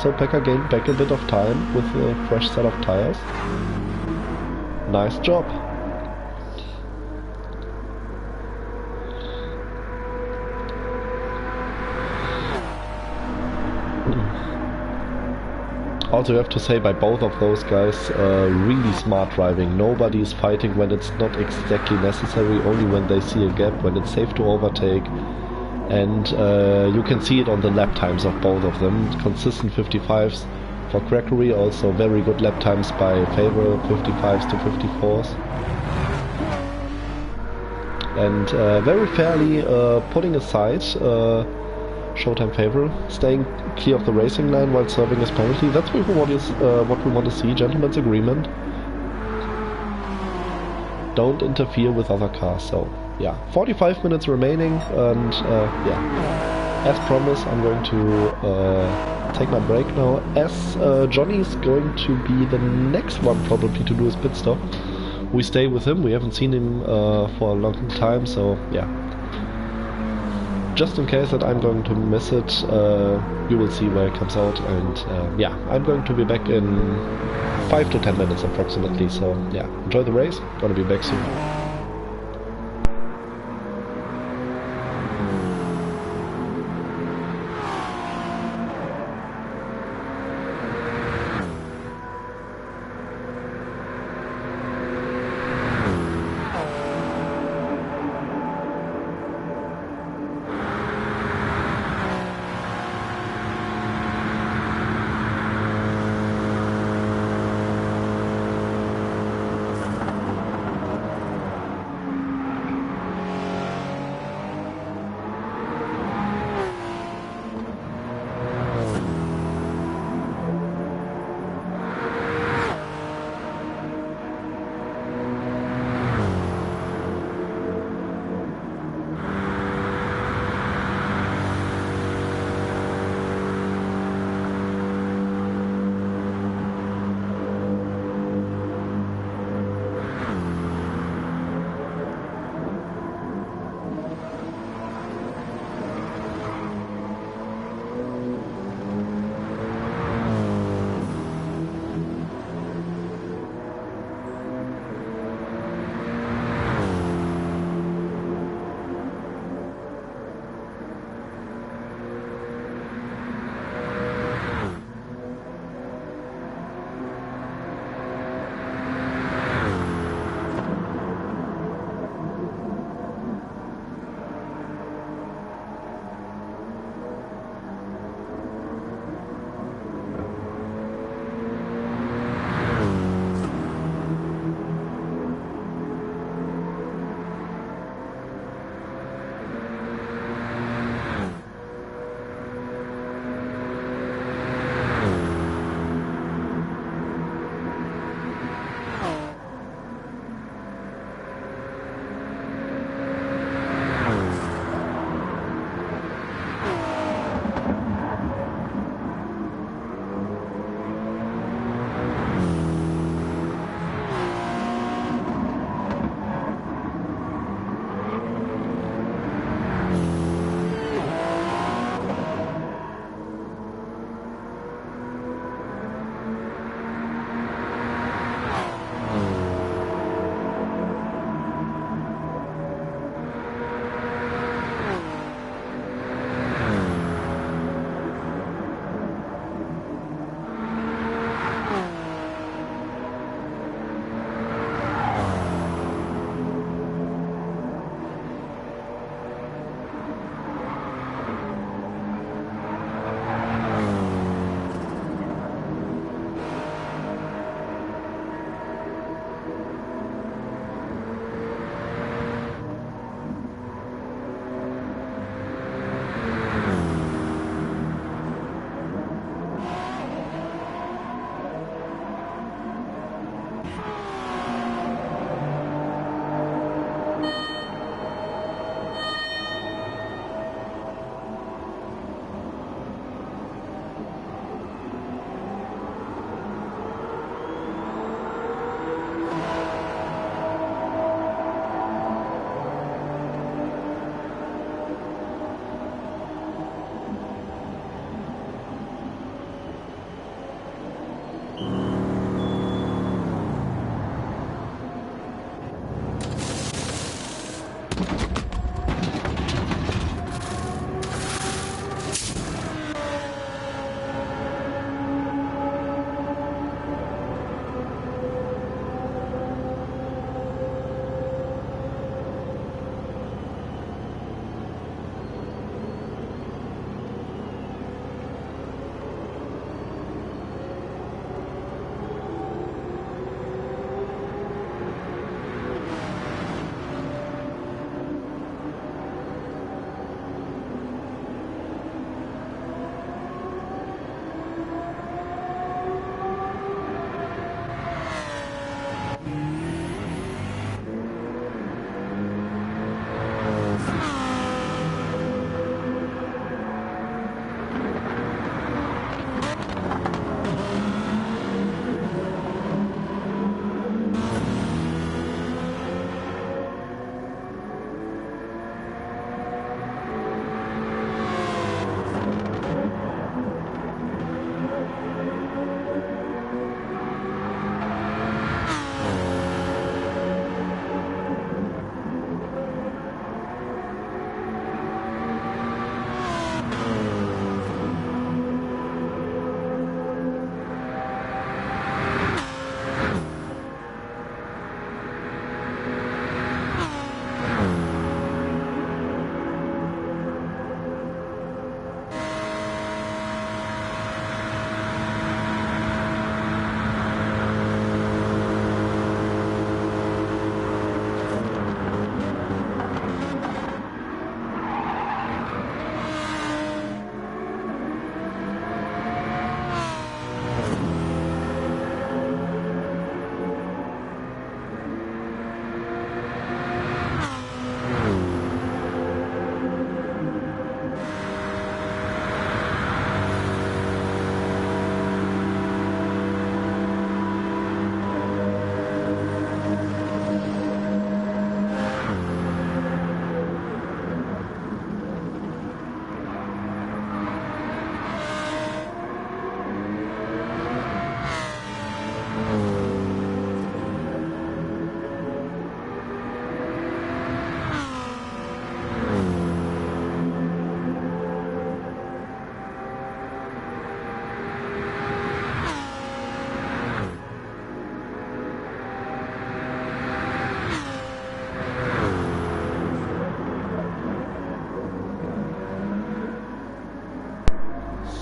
So Pekka gained back a bit of time with a fresh set of tires. Nice job. Also, you have to say by both of those guys, really smart driving. Nobody is fighting when it's not exactly necessary, only when they see a gap, when it's safe to overtake. And you can see it on the lap times of both of them. Consistent 55s for Crackery, also very good lap times by Favor, 55s to 54s. and very fairly putting aside Showtime favor, staying clear of the racing line while serving his penalty. That's what we want to see, gentlemen's agreement. Don't interfere with other cars. So yeah, 45 minutes remaining, and yeah, as promised, I'm going to take my break now, as Johnny's going to be the next one probably to do his pit stop. We stay with him, we haven't seen him for a long time, so yeah. Just in case that I'm going to miss it, you will see where it comes out, and yeah, I'm going to be back in 5 to 10 minutes approximately, so yeah, enjoy the race, gonna be back soon.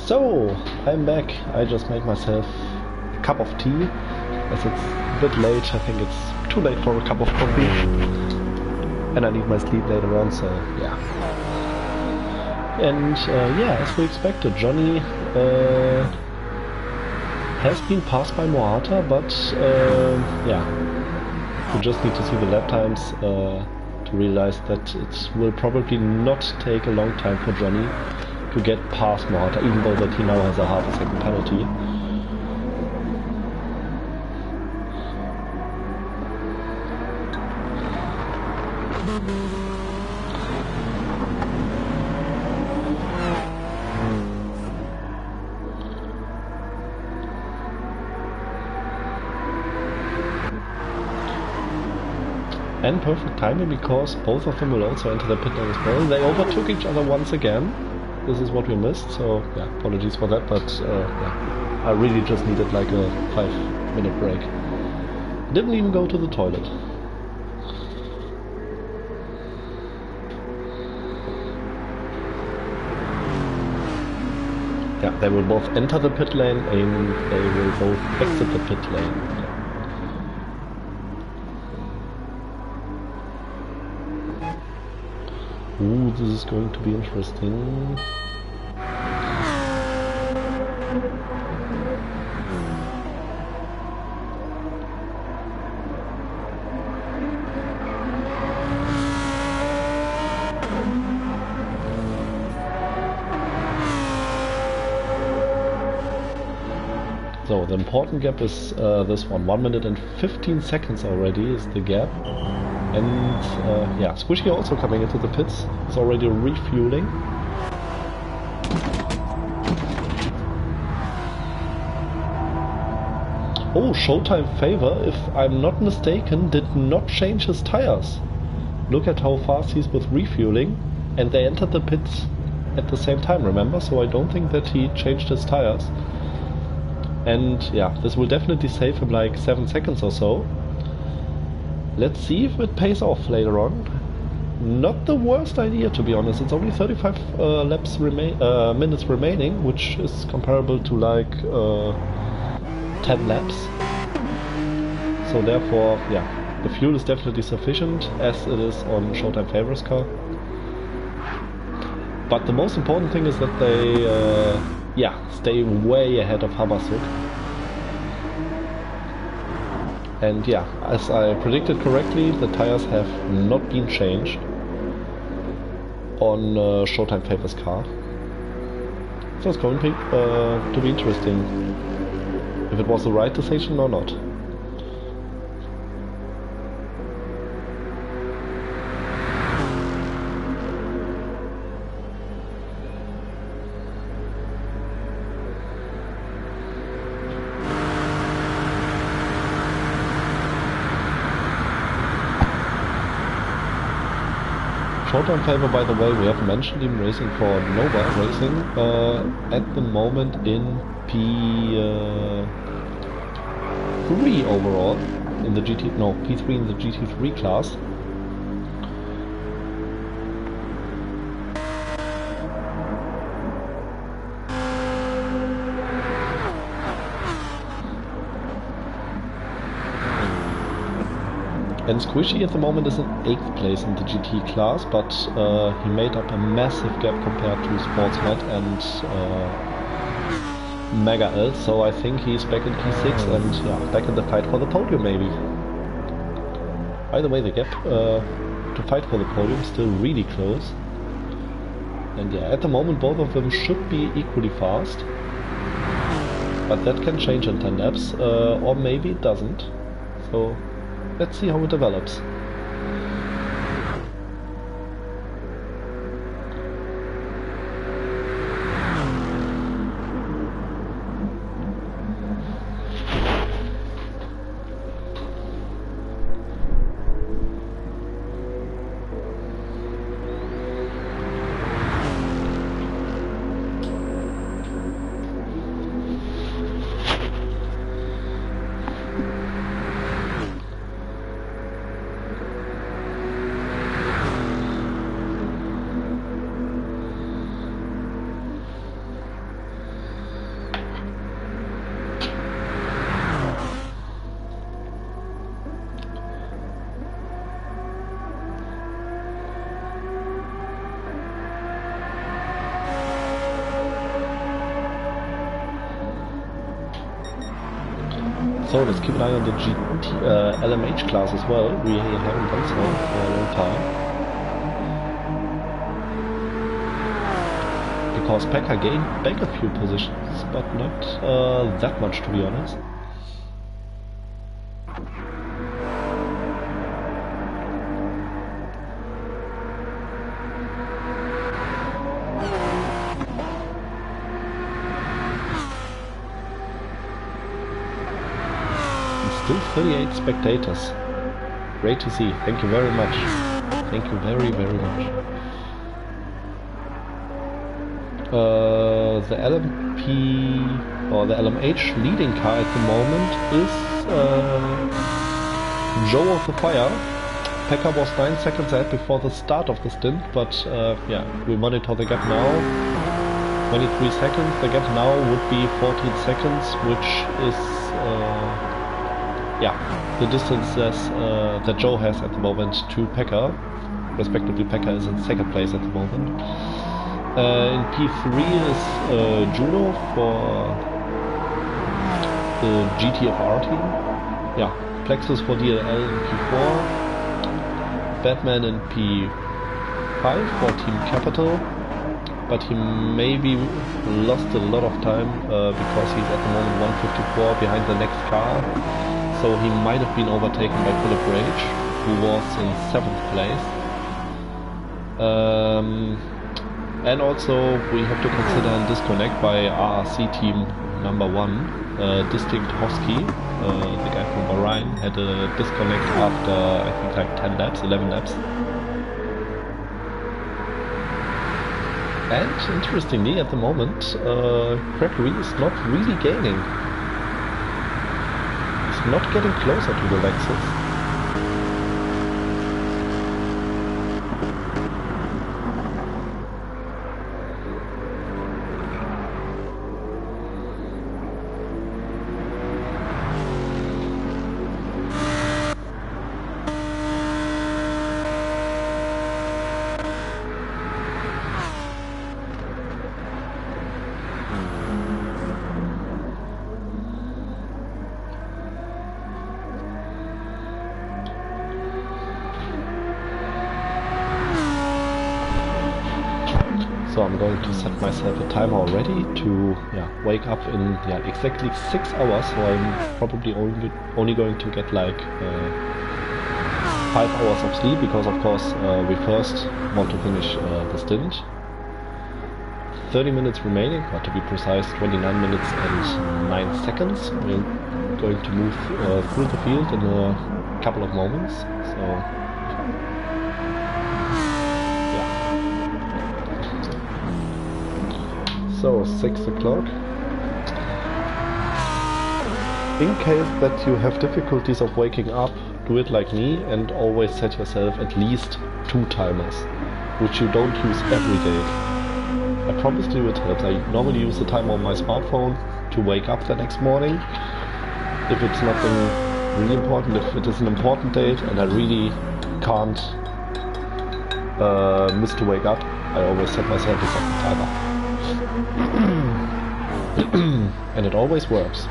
So, I'm back. I just made myself a cup of tea, as it's a bit late. I think it's too late for a cup of coffee. And I need my sleep later on, so yeah. And yeah, as we expected, Johnny has been passed by Mohata, but yeah, we just need to see the lap times to realize that it will probably not take a long time for Johnny to get past Mohata, even though that he now has a half a second penalty. And perfect timing, because both of them will also enter the pit lane as well. They overtook each other once again. This is what we missed, so yeah, apologies for that, but yeah, I really just needed like a 5-minute break. Didn't even go to the toilet. Yeah, they will both enter the pit lane and they will both exit the pit lane. Ooh, this is going to be interesting. So the important gap is this one. 1 minute and 15 seconds already is the gap. And yeah, Squishy also coming into the pits. He's already refueling. Oh, Showtime Favor, if I'm not mistaken, did not change his tires. Look at how fast he's with refueling, and they entered the pits at the same time, remember? So I don't think that he changed his tires. And yeah, this will definitely save him like 7 seconds or so. Let's see if it pays off later on. Not the worst idea, to be honest. It's only 35 minutes remaining, which is comparable to like 10 laps. So therefore, yeah, the fuel is definitely sufficient, as it is on Showtime Favor's car. But the most important thing is that they, yeah, stay way ahead of Habasuk. And yeah, as I predicted correctly, the tires have not been changed on Showtime Favor's car. So it's going to be interesting if it was the right decision or not. Showtime Favor, by the way, we have mentioned him racing for Nova Racing, at the moment in P3 overall, in the P3 in the GT3 class. And Squishy at the moment is in 8th place in the GT class, but he made up a massive gap compared to Sportsnet and Mega L, so I think he's back in P6 and yeah, back in the fight for the podium maybe. By the way, the gap to fight for the podium is still really close. And yeah, at the moment both of them should be equally fast, but that can change in 10 laps, or maybe it doesn't. So let's see how it develops. So let's keep an eye on the GT, LMH class as well. We haven't done so for a long time. Because Pekka gained back a few positions, but not that much, to be honest. Still 38 spectators. Great to see. Thank you very much. Thank you very, very much. The LMP or the LMH leading car at the moment is Joe of the Fire. Pekka was 9 seconds ahead before the start of the stint, but yeah, we monitor the gap now. 23 seconds. The gap now would be 14 seconds, which is yeah, the distance that Joe has at the moment to Pekka. Respectively, Pekka is in second place at the moment. In P3 is Juno for the GTFR team. Yeah, Plexus for DLL in P4. Batman in P5 for Team Capital. But he maybe lost a lot of time because he's at the moment 154 behind the next car. So he might have been overtaken by Philip Rage, who was in 7th place. And also we have to consider a disconnect by RRC team number 1, Distinct Hosky, the guy from Bahrain, had a disconnect after I think like 10 laps, 11 laps. And interestingly at the moment, Gregory is not really gaining. He's not getting closer to the Lexus. So I'm going to set myself a timer already to wake up in exactly 6 hours, so I'm probably only going to get like 5 hours of sleep, because of course we first want to finish the stint. 30 minutes remaining, or to be precise 29 minutes and 9 seconds. We're going to move through the field in a couple of moments, so So 6 o'clock. In case that you have difficulties of waking up, do it like me and always set yourself at least 2 timers, which you don't use every day. I promise you it helps. I normally use the timer on my smartphone to wake up the next morning. If it's nothing really important, if it is an important date and I really can't miss to wake up, I always set myself a second timer. And it always works.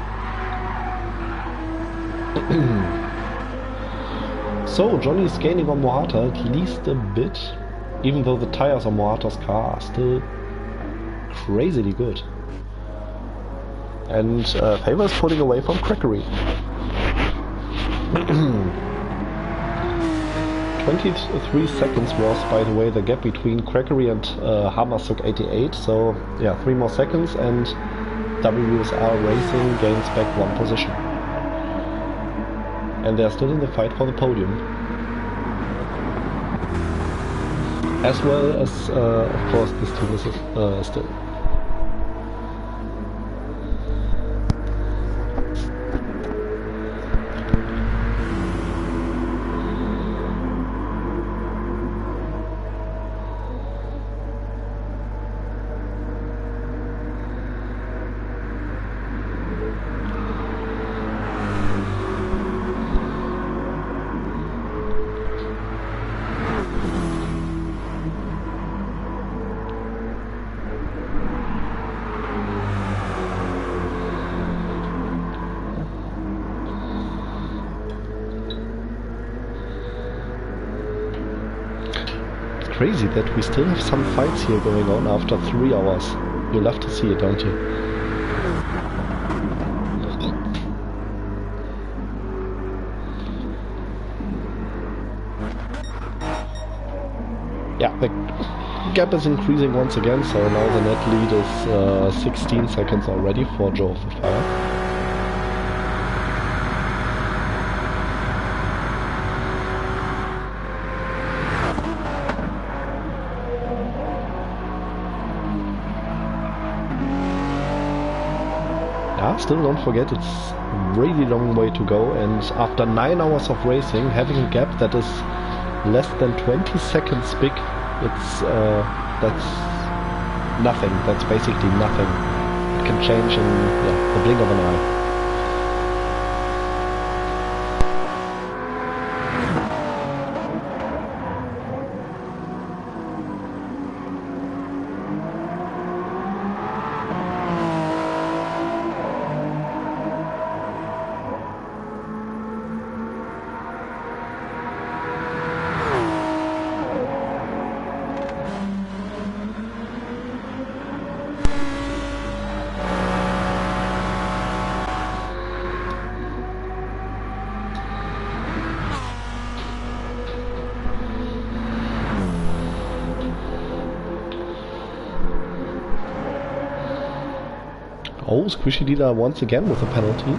So Johnny's gaining on Mohata at least a bit, even though the tires on Mohata's car are still crazily good. And Favor is pulling away from Crackery. 23 seconds was, by the way, the gap between Crackery and Hamasuk 88, so yeah, 3 more seconds and WSR Racing gains back 1 position. And they're still in the fight for the podium. As well as, of course, this team is still. crazy that we still have some fights here going on after 3 hours. You love to see it, don't you? Yeah, the gap is increasing once again, so now the net lead is 16 seconds already for Joe of the Fire. Yeah, still don't forget it's a really long way to go, and after 9 hours of racing, having a gap that is less than 20 seconds big, that's nothing. That's basically nothing. It can change in the blink of an eye. Oh, Squishy Leader once again with a penalty.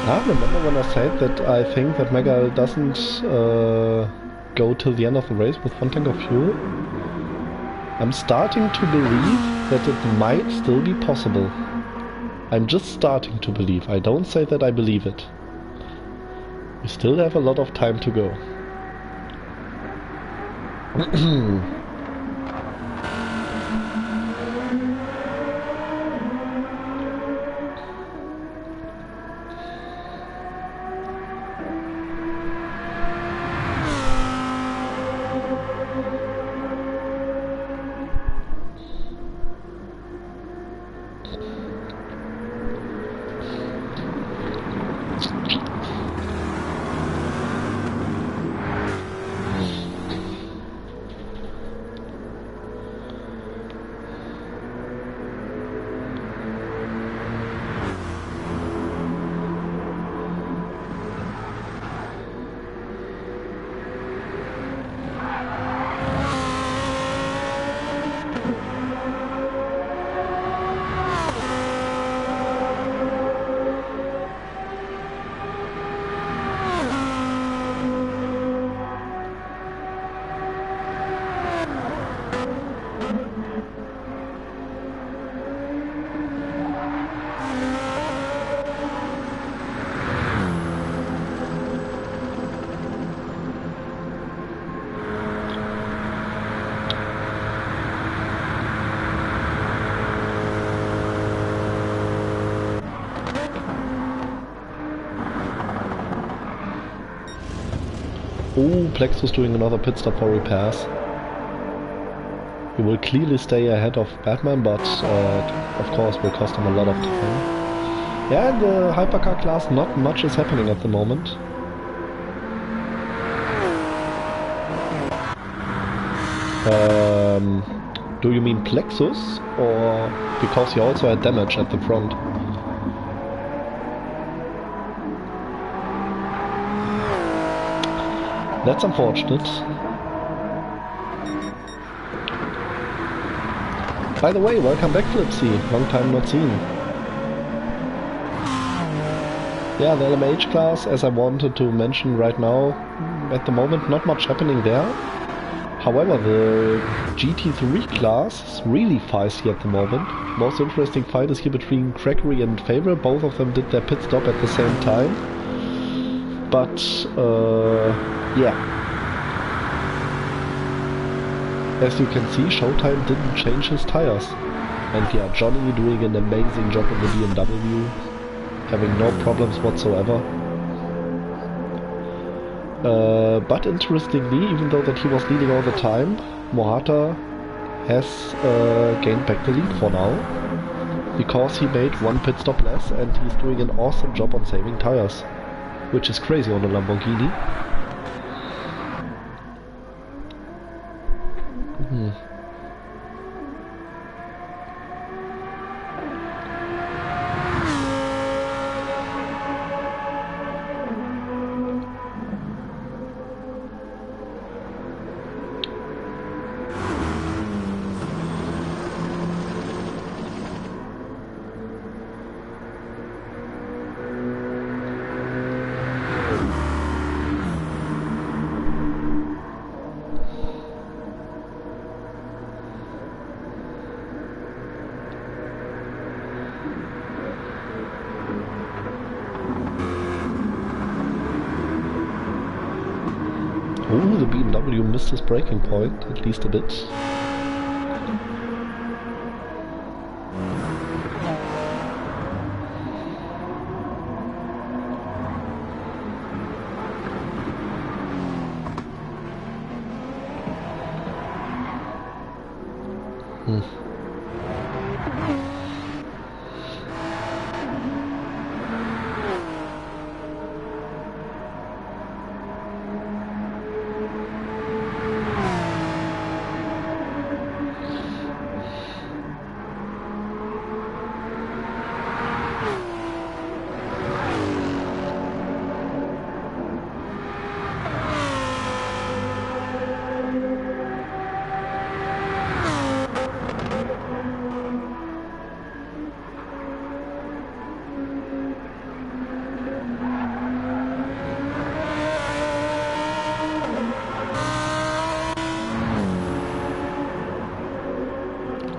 I remember when I said that I think that Mega doesn't go till the end of the race with one tank of fuel? I'm starting to believe that it might still be possible. I'm just starting to believe. I don't say that I believe it. We still have a lot of time to go. Oh, Plexus doing another pit stop for repairs. He will clearly stay ahead of Batman, but of course will cost him a lot of time. Yeah, in the hypercar class not much is happening at the moment. Do you mean Plexus, or because he also had damage at the front? That's unfortunate. By the way, welcome back, Flipsy. Long time not seen. Yeah, the LMH class, as I wanted to mention right now, at the moment not much happening there. However, the GT3 class is really feisty at the moment. Most interesting fight is here between Gregory and Favre. Both of them did their pit stop at the same time. But, yeah. As you can see, Showtime didn't change his tires. And yeah, Johnny doing an amazing job in the BMW. Having no problems whatsoever. But interestingly, even though that he was leading all the time, Mohata has gained back the lead for now, because he made one pit stop less and he's doing an awesome job on saving tires, which is crazy on a Lamborghini. Ooh, the BMW missed his braking point, at least a bit.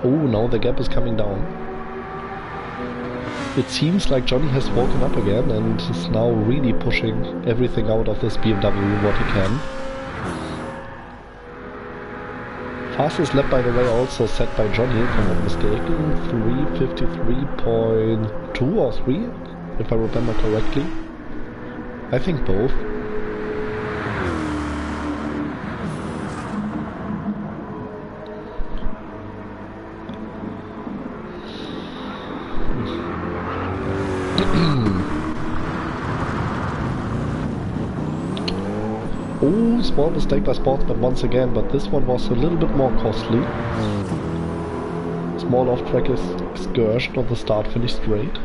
Oh, now the gap is coming down. It seems like Johnny has woken up again and is now really pushing everything out of this BMW what he can. Fastest lap, by the way, also set by Johnny, if I'm not mistaken, 3:53.2 or 3, if I remember correctly. I think both. Oh, small mistake by Sportsman once again, but this one was a little bit more costly. Small off-track excursion on the start-finish straight.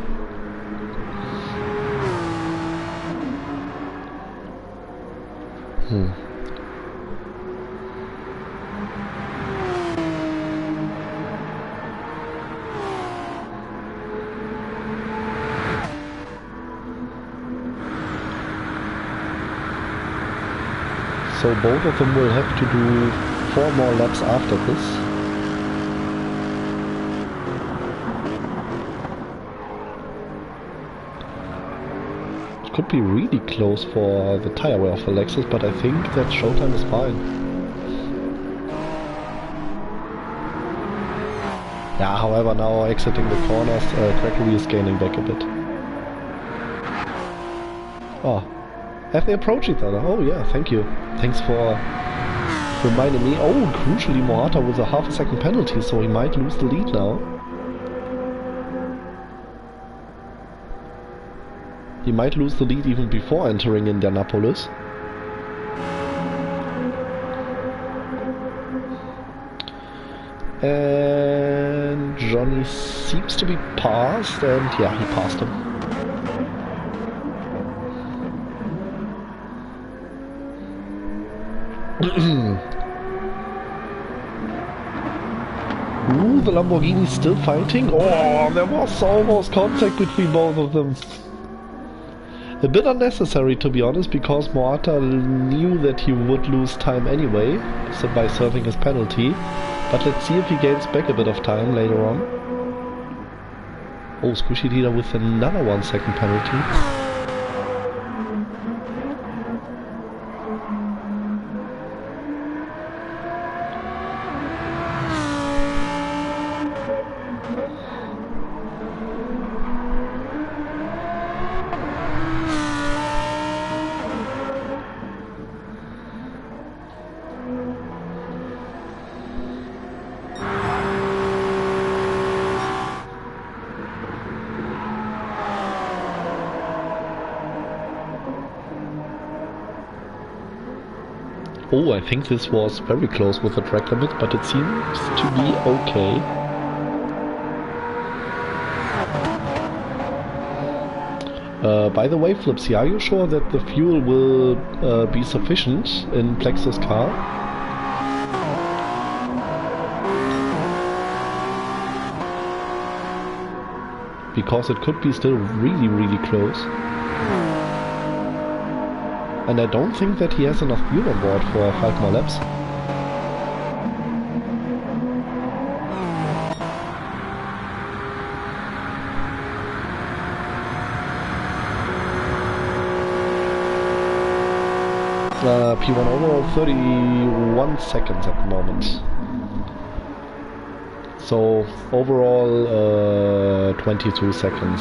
So both of them will have to do 4 more laps after this. It could be really close for the tire wear of Alexis, but I think that Showtime is fine. Yeah, however, now exiting the corners, Gregory is gaining back a bit. Oh. Have they approached each other? Oh yeah, thank you. Thanks for reminding me. Oh, crucially, Mohata with a half a second penalty, so he might lose the lead now. He might lose the lead even before entering Indianapolis. And Johnny seems to be passed, and yeah, he passed him. Ooh, the Lamborghini still fighting. Oh, there was almost contact between both of them. A bit unnecessary, to be honest, because Morata knew that he would lose time anyway, so by serving his penalty. But let's see if he gains back a bit of time later on. Oh, Squishy Leader with another 1 second penalty. Oh, I think this was very close with the track limit, but it seems to be okay. By the way, Flipsy, are you sure that the fuel will be sufficient in Plexus' car? Because it could be still really, really close. And I don't think that he has enough fuel on board for 5 more laps. P1 overall 31 seconds at the moment. So overall 22 seconds.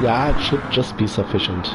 Yeah, it should just be sufficient.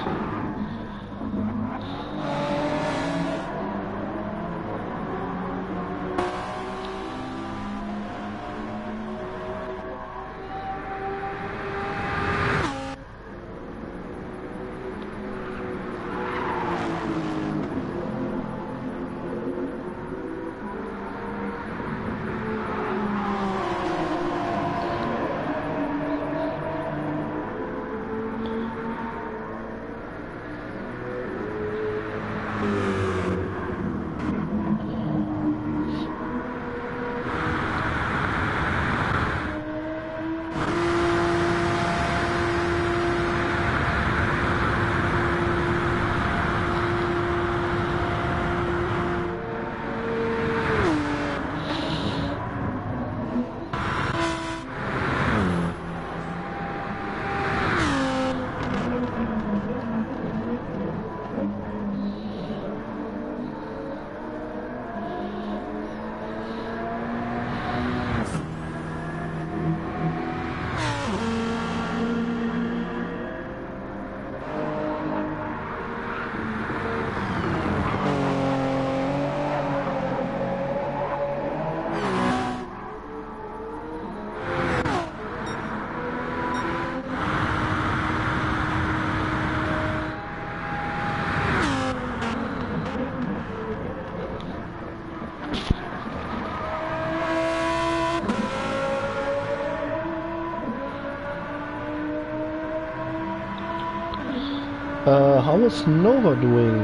How is Nova doing?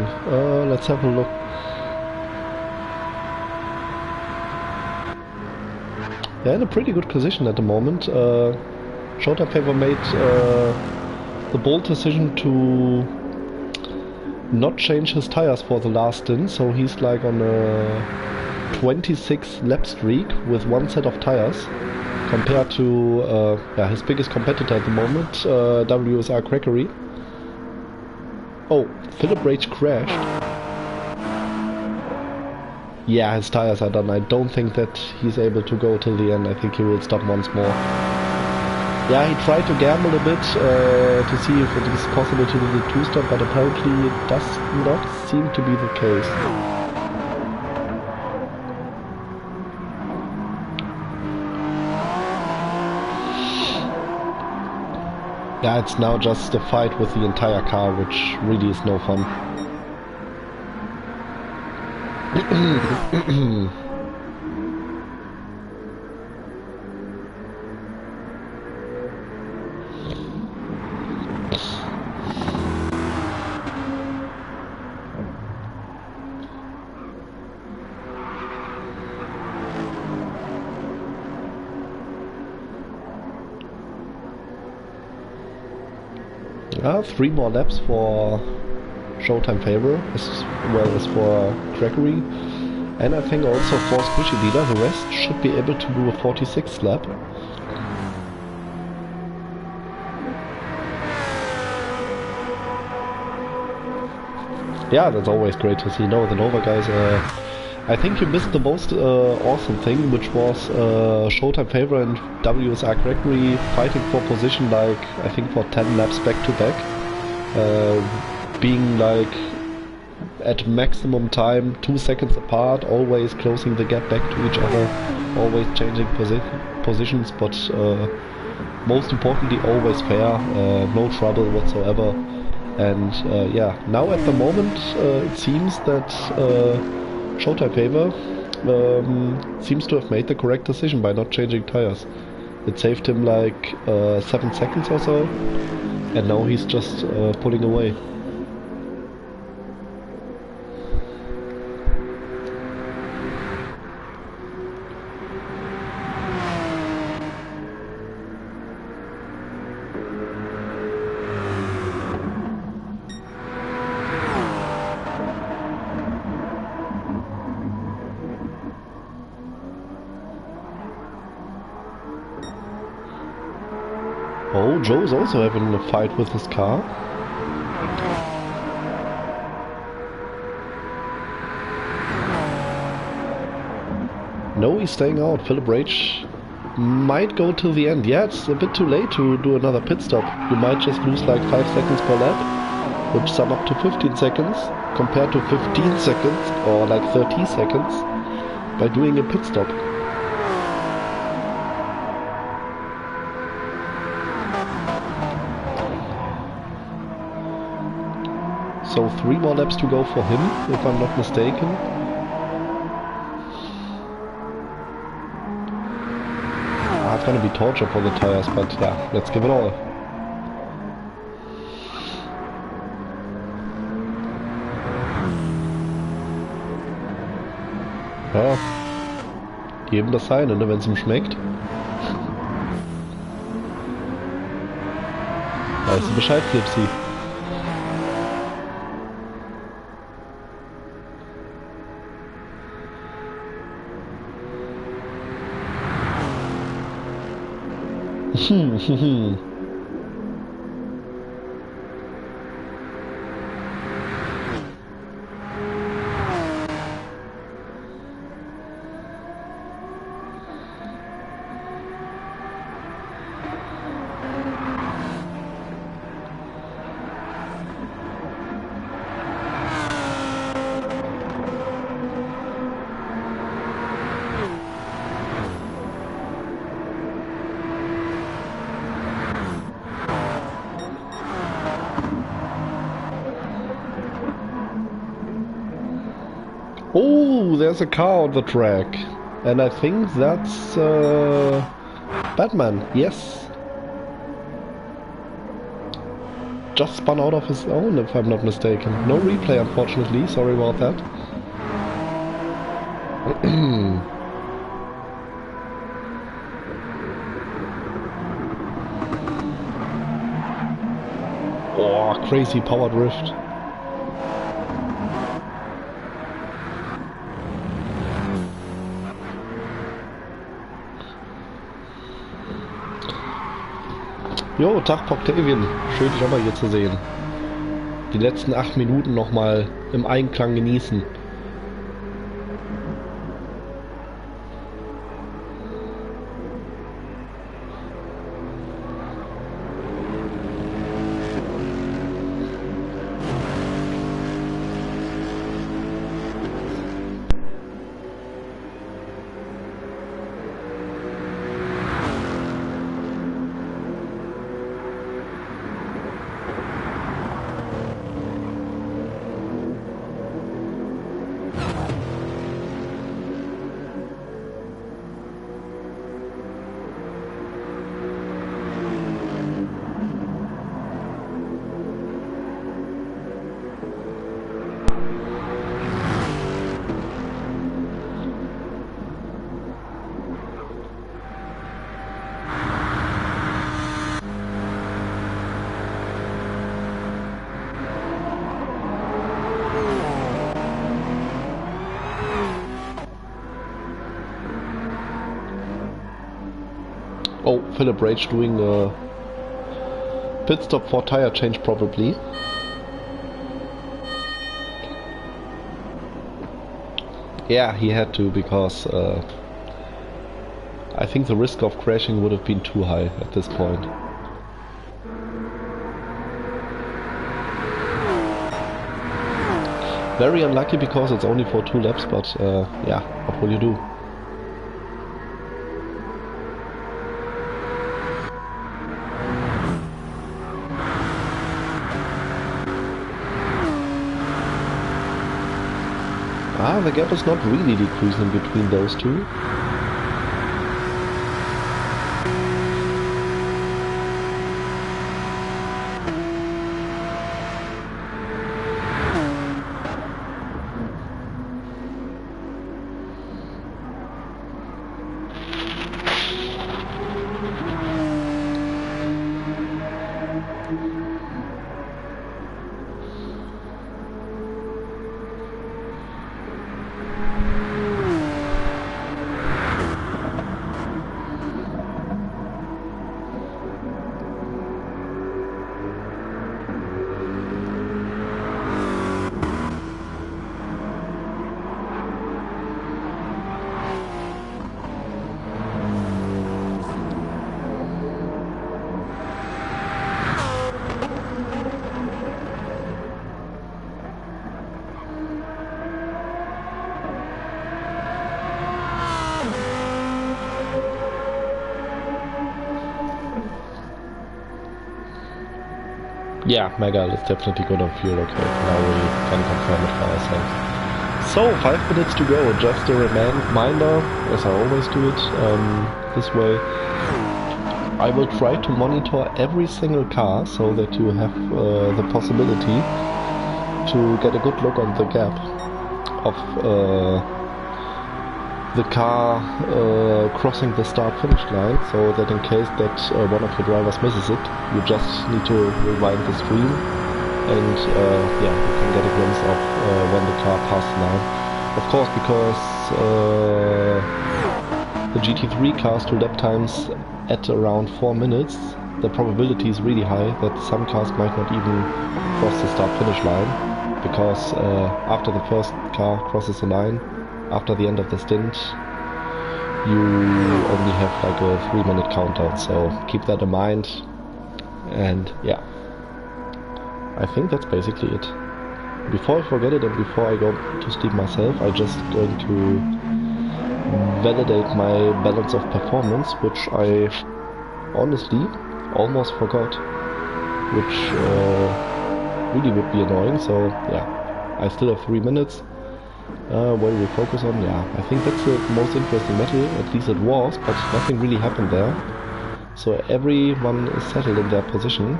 Let's have a look. They're in a pretty good position at the moment. Shota Favor made the bold decision to not change his tires for the last stint, so he's like on a 26 lap streak with 1 set of tires, compared to his biggest competitor at the moment, WSR Crackery. Oh, Philip Rage crashed. Yeah, his tires are done. I don't think that he's able to go till the end. I think he will stop once more. Yeah, he tried to gamble a bit to see if it is possible to do the 2-stop, but apparently it does not seem to be the case. Yeah, it's now just a fight with the entire car, which really is no fun. 3 more laps for Showtime Favor, as well as for Gregory, and I think also for Squishy Leader. The rest should be able to do a 46th lap. Yeah, that's always great to see. No, the Nova guys, I think you missed the most awesome thing, which was Showtime Favor and WSR Gregory fighting for position, like, I think for 10 laps back to back. Being like at maximum time, 2 seconds apart, always closing the gap back to each other, always changing positions, but most importantly always fair, no trouble whatsoever. And yeah, now at the moment it seems that Showtime Favor seems to have made the correct decision by not changing tires. It saved him like 7 seconds or so, and now he's just pulling away. Oh, Joe's also having a fight with his car. No, he's staying out. Philip Rage might go till the end. Yeah, it's a bit too late to do another pit stop. You might just lose like 5 seconds per lap, which sum up to 15 seconds, compared to 15 seconds or like 30 seconds by doing a pit stop. So 3 more laps to go for him, if I'm not mistaken. It's gonna be torture for the tires, but yeah, let's give it all. Ja, jedem das seine, ne, wenn es ihm schmeckt. Weißt du Bescheid, Flipsy? Oh, there's a car on the track. And I think that's Batman, yes. Just spun out of his own, if I'm not mistaken. No replay, unfortunately, sorry about that. Oh, crazy power drift. Jo, Tag Octavian, schön dich auch mal hier zu sehen. Die letzten 8 Minuten nochmal im Einklang genießen. Oh, Philip Rage doing a pit stop for tire change probably. Yeah, he had to, because I think the risk of crashing would have been too high at this point. Very unlucky because it's only for 2 laps, but yeah, what will you do? Ah, the gap is not really decreasing between those two. Yeah, Mega is definitely gonna feel okay. Now we can confirm it for ourselves. So, 5 minutes to go. Just a reminder, as I always do it this way. I will try to monitor every single car so that you have the possibility to get a good look on the gap of the car crossing the start-finish line, so that in case that one of your drivers misses it, you just need to rewind the stream and yeah, you can get a glimpse of when the car passed the line. Of course, because the GT3 cars do lap times at around 4 minutes, the probability is really high that some cars might not even cross the start-finish line, because after the first car crosses the line, after the end of the stint, you only have like a 3-minute countdown, so keep that in mind. And yeah, I think that's basically it. Before I forget it and before I go to sleep myself, I'm just going to validate my balance of performance, which I honestly almost forgot, which really would be annoying. So yeah, I still have 3 minutes. What do we focus on? Yeah, I think that's the most interesting battle, at least it was, but nothing really happened there. So everyone is settled in their position.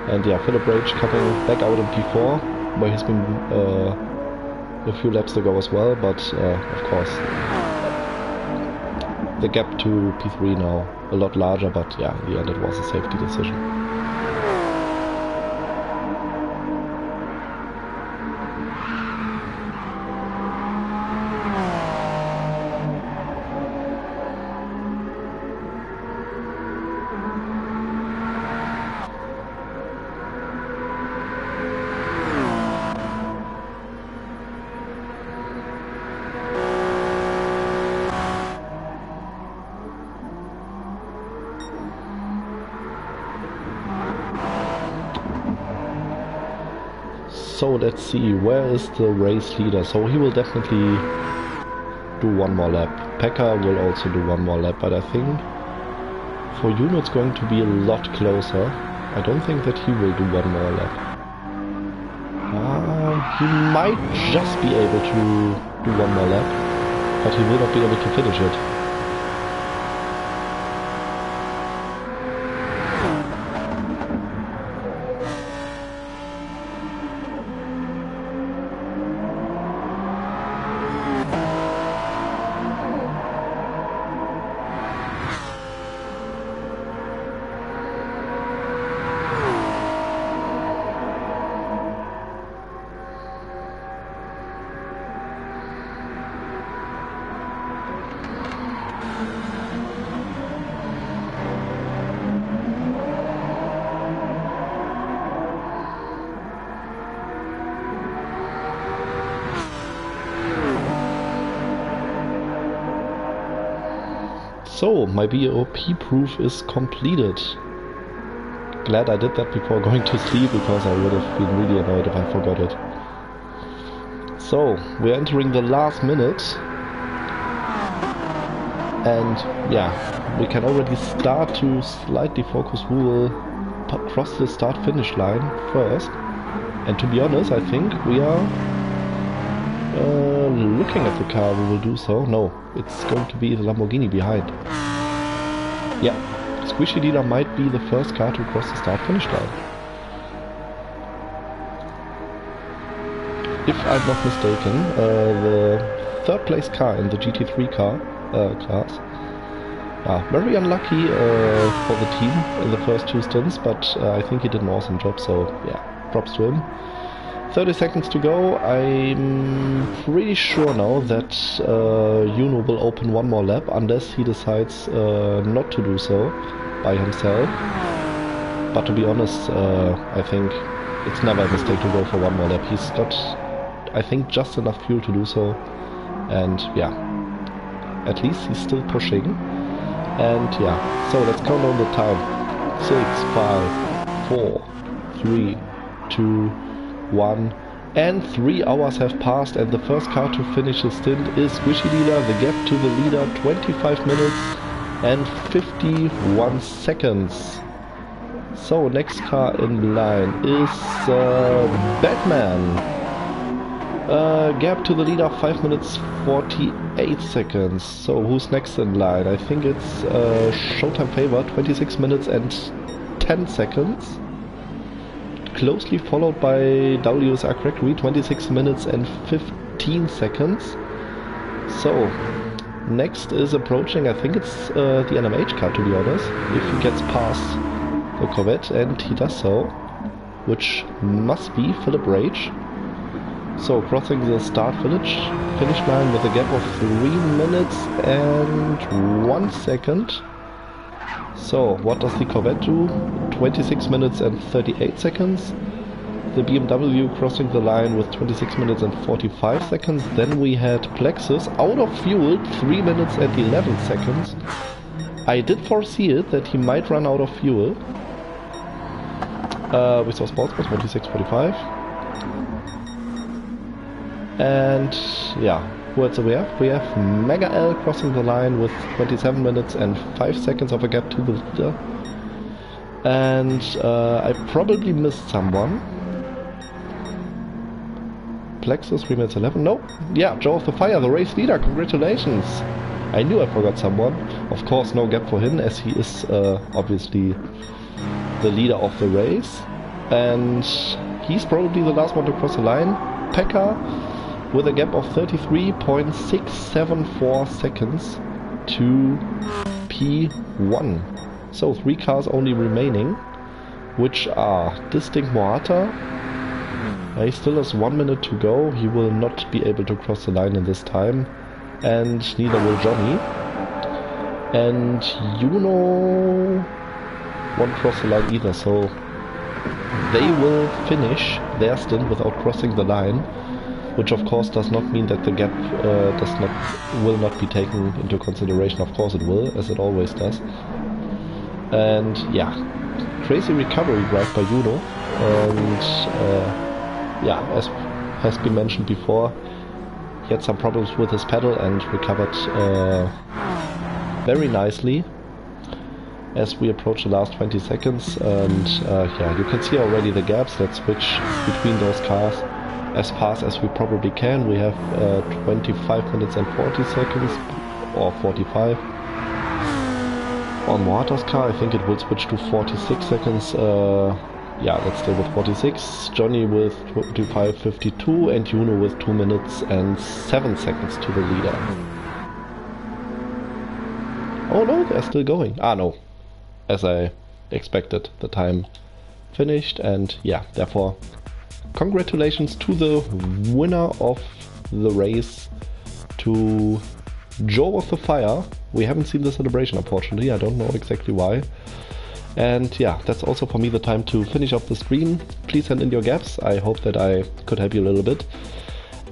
And yeah, Philip Rage coming back out in P4, where he's been a few laps ago as well, but of course the gap to P3 now a lot larger, but yeah, in the end it was a safety decision. So let's see, where is the race leader? So he will definitely do one more lap. Pekka will also do one more lap, but I think for Juno it's going to be a lot closer. I don't think that he will do one more lap. He might just be able to do one more lap, but he will not be able to finish it. So, my BOP proof is completed. Glad I did that before going to sleep, because I would have been really annoyed if I forgot it. So, we're entering the last minute. And yeah, we can already start to slightly focus who will cross the start-finish line first. And to be honest, I think we are looking at the car who will do so. No, it's going to be the Lamborghini behind. Yeah, Squishy Leader might be the first car to cross the start-finish line. If I'm not mistaken, the third place car in the GT3 class. Very unlucky for the team in the first two stints, but I think he did an awesome job, so yeah, props to him. 30 seconds to go. I'm pretty sure now that Juno will open one more lap, unless he decides not to do so by himself. But to be honest, I think it's never a mistake to go for one more lap. He's got, I think, just enough fuel to do so, and yeah, at least he's still pushing. And yeah, so let's count down the time. 6, 5, 4, 3, 2, 1, and 3 hours have passed, and the first car to finish the stint is Squishy Dealer. The gap to the leader, 25 minutes and 51 seconds. So next car in line is Batman. Gap to the leader, 5 minutes 48 seconds. So who's next in line? I think it's Showtime Favor, 26 minutes and 10 seconds. Closely followed by WSR Gregory, 26 minutes and 15 seconds. So next is approaching, I think it's the NMH car, to be honest, if he gets past the Corvette, and he does so, which must be Philip Rage. So crossing the finish line with a gap of 3 minutes and 1 second. So what does the Corvette do? 26 minutes and 38 seconds. The BMW crossing the line with 26 minutes and 45 seconds. Then we had Plexus out of fuel, 3 minutes and 11 seconds. I did foresee it, that he might run out of fuel. We saw Sportsman 26:45. And yeah, who else do we have? We have Mega L crossing the line with 27 minutes and 5 seconds of a gap to the leader. And I probably missed someone. Plexus 3 minutes 11. No, yeah, Joe of the Fire, the race leader. Congratulations. I knew I forgot someone. Of course, no gap for him, as he is obviously the leader of the race. And he's probably the last one to cross the line. Pekka, with a gap of 33.674 seconds to P1. So 3 cars only remaining, which are Distinct Moata. He still has 1 minute to go. He will not be able to cross the line in this time, and neither will Johnny. And Juno won't cross the line either, so they will finish their stint without crossing the line, which of course does not mean that the gap will not be taken into consideration. Of course it will, as it always does. And yeah, crazy recovery drive by Juno, and yeah, as has been mentioned before, he had some problems with his pedal and recovered very nicely as we approach the last 20 seconds. And yeah, you can see already the gaps. Let's switch between those cars as fast as we probably can. We have 25 minutes and 40 seconds, or 45. On Moata's car, I think it will switch to 46 seconds. Yeah, let's stay with 46. Johnny with 25:52 and Juno with 2 minutes and 7 seconds to the leader. Oh no, they're still going. Ah no, as I expected, the time finished, and yeah, therefore congratulations to the winner of the race, to Joe of the Fire. We haven't seen the celebration, unfortunately. I don't know exactly why. And yeah, that's also for me the time to finish up the stream. Please send in your gaps. I hope that I could help you a little bit.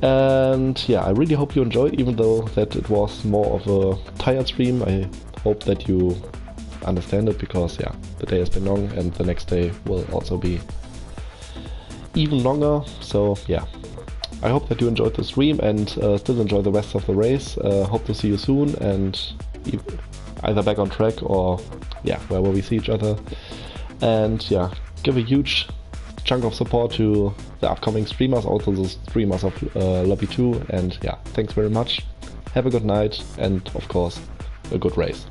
And yeah, I really hope you enjoyed, even though that it was more of a tired stream. I hope that you understand it, because yeah, the day has been long and the next day will also be even longer. So yeah, I hope that you enjoyed the stream and still enjoy the rest of the race. Hope to see you soon, and either back on track or yeah, wherever we see each other. And yeah, give a huge chunk of support to the upcoming streamers, also the streamers of Lobby 2. And yeah, thanks very much. Have a good night, and of course, a good race.